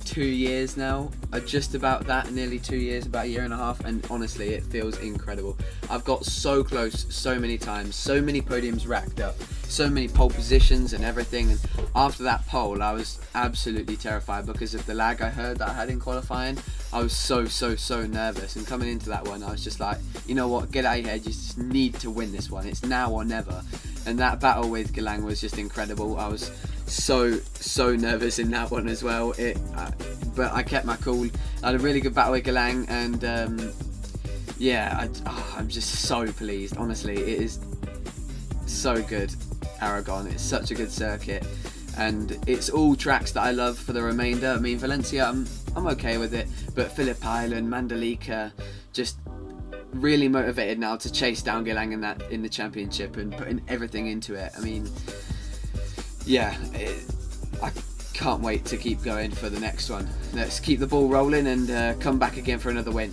2 years now. Just about that, nearly 2 years, about a year and a half, and honestly, it feels incredible. I've got so close so many times, so many podiums racked up, so many pole positions and everything, and after that pole, I was absolutely terrified because of the lag I heard that I had in qualifying. I was so nervous, and coming into that one, I was just like, you know what, get out of here, you just need to win this one, it's now or never. And that battle with Gilang was just incredible. I was so nervous in that one as well, but I kept my cool. I had a really good battle with Gilang, and yeah, I'm just so pleased. Honestly, it is so good. Aragon, it's such a good circuit, and it's all tracks that I love for the remainder. I mean, Valencia, I'm okay with it, but Phillip Island, Mandalika, just really motivated now to chase down Gilang in the championship and putting everything into it. I mean, yeah, I can't wait to keep going for the next one. Let's keep the ball rolling and come back again for another win.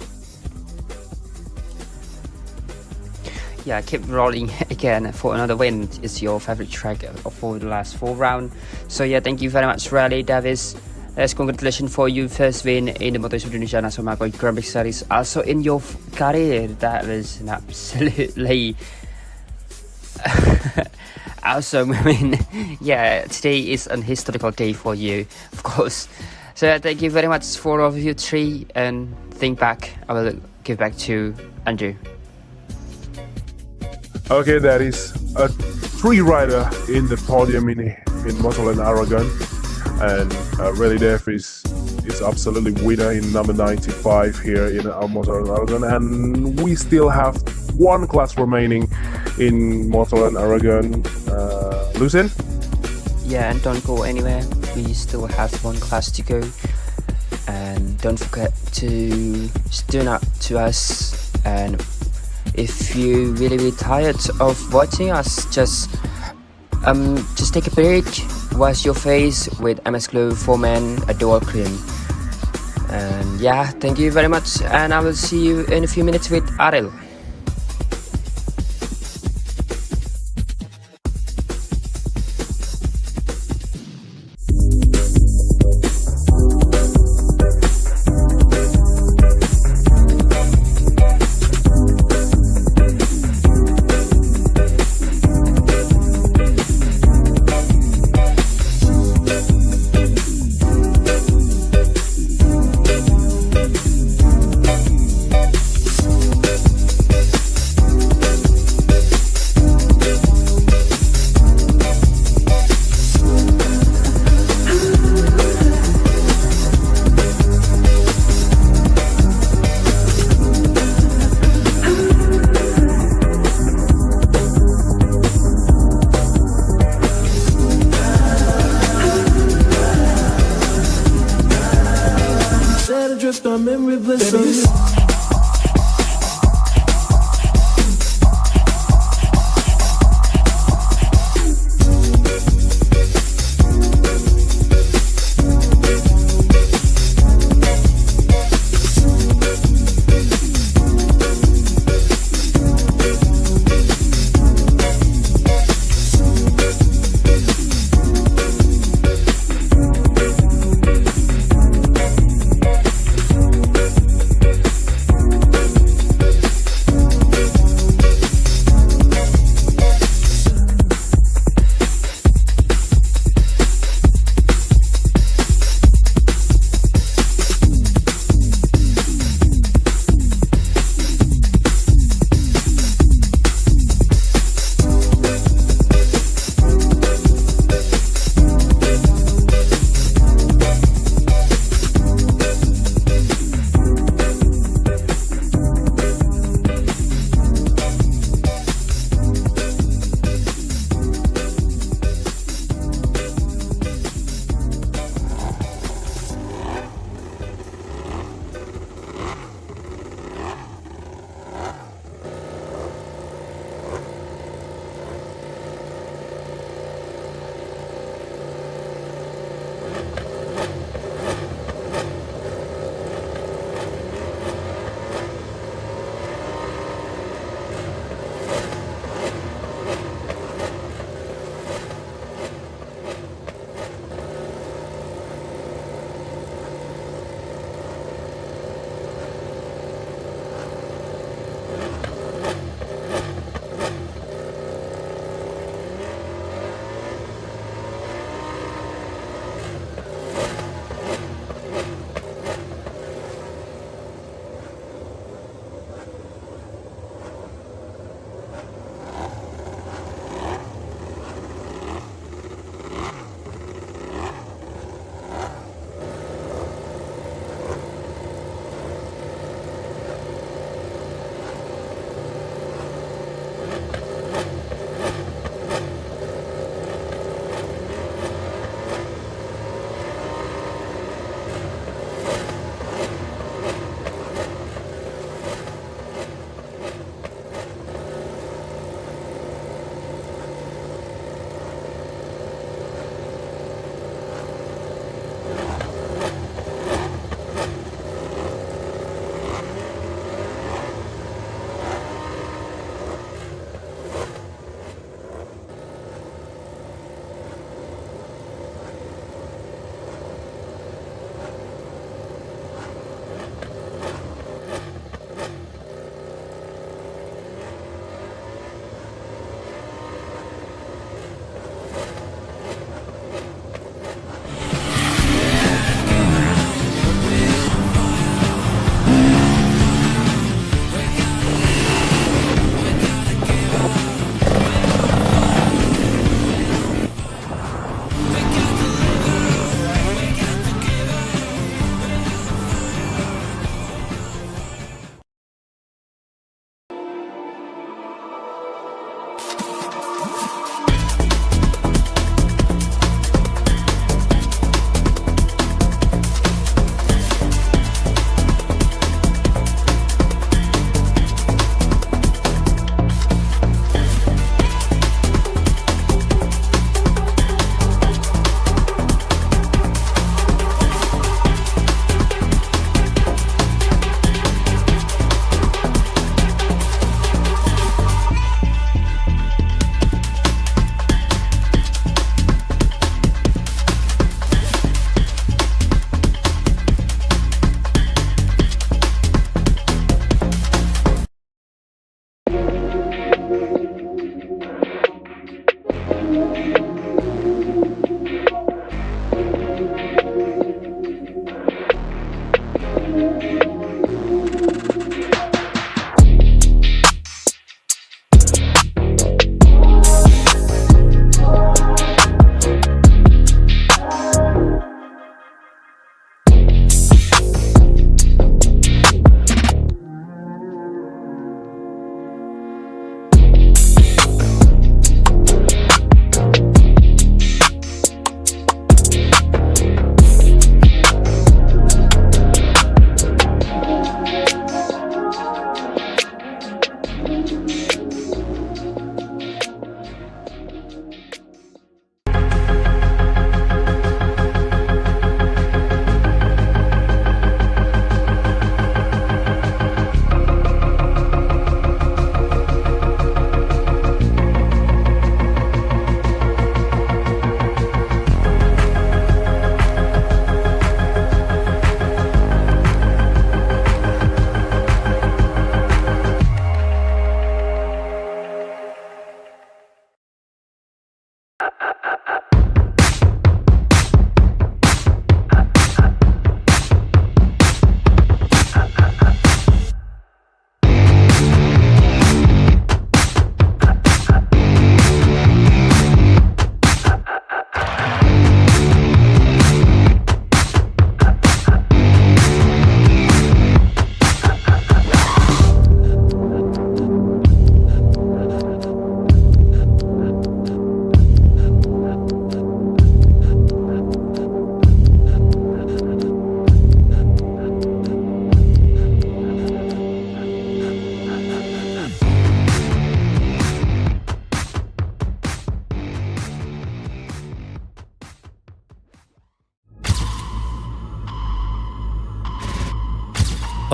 Yeah, keep rolling again for another win. It's your favorite track for the last 4 rounds. So yeah, thank you very much, Rally Davis. Congratulations for your first win in the Motorsport Indonesia National Macoi Grand Prix Series. Also in your career, that was an absolutely awesome. I mean, yeah, today is an historical day for you, of course. So yeah, thank you very much for all of you three, and think back. I will give back to Andrew. Okay, that is a 3 rider in the podium in Motorland Aragón, and Rally Dev is absolutely winner in number 95 here in Motorland Aragón, and we still have 1 class remaining in Motorland Aragón. Lucen? Yeah, and don't go anywhere. We still have 1 class to go, and don't forget to tune up to us. And if you really tired of watching us, just take a break, wash your face with MS Glue 4-man a dual cream. And yeah, thank you very much, and I will see you in a few minutes with Ariel.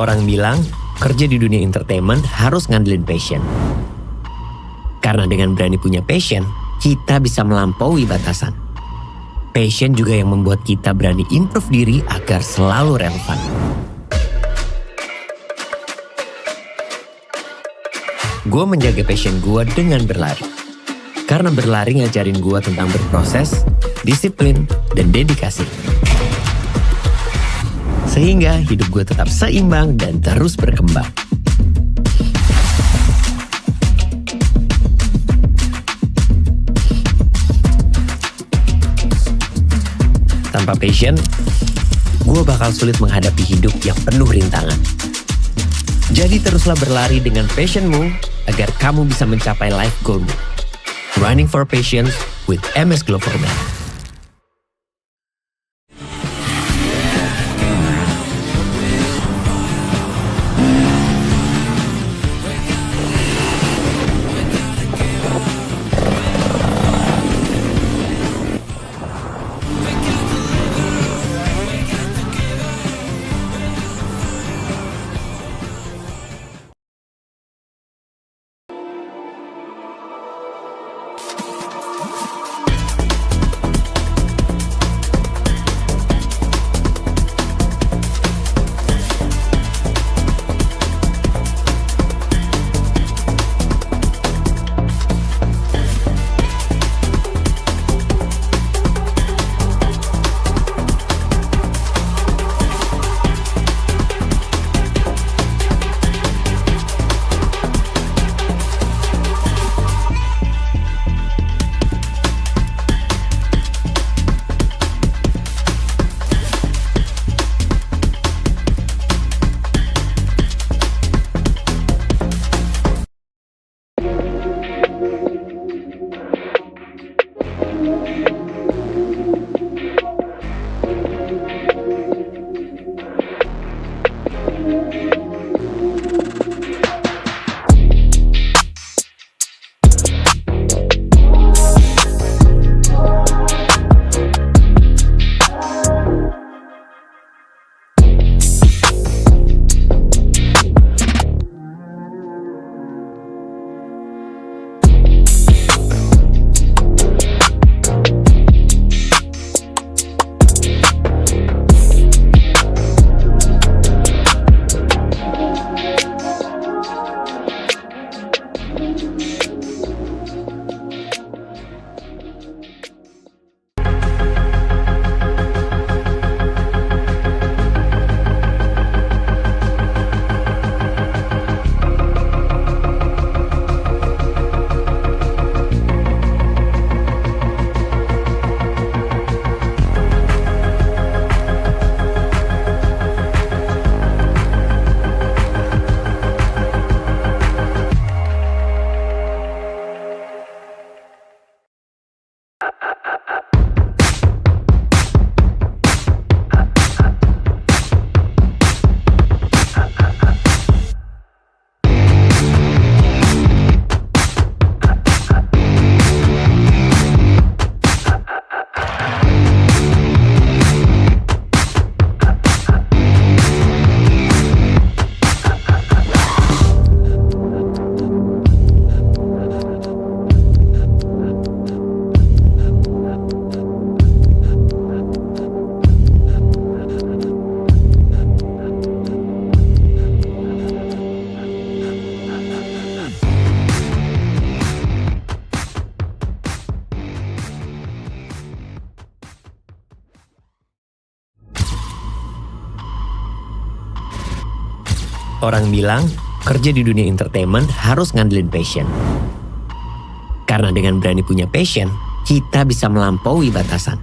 Orang bilang, kerja di dunia entertainment harus ngandelin passion. Karena dengan berani punya passion, kita bisa melampaui batasan. Passion juga yang membuat kita berani improve diri agar selalu relevan. Gue menjaga passion gue dengan berlari. Karena berlari ngajarin gue tentang berproses, disiplin, dan dedikasi. Sehingga hidup gue tetap seimbang dan terus berkembang. Tanpa passion, gue bakal sulit menghadapi hidup yang penuh rintangan. Jadi teruslah berlari dengan passionmu agar kamu bisa mencapai life goalmu. Running for Passion with MS Gloverman. Orang bilang, kerja di dunia entertainment harus ngandelin passion. Karena dengan berani punya passion, kita bisa melampaui batasan.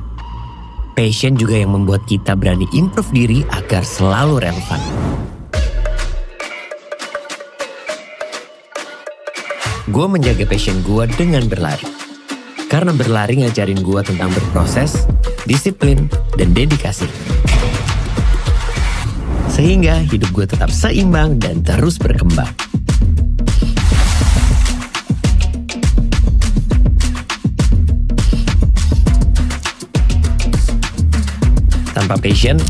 Passion juga yang membuat kita berani improve diri agar selalu relevan. Gue menjaga passion gue dengan berlari. Karena berlari ngajarin gue tentang berproses, disiplin, dan dedikasi. Sehingga hidup gue tetap seimbang dan terus berkembang. Tanpa passion,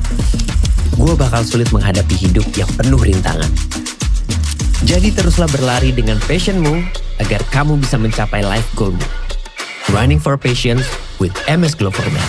gue bakal sulit menghadapi hidup yang penuh rintangan. Jadi teruslah berlari dengan passionmu agar kamu bisa mencapai life goalmu. Running for Passion with MS Gloverman.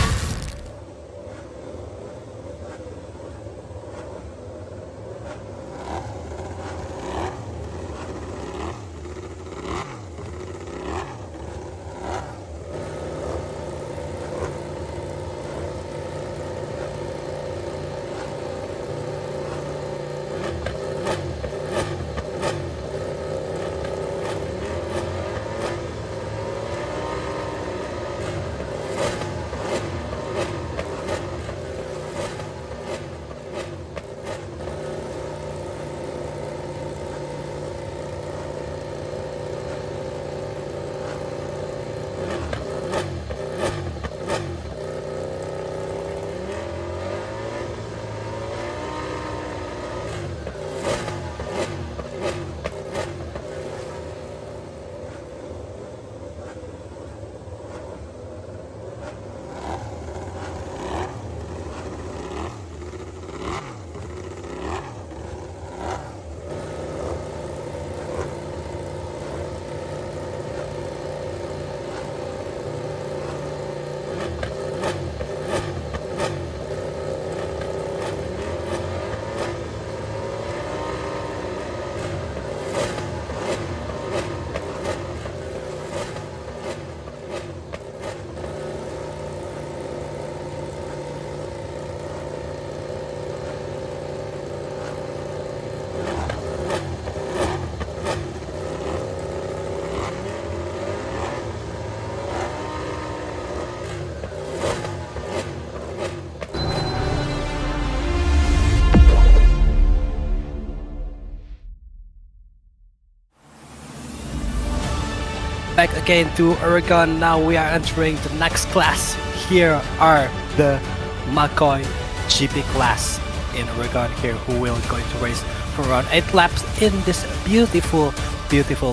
Back again to Aragon. Now we are entering the next class. Here are the Macoi GP class in Aragon here, who will going to race for around 8 laps in this beautiful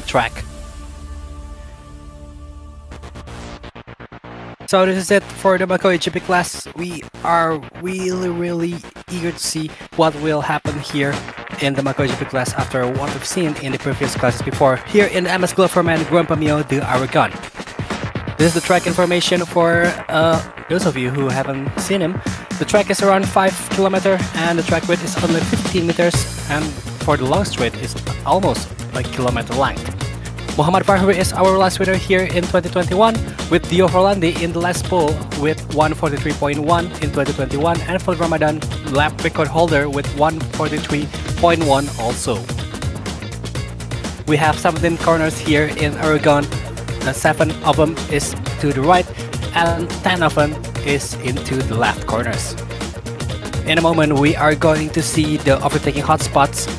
track. So this is it for the Macoi GP class. We are really eager to see what will happen here in the Macoi GP class after what we've seen in the previous classes before here in the MS Gloverman Grand Premio de Aragon. This is the track information for those of you who haven't seen him. The track is around 5 km and the track width is only 15 meters, and for the long straight is almost a kilometer length. Muhammad Fahri is our last winner here in 2021, with Dio Horlandi in the last pole with 143.1 in 2021, and Phil Ramadan lap record holder with 143.1 also. We have 17 corners here in Aragon. 7 of them is to the right and 10 of them is into the left corners. In a moment we are going to see the overtaking hotspots.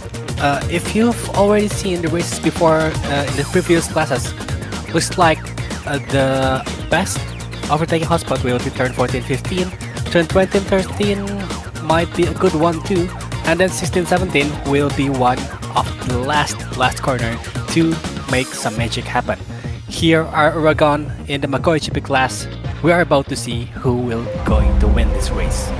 If you've already seen the races before in the previous classes, looks like the best overtaking hotspot will be turn 14-15, turn 20-13 might be a good one too, and then 16-17 will be one of the last corner to make some magic happen. Here are Aragon in the Macoi GP class. We are about to see who will going to win this race.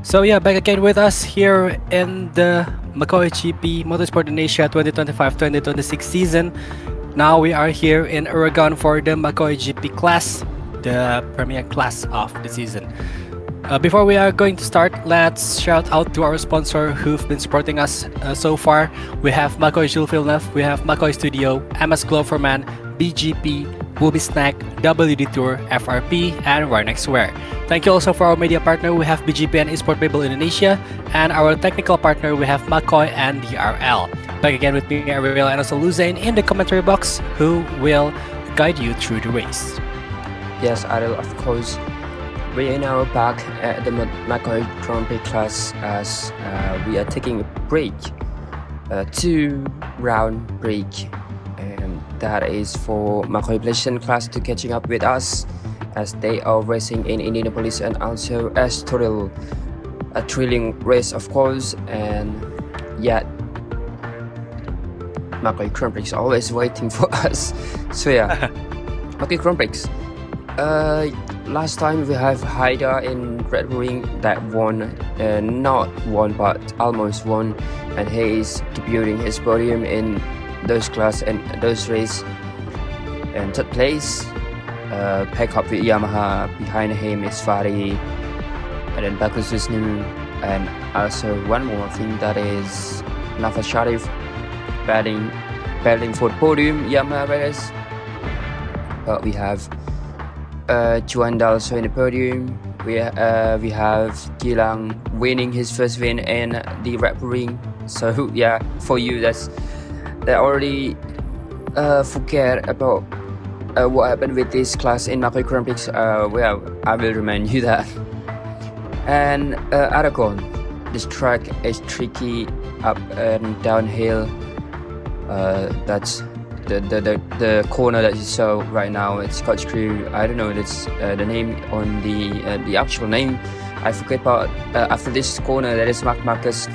So yeah, back again with us here in the Macoi GP Motorsport Indonesia 2025-2026 season. Now we are here in Aragon for the Macoi GP class, the premier class of the season. Before we are going to start, let's shout out to our sponsor who've been supporting us so far. We have Macoi Jillevilleneuve, we have Macoi Studio, MS Gloverman, BGP, Wooby Snack, WD Tour, FRP, and Rynex Wear. Thank you also for our media partner. We have BGP and Esport Babel Indonesia, and our technical partner we have Macoi and DRL. Back again with me, Ariel, and also Luzain in the commentary box, who will guide you through the race. Yes, Ariel, of course. We are now back at the Macoi Grand Prix class as we are taking a break, a 2-round break, and that is for Macoi Blazing class to catching up with us as they are racing in Indianapolis and also Estoril, a thrilling race of course, and yet Macoi Grand Prix is always waiting for us. So yeah, Macoi Grand Prix. Last time we have Haida in Red Ring that won, not won but almost won, and he is debuting his podium in those class and those race. And third place, pack up with Yamaha. Behind him is Fari, and then Bakus Wisnu, and also one more thing that is Nafas Sharif battling for the podium Yamaha riders. But we have Juanda also in the podium. We have Gilang winning his first win in the Red Ring. So yeah, for you that already forget about what happened with this class in Macoi Grand Prix. Well, I will remind you that. And Aragón, this track is tricky, up and downhill. That's the corner that you saw right now. It's Scotch Crew. I don't know. That's the name on the actual name. I forget. But after this corner, there is Marcus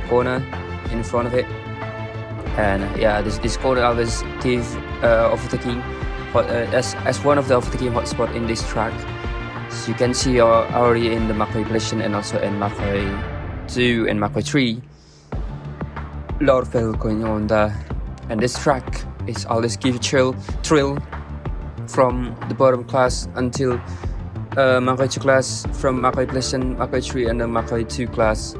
corner in front of it, and yeah, this corner always give overtaking, as one of the overtaking hotspot in this track. So you can see already in the Macoi Blazing and also in Macoi 2 and Macoi 3, a lot of battle going on there, and this track is always give you thrill from the bottom class until Macoi 2 class, from Macoi Blazing, Macoi 3 and the Macoi 2 class.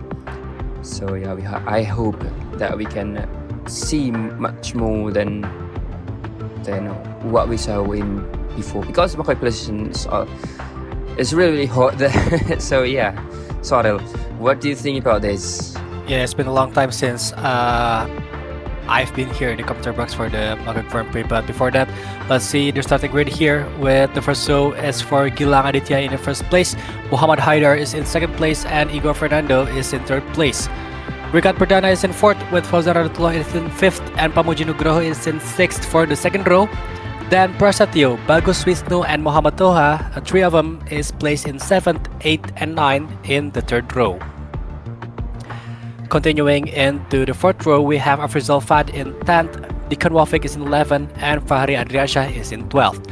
So yeah, I hope that we can see much more than what we saw in before, because Macoi Blazing is really hot there. So yeah, Sorel, what do you think about this? Yeah, it's been a long time since I've been here in the commentary box for the Macoi Grand Prix, but before that, let's see the starting grid here with the first row is for Gilang Aditya in the first place, Muhammad Haidar is in second place, and Igor Fernando is in third place. Rikat Perdana is in fourth, with Fauzan Radullah is in fifth, and Pamuji Nugroho is in sixth for the second row. Then Prasatyo, Bagus Wisnu, and Muhammad Toha, three of them is placed in 7th, 8th, and 9th in the third row. Continuing into the fourth row, we have Afrizal Fad in 10th, Dikan Wafik is in 11th, and Fahri Adriansyah is in 12th.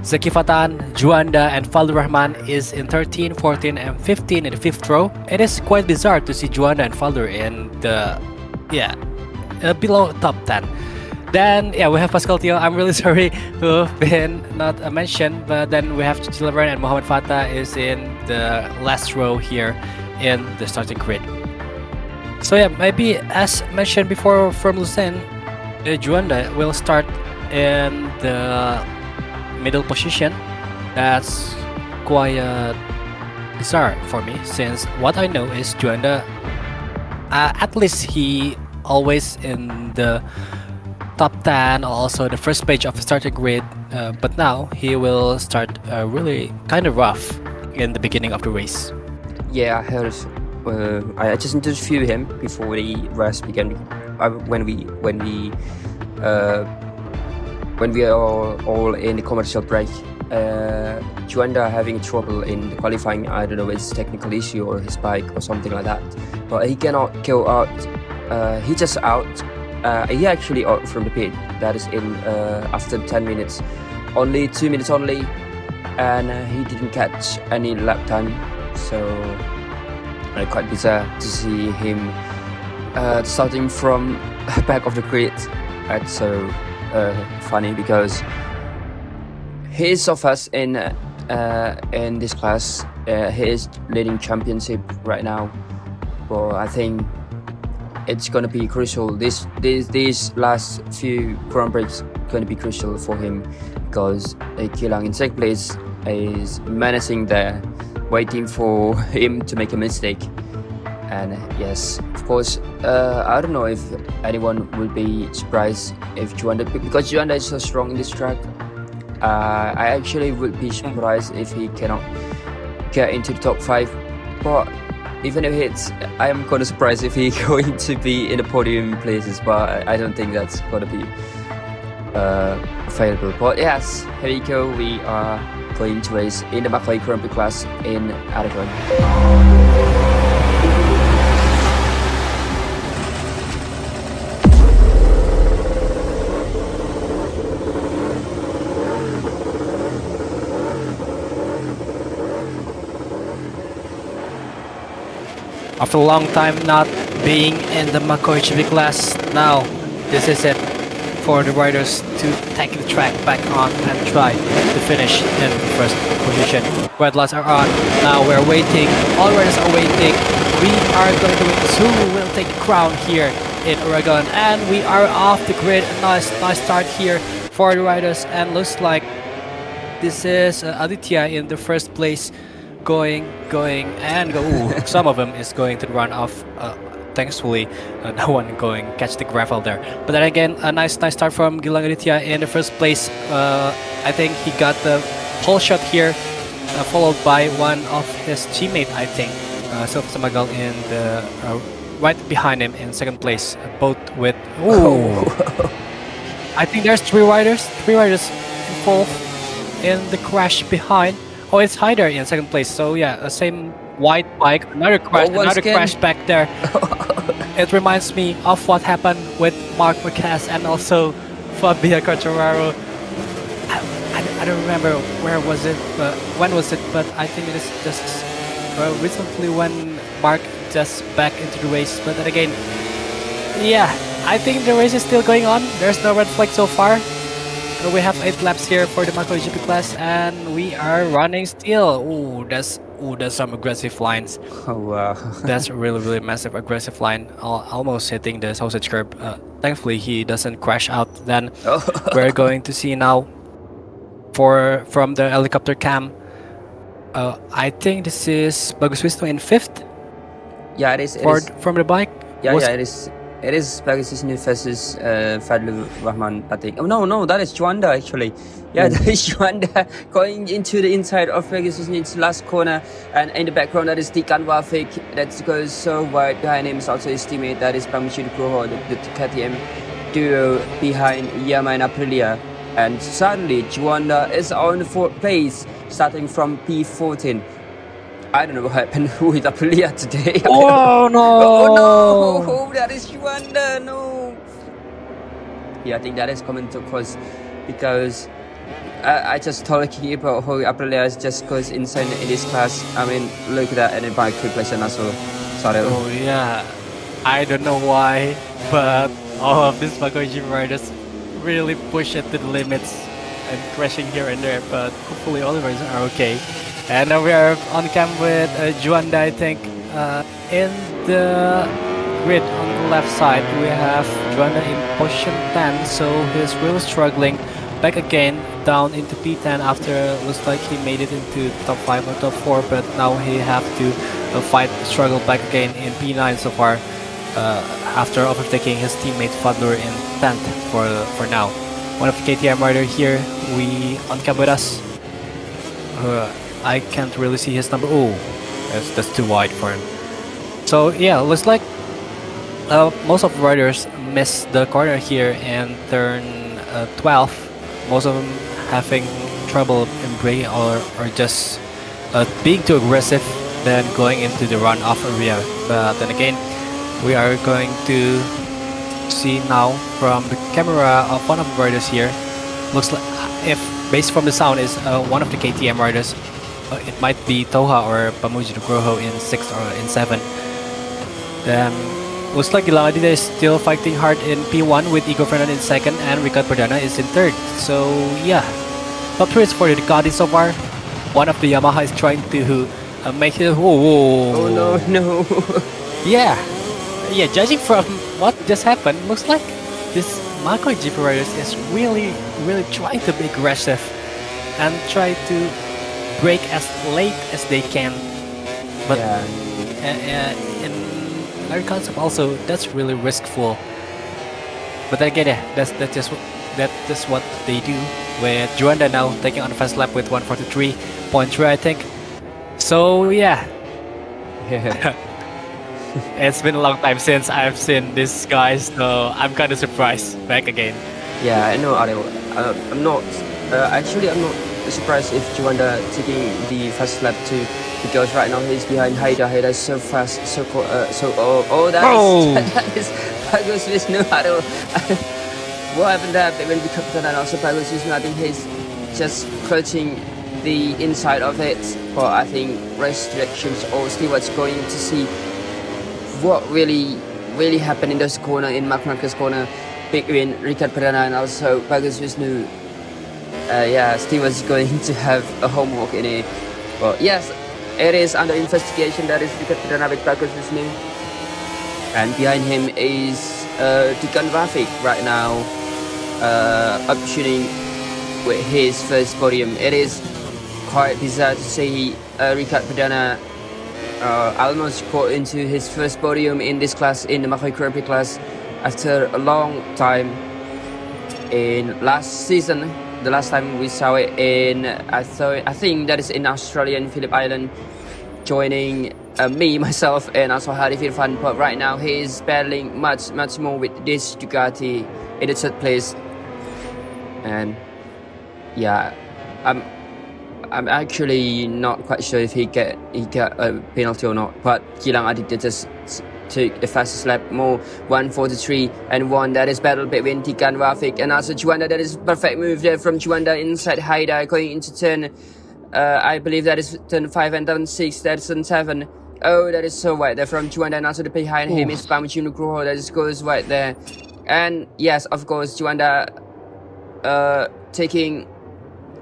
Zaki Fatan, Juanda, and Faldur Rahman is in 13, 14, and 15 in the fifth row. It is quite bizarre to see Juanda and Faldur in the, below top 10. Then, yeah, we have Pascal Tio. I'm really sorry who have been not mentioned, but then we have Chichilaveran and Muhammad Fatah is in the last row here in the starting grid. So yeah, maybe as mentioned before from Lucen, Juanda will start in the middle position. That's quite bizarre for me, since what I know is Juanda, at least he always in the top 10 or also the first page of the starting grid, but now he will start really kind of rough in the beginning of the race. Yeah, I heard. I just interviewed him before the race began. When we are all in the commercial break, Juanda having trouble in the qualifying. I don't know, it's a technical issue or his bike or something like that. But he cannot go out. He just out. He actually out from the pit. That is in after 10 minutes, only 2 minutes only, and he didn't catch any lap time. So quite bizarre to see him starting from back of the grid. That's so funny because he is so fast in in this class. He is leading championship right now, but I think it's gonna be crucial. These last few Grand Prix gonna be crucial for him because Kilang in second place is menacing there, waiting for him to make a mistake. And yes, of course, I don't know if anyone will be surprised if Juanda, because Juanda is so strong in this track. I actually would be surprised if he cannot get into the top 5. But even if it's, I am kind of surprised if he's going to be in the podium places. But I don't think that's going to be available. But yes, here we go. We are going to race in the Macoi Grand Prix class in Aragon. After a long time not being in the Macoi GP class, now this is it for the riders to take the track back on and try to finish in first position. Red lights are on. Now we're waiting. All riders are waiting. We are going to witness who will take the crown here in Aragon, and we are off the grid. A nice start here for the riders, and looks like this is Aditya in the first place. Going and go. Ooh, some of them is going to run off. Thankfully, no one going catch the gravel there. But then again, a nice start from Gilang Aditya in the first place. I think he got the pole shot here, followed by one of his teammate. I think Sylvia Samagal in the right behind him in second place. Both with. Ooh. I think there's three riders involved in the crash behind. Oh, it's Hyder in second place. So yeah, same white bike. Another crash back there. It reminds me of what happened with Mark Marquez and also Fabio Quartararo. I don't remember where was it, but when was it? But I think it is just recently when Mark just back into the race. But then again, yeah, I think the race is still going on. There's no red flag so far. We have 8 laps here for the Macoi GP class, and we are running still. Ooh, that's some aggressive lines. Oh wow, that's really massive aggressive line, almost hitting the sausage curb. Thankfully, he doesn't crash out. Then we're going to see now from the helicopter cam. I think this is Bagus Wisnu in 5th. Yeah, it is. From the bike. Yeah, it is. It is Bagus Wisnu versus Fadlur Rahman, I think. Oh no, that is Juanda actually. Yeah, that is Juanda going into the inside of Bagus Wisnu into the last corner, and in the background that is Tikan Wafik that goes so wide. Behind him is also his teammate, that is Pramishid Kroho, the KTM duo behind Yama and Aprilia. And suddenly Juanda is on 4th place, starting from P14. I don't know what happened with Aprilia today. Oh no! Oh no! That is Juanda, no! Yeah, I think that is coming to cause because I just talking about how Aprilia is just goes insane in this class. I mean, look at that, and then bike replacement as well. Sorry. Oh yeah, I don't know why, but all of these Macoi GP riders really push it to the limits and crashing here and there. But hopefully all the riders are okay. And now we are on cam with Juanda, I think. In the grid on the left side, we have Juanda in position 10, so he's really struggling. Back again, down into P10 after looks like he made it into top 5 or top 4, but now he have to struggle back again in P9 so far, after overtaking his teammate Fadlur in 10th for now. One of the KTM rider here, we on cam with us. I can't really see his number. Oh, that's too wide for him. So yeah, looks like most of the riders miss the corner here in turn 12. Most of them having trouble in braking or just being too aggressive than going into the runoff area. But then again, we are going to see now from the camera of one of the riders here. Looks like, if based from the sound, is one of the KTM riders. It might be Toha or Pamuji Nugroho in 6th or in 7th. Looks like Gilang Aditya is still fighting hard in P1 with Igor Fernandez in 2nd and Ricard Perdana is in 3rd. So yeah, top 3 is for the Ducati so far. one of the Yamaha is trying to make it. Whoa. Oh no, no. Yeah, judging from what just happened, looks like this MacoiGP riders is really trying to be aggressive and try to brake as late as they can. But in another concept also, that's really riskful. But then again, that's just what they do. With Juanda now taking on the first lap with 143.3, I think. So yeah. It's been a long time since I've seen these guys, so I'm kind of surprised back again. Yeah, I know, Ariel. I'm not. Actually, I'm not surprised if Juanda taking the first lap too, because right now he's behind Haida. Haida's so fast, that is Bagus Wisnu, Ariel. What happened there when we cut that and also Bagus Wisnu? I think he's just clutching the inside of it, but I think race directions or stewards going to see what really happened in this corner, in Mark Marquez corner, big win, Ricard Perdana and also Bagus Wisnu. Stewards going to have a homework in it. But yes, it is under investigation. That is Ricard Perdana with Bagus Wisnu. And behind him is Tikan Rafik right now, upshooting with his first podium. It is quite bizarre to see Ricard Perdana almost got into his first podium in this class, in the Macoi Grand Prix class, after a long time. In last season, the last time we saw it in, I think that is in Australian Phillip Island, joining me, myself, and also Hadi Firfan. But right now he is battling much more with this Ducati in the third place. And yeah, I'm actually not quite sure if he got a penalty or not, but Gilang Aditya just took the fastest lap, more 1:43 and 1. That is battle between Tikan Rafik and also Juanda. That is perfect move there from Juanda inside Haida, going into turn, I believe that is turn 5 and turn 6, that's turn 7. Oh, that is so wide there from Juanda, and also the behind him is Pamuchi Nugroho, that just goes right there. And yes, of course, Juanda taking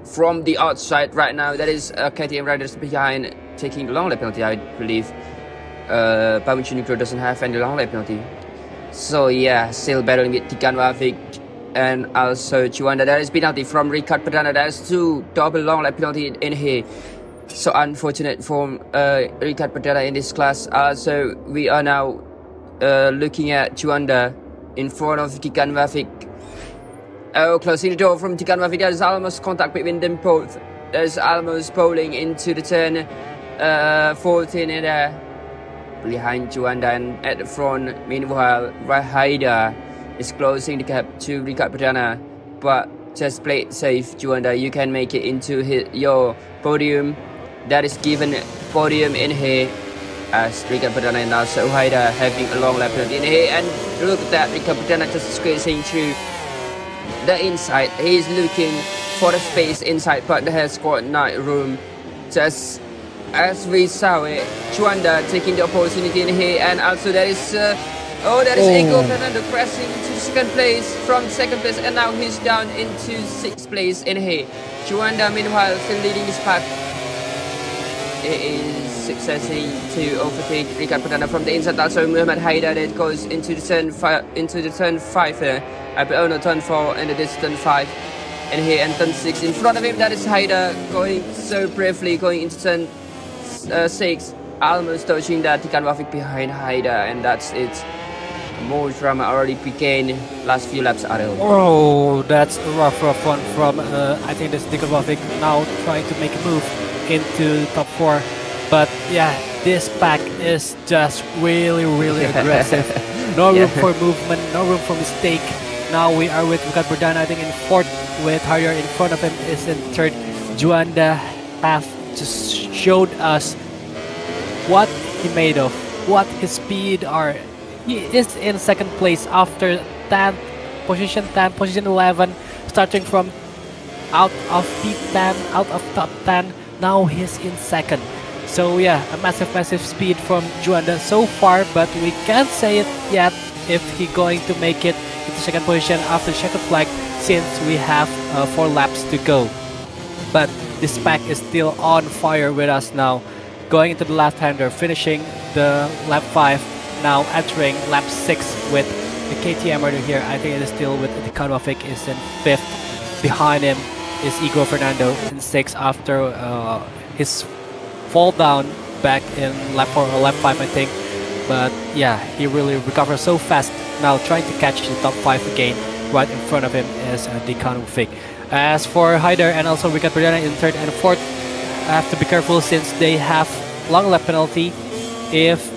from the outside right now. That is KTM riders behind, taking the long lap penalty, I believe. Pamuchi Nugroho doesn't have any long lap penalty. So yeah, still battling with Tikan Rafik and also Juanda. There is penalty from Ricard Perdana. There is 2 double long lap penalty in here. So unfortunate for Ricard Perdana in this class. So we are now looking at Juanda in front of Tikan Rafik. Oh, closing the door from Tikan Rafik. There's almost contact between them both. There's almost bowling into the turn 14 in there. Behind Juanda and at the front. Meanwhile, Haida is closing the gap to Ricard Perdana. But just play it safe, Juanda. You can make it into your podium. That is given podium in here, as Ricard Perdana and also Haida having a long lap in here. And look at that, Ricard Perdana just squeezing through the inside. He's looking for the space inside, but there has got no room. Just as we saw it, Juanda taking the opportunity in here, and also there is Ego Fernando crashing into second place from second place, and now he's down into 6th place in here. Juanda meanwhile still leading his pack. It is succeeding to overtake Ricard Perdana from the inside. Also Muhammad Haida that goes into the turn 5 there. Turn 4 and it is turn 5 in here, and turn 6 in front of him. That is Haida going so bravely going into turn 6, almost touching that Tikan Rafik behind Haida, and that's it. More drama already began last few laps, Ariel. Oh, that's a rough one from I think that's Tikan Rafik now trying to make a move into top 4. But yeah, this pack is just really aggressive. No room for movement, no room for mistake. Now we are with Ricard Perdana, I think in 4th, with Harrier in front of him is in 3rd. Juanda have just showed us what he made of, what his speed are. He is in 2nd place after position 11, starting from out of P10, out of top 10. Now he's in 2nd. So yeah, a massive speed from Juanda so far, but we can't say it yet if he's going to make it into 2nd position after checkered flag, since we have 4 laps to go. But this pack is still on fire with us now. Going into the left-hander, finishing the lap 5, now entering lap 6 with the KTM rider here. I think it is still with the Kanwafik is in 5th. Behind him is Igor Fernando in 6th after his fall down back in lap 4 or lap 5, I think. But yeah, he really recovers so fast. Now trying to catch the top 5 again. Right in front of him is the Kanwafik. As for Haider and also Ricardo Perdana in 3rd and 4th, I have to be careful since they have long lap penalty. If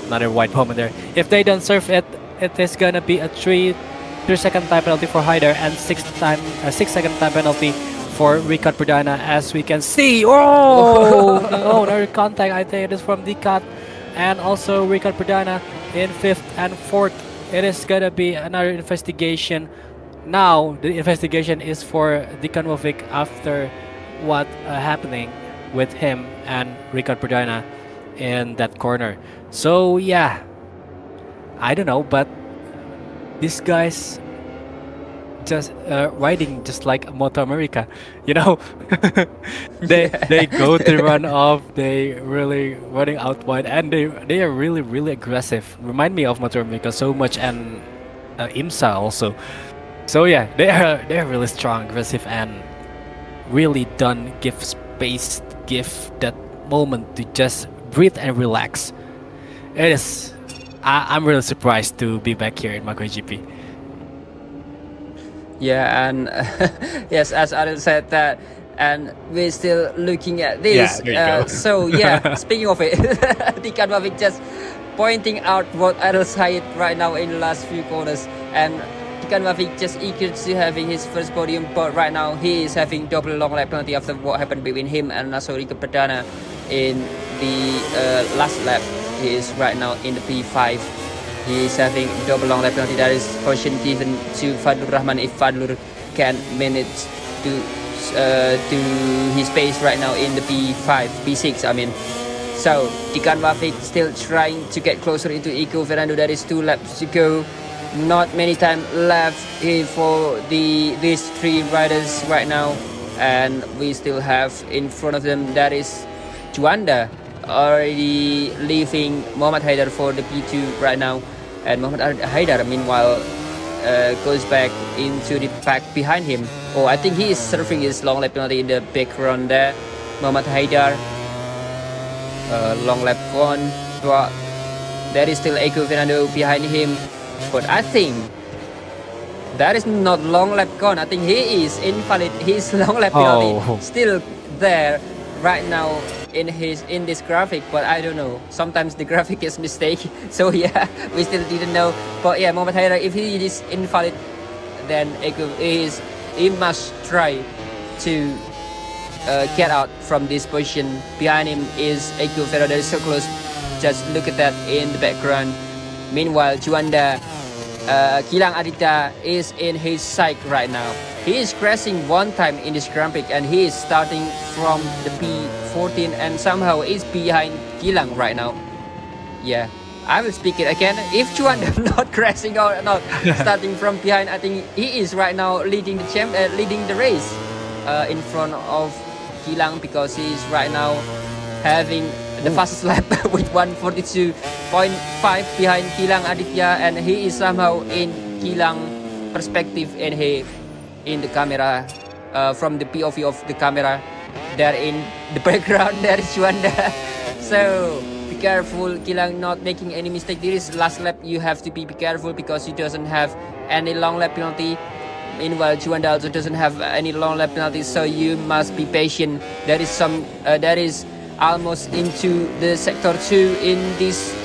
another white moment there. If they don't serve it, it is gonna be a 3-second time penalty for Haider and 6-second time penalty for Ricardo Perdana, as we can see. Oh, no, another contact. I think it is from Dikat and also Ricardo Perdana in 5th and 4th. It is gonna be another investigation. Now the investigation is for Kanwafik after what happening with him and Ricardo Perdana in that corner. So yeah, I don't know, but these guys just riding just like Moto America, you know. they go to run off, they really running out wide, and they are really aggressive. Remind me of Moto America so much, and IMSA also. So yeah, they are really strong, aggressive, and really don't give space, give that moment to just breathe and relax. It is. I'm really surprised to be back here in MacoiGP. Yeah, and yes, as Adel said that, and we're still looking at this. Yeah, there you go. So yeah, speaking of it, the Kanwafik just pointing out what Adel said right now in the last few corners, and Kanwafik just eager to having his first podium, but right now he is having double long lap penalty after what happened between him and Ricardo Perdana in the last lap. He is right now in the P5. He is having double long lap penalty. That is position given to Fadlur Rahman if Fadlur can manage to his pace right now in the P5, P6 I mean. So Kanwafik still trying to get closer into Igor Fernando. There is 2 laps to go. Not many time left for these 3 riders right now, and we still have in front of them that is Juanda already leaving Muhammad Haidar for the P2 right now, and Muhammad Haidar meanwhile goes back into the pack behind him. Oh, I think he is serving his long lap penalty in the background there. Muhammad Haidar, long lap gone, but there is still Igor Fernando behind him. But I think that is not long lap gone. I think he is invalid. His long lap penalty still there right now in this graphic, but I don't know. Sometimes the graphic is mistake. So yeah, we still didn't know. But yeah, Muhammad Haidar, if he is invalid, then he must try to get out from this position. Behind him is Igor Fernando. That is so close. Just look at that in the background. Meanwhile, Juanda Gilang Aditya is in his sight right now. He is crashing one time in this Grand Prix, and he is starting from the P14 and somehow is behind Gilang right now. Yeah, I will speak it again. If Juanda not crashing or not starting from behind, I think he is right now leading the race in front of Gilang, because he is right now having the fastest lap with 142.5 behind Gilang Aditya, and he is somehow in Gilang perspective in the camera, from the POV of the camera. There in the background there is Juanda. So be careful, Gilang not making any mistake. This is last lap, you have to be careful because he doesn't have any long lap penalty. Meanwhile, Juanda also doesn't have any long lap penalty, so you must be patient. There is almost into the sector 2 in this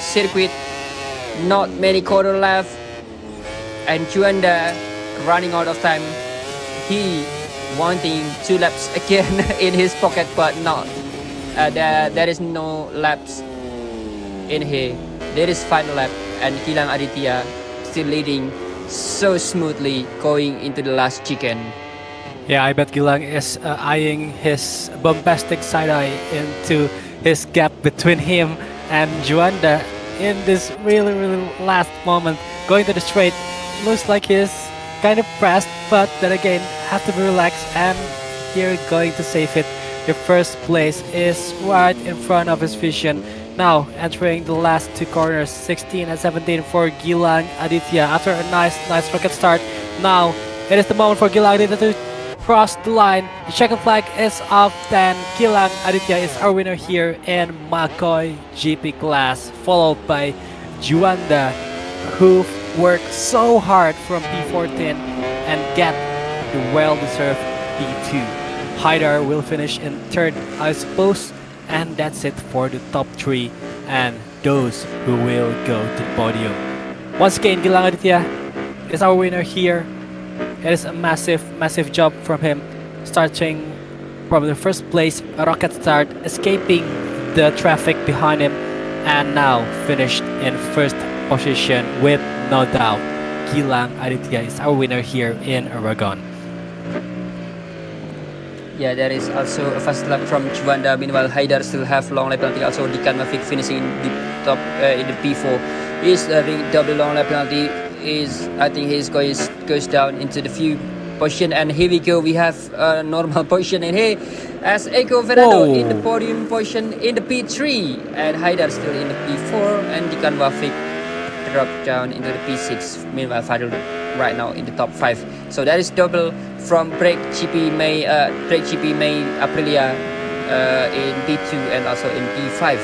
circuit. Not many corner left, and Juanda running out of time. He wanting 2 laps again in his pocket, but not. There is no laps in here. There is final lap, and Gilang Aditya still leading so smoothly going into the last chicane. Yeah, I bet Gilang is eyeing his bombastic side eye into his gap between him and Juanda in this really last moment. Going to the straight, looks like he's kind of pressed, but then again, have to be relaxed and here going to save it. The first place is right in front of his vision. Now entering the last two corners, 16 and 17 for Gilang Aditya. After a nice rocket start, now it is the moment for Gilang Aditya to cross the line. The checkered flag is off, then Gilang Aditya is our winner here in Macoi GP class, followed by Juanda, who worked so hard from P14 and get the well-deserved P2. Haidar will finish in third, I suppose, and that's it for the top three and those who will go to the podium. Once again, Gilang Aditya is our winner here. It is a massive job from him, starting from the first place, a rocket start, escaping the traffic behind him, and now finished in first position with no doubt. Gilang Aditya is our winner here in Aragon. Yeah, there is also a fast lap from Juanda. Meanwhile, Haidar still have long lap penalty. Also, Dikan Mafik finishing in the top in the P4. He's having double long lap penalty. I think he's goes down into the few position. And here we go. We have a normal position in here as Eko Fernando in the podium position in the P3, and Haidar still in the P4, and Dikan Mafik dropped down into the P6. Meanwhile, Fadil right now in the top 5. So that is double from BrakeGP MEI Aprilia in P2 and also in P5,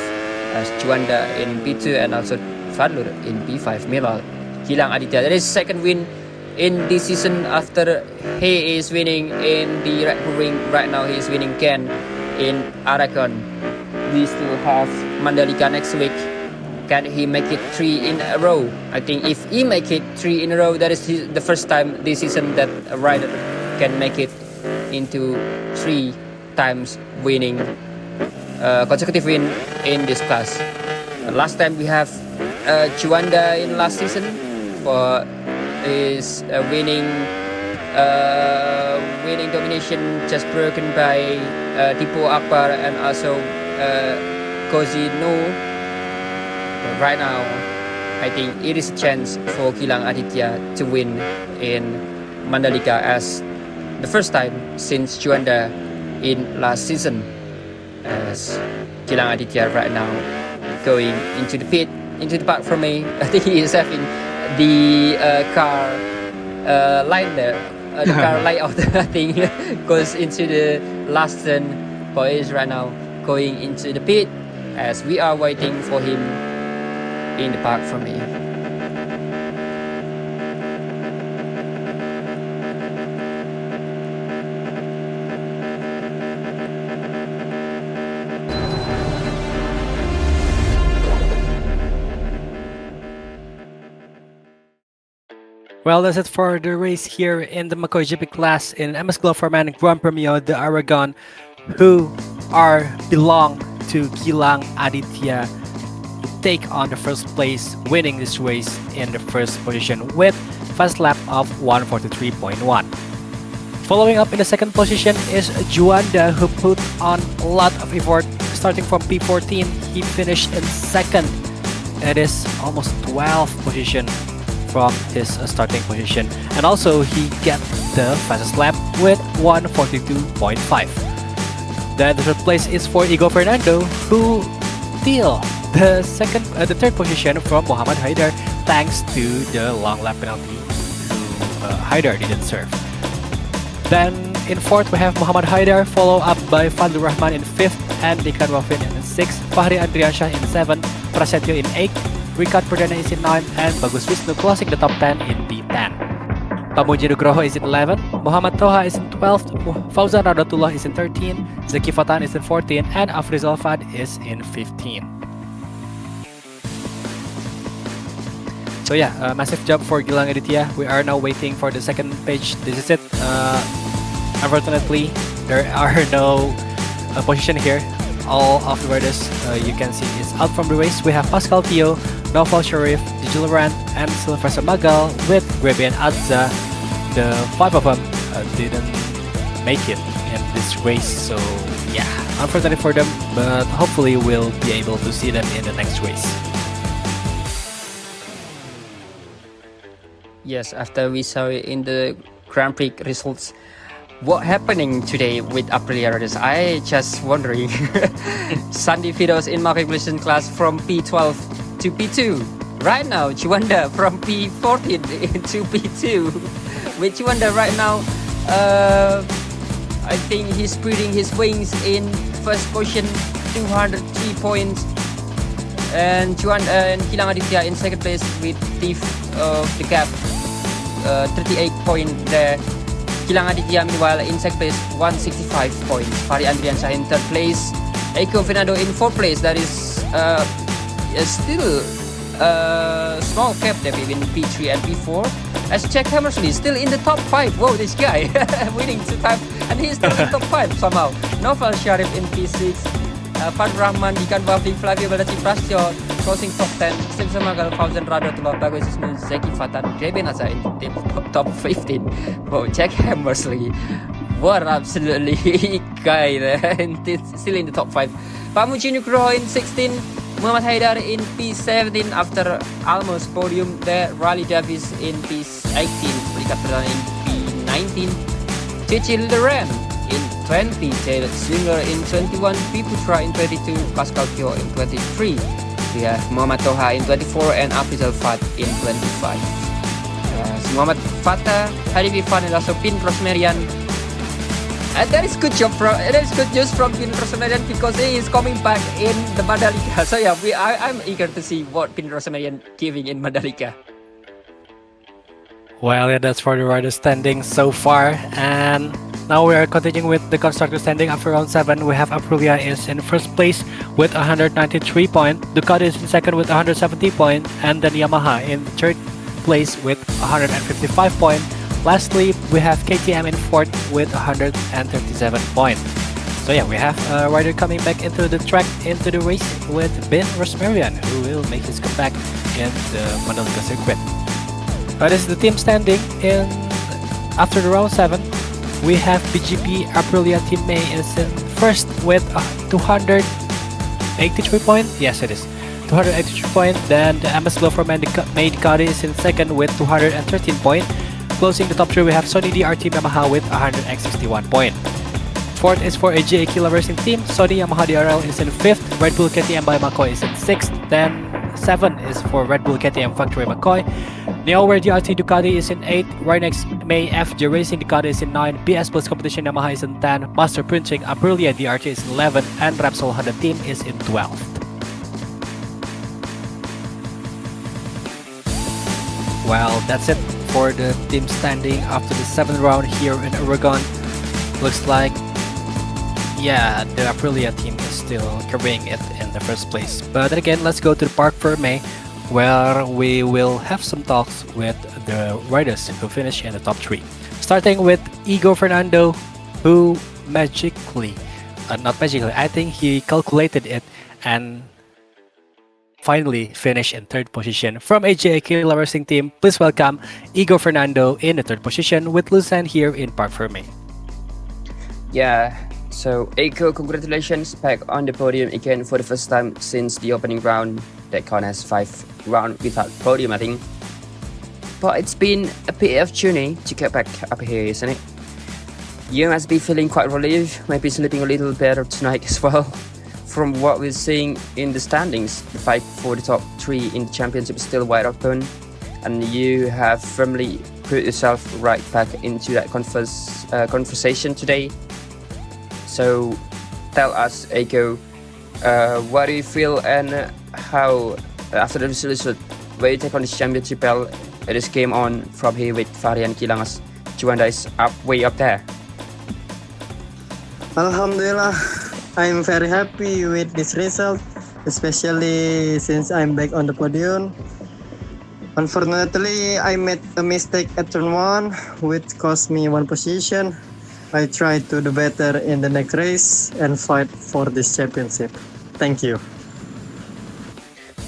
as Juanda in P2 and also Fadlur in P5. Meanwhile, Gilang Aditya, that is second win in this season after he is winning in the Red Bull Ring. Right now he is winning again in Aragon. We still have Mandalika next week. Can he make it 3 in a row? I think if he make it 3 in a row, that is the first time this season that a rider can make it into 3 times winning, consecutive win in this class. Last time we have Juanda in last season, but is winning domination just broken by Tipo Akbar and also Kozino. But right now, I think it is a chance for Gilang Aditya to win in Mandalika as the first time since Juanda in last season. As Gilang Aditya right now going into the pit, into the park for me. I think he is having the car line there. The car layout, I think, goes into the last turn. But he is right now going into the pit as we are waiting for him in the park for me. Well, that's it for the race here in the Macoi GP class in MS Glow for Man Grand Premio de Aragon, who belong to Gilang Aditya, take on the first place, winning this race in the first position with fast lap of 143.1. Following up in the second position is Juanda, who put on a lot of effort. Starting from P14, he finished in second. It is almost 12th position from his starting position, and also he get the fastest lap with 142.5. The third place is for Ego Fernando, who steal the third position from Muhammad Haidar thanks to the long lap penalty Haidar didn't serve. Then in fourth we have Muhammad Haidar, followed up by Fadlur Rahman in fifth and Dikan Wafin in sixth, Fahri Andriansyah in seventh, Prasetyo in eighth, Ricard Perdana is in ninth, and Bagus Wisnu closing the top 10 in P10. Pamuji Nugroho is in 11th, Muhammad Toha is in 12th, Fauzan Radatullah is in 13th, Zaki Fatan is in 14th, and Afrizal Fad is in 15th. So yeah, massive job for Gilang Aditya. We are now waiting for the second page. This is it. Unfortunately, there are no position here. All of the riders you can see is out from the race. We have Pascal Tio, Noval Sharif, Dijil Rand, and Sylvester Magal with Grebi and Adza. The 5 of them didn't make it in this race. So yeah, unfortunate for them, but hopefully we'll be able to see them in the next race. Yes, after we saw it in the Grand Prix results, what happening today with Aprilia riders? I just wondering. Sandy Fidos in Macoi Evolution class from P12 to P2. Right now, Chiwanda from P14 into P2. With Chiwanda right now, I think he's spreading his wings in first position, 203 points. And Kilang Aditya in second place with thief of the gap, 38 points there. Kilang Aditya meanwhile in second place, 165 points. Fahri Andriansyah in third place. Eiko Fernando in fourth place. That is still small gap there between P3 and P4. As Jack Hammersley still in the top 5. Whoa, this guy winning 2 times and he's still in top 5 somehow. Novel Sharif in P6. Fan Rahman, Dikan Wafli, Flavio Balati Prasyo closing top 10. Steve Samagal, Fauzan Rado, Tulok Bagus Isnu, Zeki Fatan, Grebe Nasa in top 15. Wow, Jack Hammersley. What absolutely guy there. Still in the top 5. Pamuji Nukro in 16. Muhammad Haidar in P17 after almost podium there. Raleigh Davis in P18. Berikat Perdana in P19. Cici Loren in 20, Taylor Slinger in 21, Piputra in 22, Pascal Kyo in 23. We have Muhammad Toha in 24 and Afrizal Fat in 25. Muhammad Fata, Harifi Fan and also Pin Rosmerian. And that is good job from news from Pin Rosmerian because he is coming back in the Mandalika. So yeah, I'm eager to see what Pin Rosmerian giving in Mandalika. Well, yeah, that's for the rider standing so far. And now we are continuing with the constructor standing. After round 7, we have Aprilia is in first place with 193 points. Ducati is in second with 170 points. And then Yamaha in third place with 155 points. Lastly, we have KTM in fourth with 137 points. So yeah, we have a rider coming back into the track, into the race with Ben Rosmerian, who will make his comeback in the Mandalika circuit. This is the team standing in after the round 7. We have BGP Aprilia Team MEI is in first with 283 points. Yes, it is 283 points. Then the MS Glow from MEI Ducati is in second with 213 points. Closing the top 3, we have Sony DRT Yamaha with 161 points. Fourth is for AJ Aquila Racing Team. Sony Yamaha DRL is in fifth. Red Bull KTM by Macoi is in sixth. Then 7 is for Red Bull KTM Factory Macoi. Neoware DRT Ducati is in 8th, Rynex MEI FJ Racing Ducati is in 9, BS Plus Competition Yamaha is in 10, Master Printing Aprilia DRT is in 11, and Repsol Honda Team is in 12th. Well, that's it for the team standing after the 7th round here in Aragon. Looks like, yeah, the Aprilia team is still carrying it in the first place. But then again, let's go to the Parc Fermé, where we will have some talks with the riders who finish in the top 3. Starting with Igor Fernando, who I think he calculated it and finally finished in third position. From AJ Aquila Racing Team, please welcome Igor Fernando in the third position with Lucen here in Parc Fermé. Yeah, so Eiko, congratulations, back on the podium again for the first time since the opening round. That con has 5 rounds without podium, I think. But it's been a bit of journey to get back up here, isn't it? You must be feeling quite relieved, maybe sleeping a little better tonight as well. From what we're seeing in the standings, the fight for the top 3 in the championship is still wide open, and you have firmly put yourself right back into that conversation today. So tell us, Eiko, what do you feel and how, after the result, where you take on this championship belt, this game on from here with Fahri and Kilangas? Juanda is way up there. Alhamdulillah, I'm very happy with this result, especially since I'm back on the podium. Unfortunately, I made a mistake at turn 1, which cost me 1 position. I try to do better in the next race and fight for this championship. Thank you.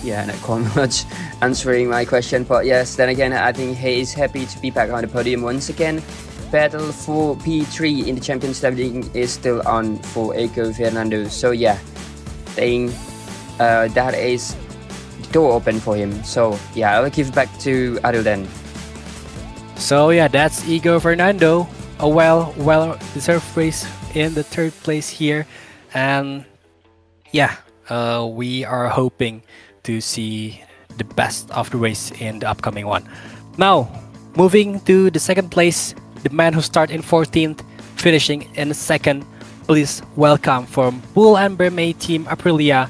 Yeah, not quite much answering my question, but yes, then again, I think he is happy to be back on the podium once again. Battle for P3 in the championship is still on for Eiko Fernando. So yeah, think that is the door open for him. So yeah, I'll give it back to Adil then. So yeah, that's Igor Fernando a well-deserved race in the third place here, and yeah, we are hoping to see the best of the race in the upcoming one. Now, moving to the second place, the man who started in 14th, finishing in second. Please welcome from Pull&Bear MEI Team Aprilia.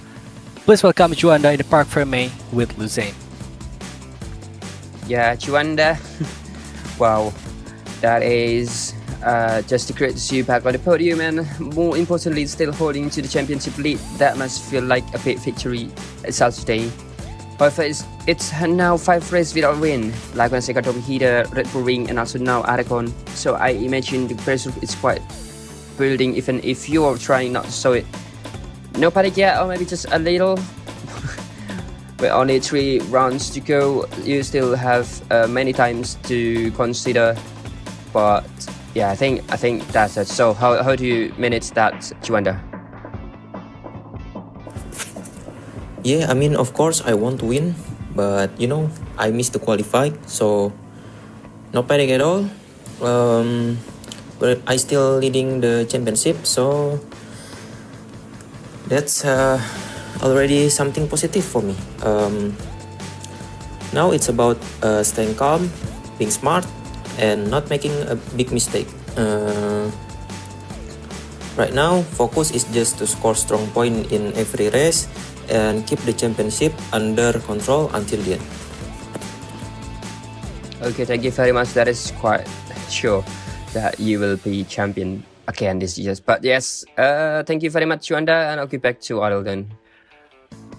Please welcome Juanda in the Parc Fermé with Luzane. Yeah, Juanda. Wow, that is just great to see you back on the podium, and more importantly, still holding to the championship lead. That must feel like a big victory itself today. However, it's now 5 races without win, like when second over here, Red Bull Ring, and also now Aragon. So I imagine the pressure is quite building, even if you are trying not to show it. No panic yet, or maybe just a little. With only 3 rounds to go, you still have many times to consider. But yeah, I think that's it. So how do you manage that, Juanda? Yeah, I mean, of course, I want to win, but you know, I missed the qualify, so no panic at all. But I still leading the championship, so that's already something positive for me. Now it's about staying calm, being smart, and not making a big mistake. Right now, focus is just to score strong point in every race and keep the championship under control until the end. Okay, thank you very much. That is quite sure that you will be champion again this year. But yes, thank you very much, Juanda, and I'll get back to Adel then.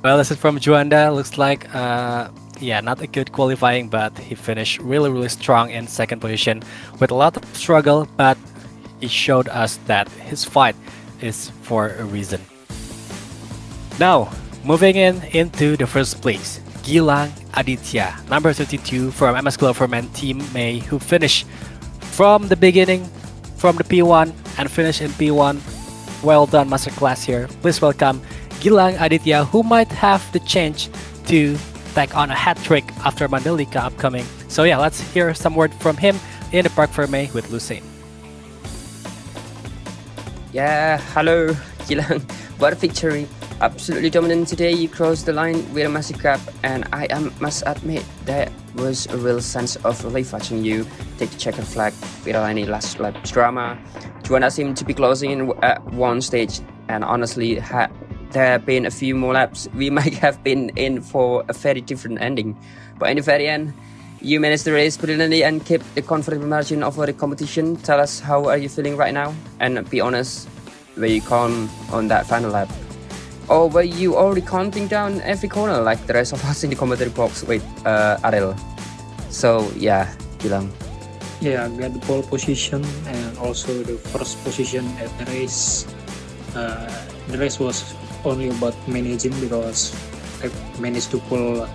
Well, this is from Juanda. Looks like, not a good qualifying, but he finished really strong in second position with a lot of struggle, but he showed us that his fight is for a reason. Now, moving into the first place, Gilang Aditya, number 32 from MS Cloverman Team MEI, who finished from the beginning, from the P1 and finished in P1. Well done, masterclass here. Please welcome Gilang Aditya, who might have the chance to take on a hat trick after Mandalika upcoming. So yeah, let's hear some word from him in the Parc Fermé with Lucene. Yeah, hello, Gilang. What a victory. Absolutely dominant today. You crossed the line with a massive gap, and I must admit that was a real sense of relief watching you take the checkered flag without any last lap drama. Juanda seemed to be closing in at one stage, and honestly, had there been a few more laps, we might have been in for a very different ending. But in the very end, you managed the race brilliantly and kept the comfortable margin over the competition. Tell us, how are you feeling right now? And be honest, were you calm on that final lap? Or were you already counting down every corner like the rest of us in the commentary box with Arel? So yeah, Gilang. Yeah, I got the pole position and also the first position at the race. The race was only about managing because I managed to pull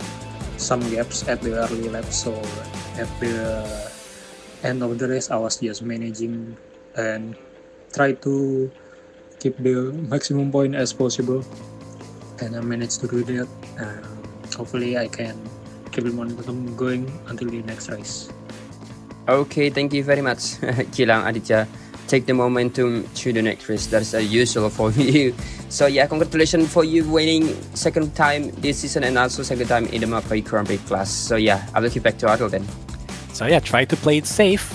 some gaps at the early lap. So at the end of the race, I was just managing and try to keep the maximum point as possible, and I managed to do that. Hopefully I can keep the momentum going until the next race. Okay, thank you very much, Gilang Aditya. Take the momentum to the next race. That's usual for you. So yeah, congratulations for you winning second time this season and also second time in the Macoi Grand Prix class. So yeah, I will get back to Adel then. So yeah, try to play it safe.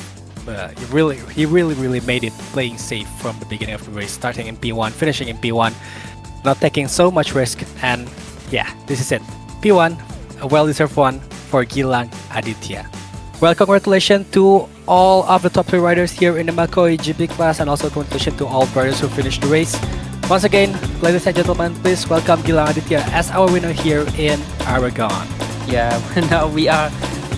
He really made it playing safe from the beginning of the race, starting in P1, finishing in P1, not taking so much risk, and yeah, this is it. P1, a well-deserved one for Gilang Aditya. Well, congratulations to all of the top 3 riders here in the MacoiGP class, and also congratulations to all riders who finished the race. Once again, ladies and gentlemen, please welcome Gilang Aditya as our winner here in Aragon. Yeah, now we are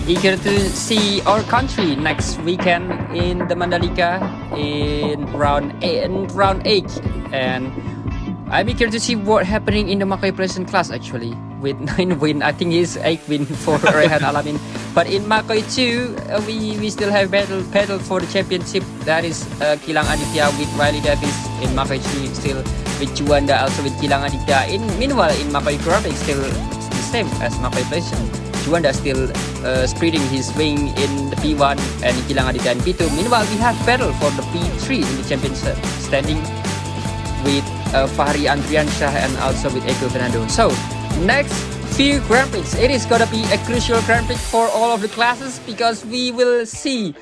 eager to see our country next weekend in the Mandalika in round 8, and I'm eager to see what happening in the Macoi Present class actually. With 9 win, I think it's 8 win for Rehan Alamin. But in Macoi 2, we still have battle for the championship. That is Gilang Aditya with Riley Davis. In Macoi 3, still with Juanda, also with Gilang Aditya. Meanwhile, in Macoi Grand Prix, still the same as Macoi Present. Juanda still spreading his wing in the P1 and Gilang Aditya in P2. Meanwhile, we have battle for the P3 in the championship standing with Fahri Andriansyah and also with Eko Fernando. So next few Grand Prix, it is gonna be a crucial Grand Prix for all of the classes because we will see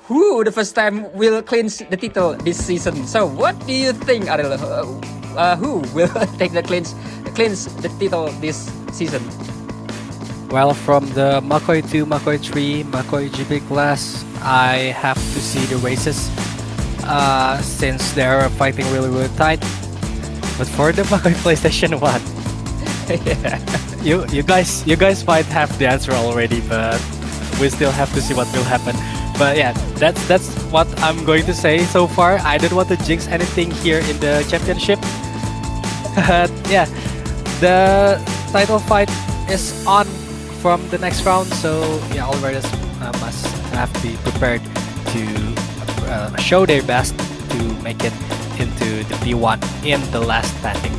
who the first time will clinch the title this season. So what do you think, Ariel? Who will take the clinch the title this season? Well, from the Macoi 2, Macoi 3, MEI-MacoiGP class, I have to see the races since they're fighting really tight. But for the Macoi PlayStation 1, yeah, you guys might have the answer already, but we still have to see what will happen. But yeah, that's what I'm going to say so far. I don't want to jinx anything here in the championship. But yeah, the title fight is on from the next round, so yeah, all riders must have to be prepared to show their best to make it into the P1 in the last standing.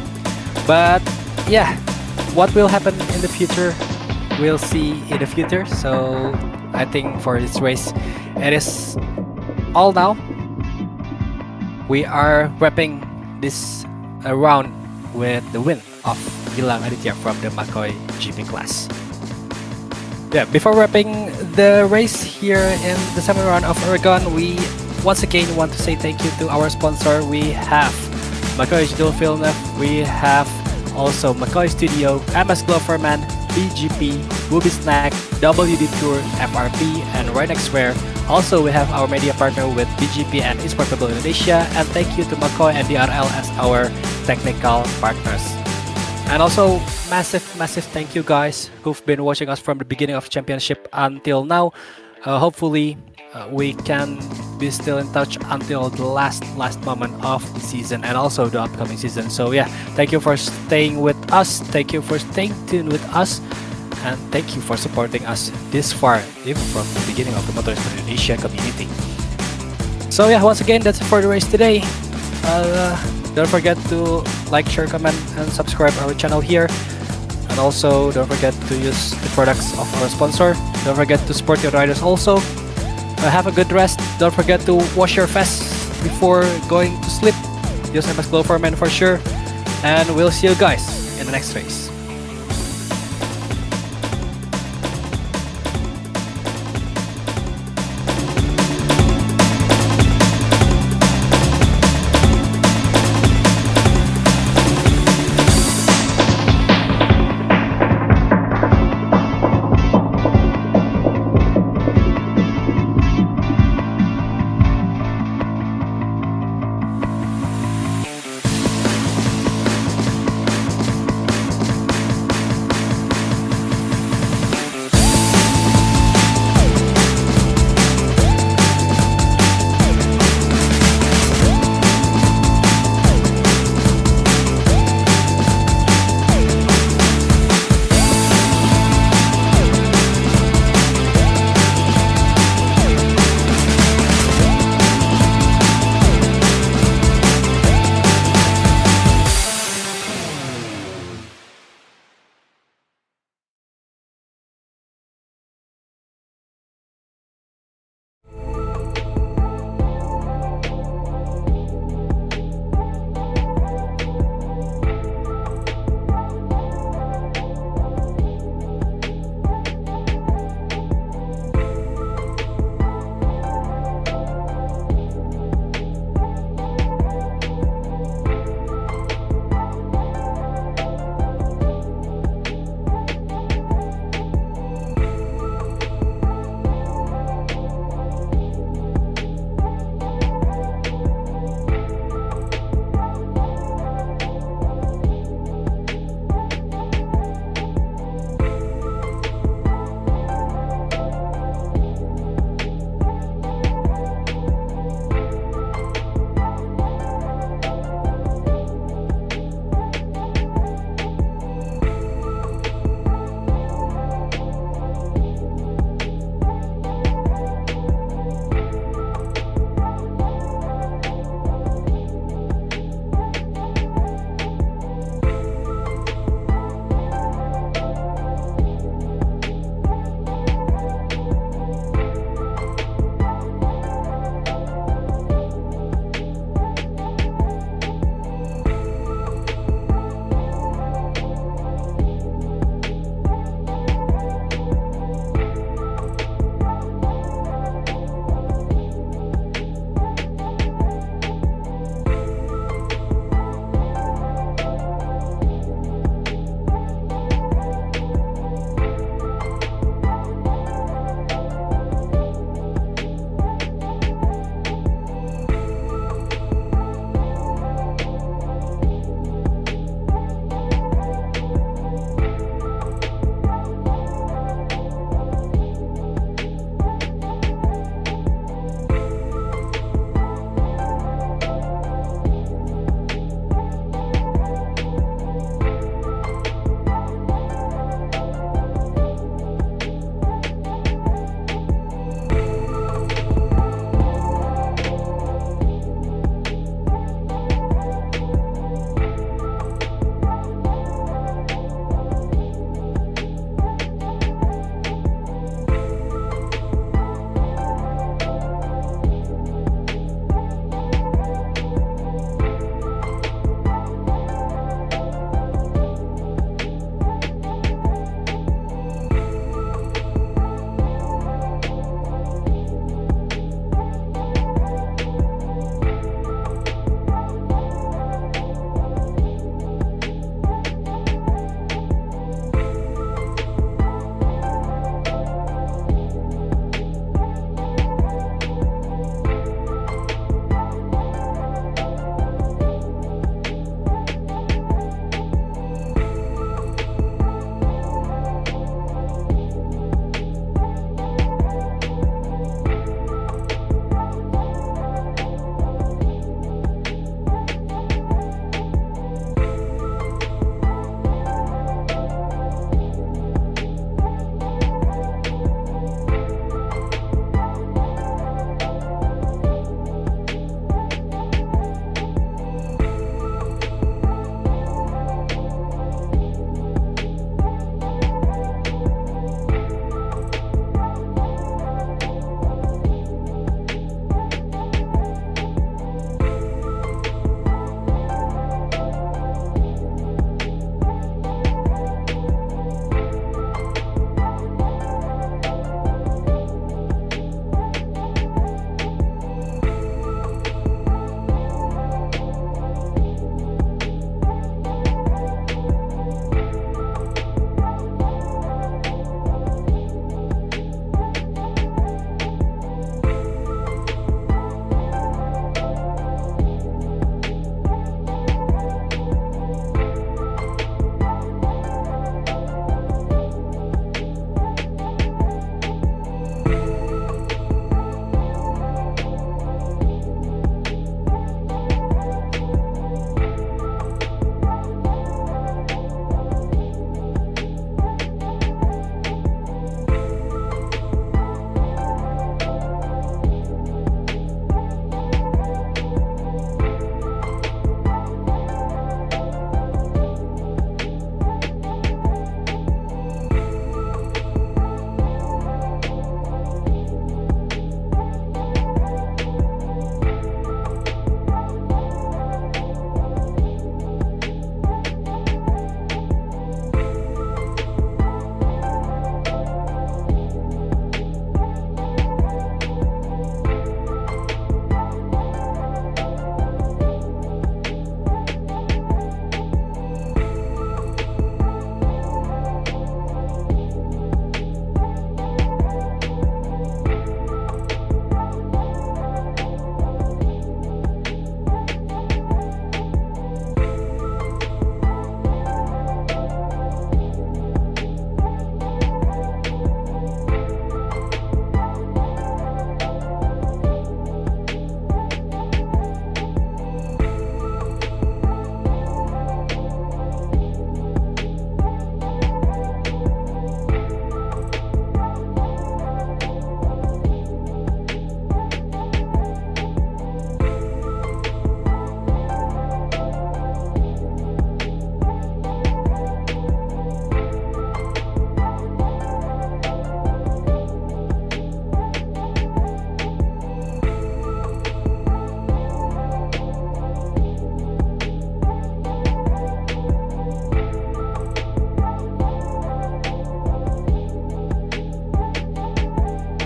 But yeah, what will happen in the future, we'll see in the future. So I think for this race, it is all now. We are wrapping this round with the win of Gilang Aditya from the Macoi GP class. Yeah, before wrapping the race here in the 7th round of Aragon, we once again want to say thank you to our sponsor. We have Macoi Jillevilleneuve, we have also Macoi Studio, MS Gloverman, BGP, Booby Snack, WD Tour, FRP, and Rynex Wear. Also, we have our media partner with BGP and Esport Indonesia, and thank you to Macoi and DRL as our technical partners. And also, massive thank you guys who've been watching us from the beginning of championship until now. Hopefully, we can be still in touch until the last moment of the season and also the upcoming season. So yeah, thank you for staying with us. Thank you for staying tuned with us. And thank you for supporting us this far, even from the beginning of the Motorsport Indonesia community. So yeah, once again, that's it for the race today. Don't forget to like, share, comment, and subscribe our channel here. And also, don't forget to use the products of our sponsor. Don't forget to support your riders also. Have a good rest. Don't forget to wash your face before going to sleep. Use MS Glow for Men for sure. And we'll see you guys in the next race.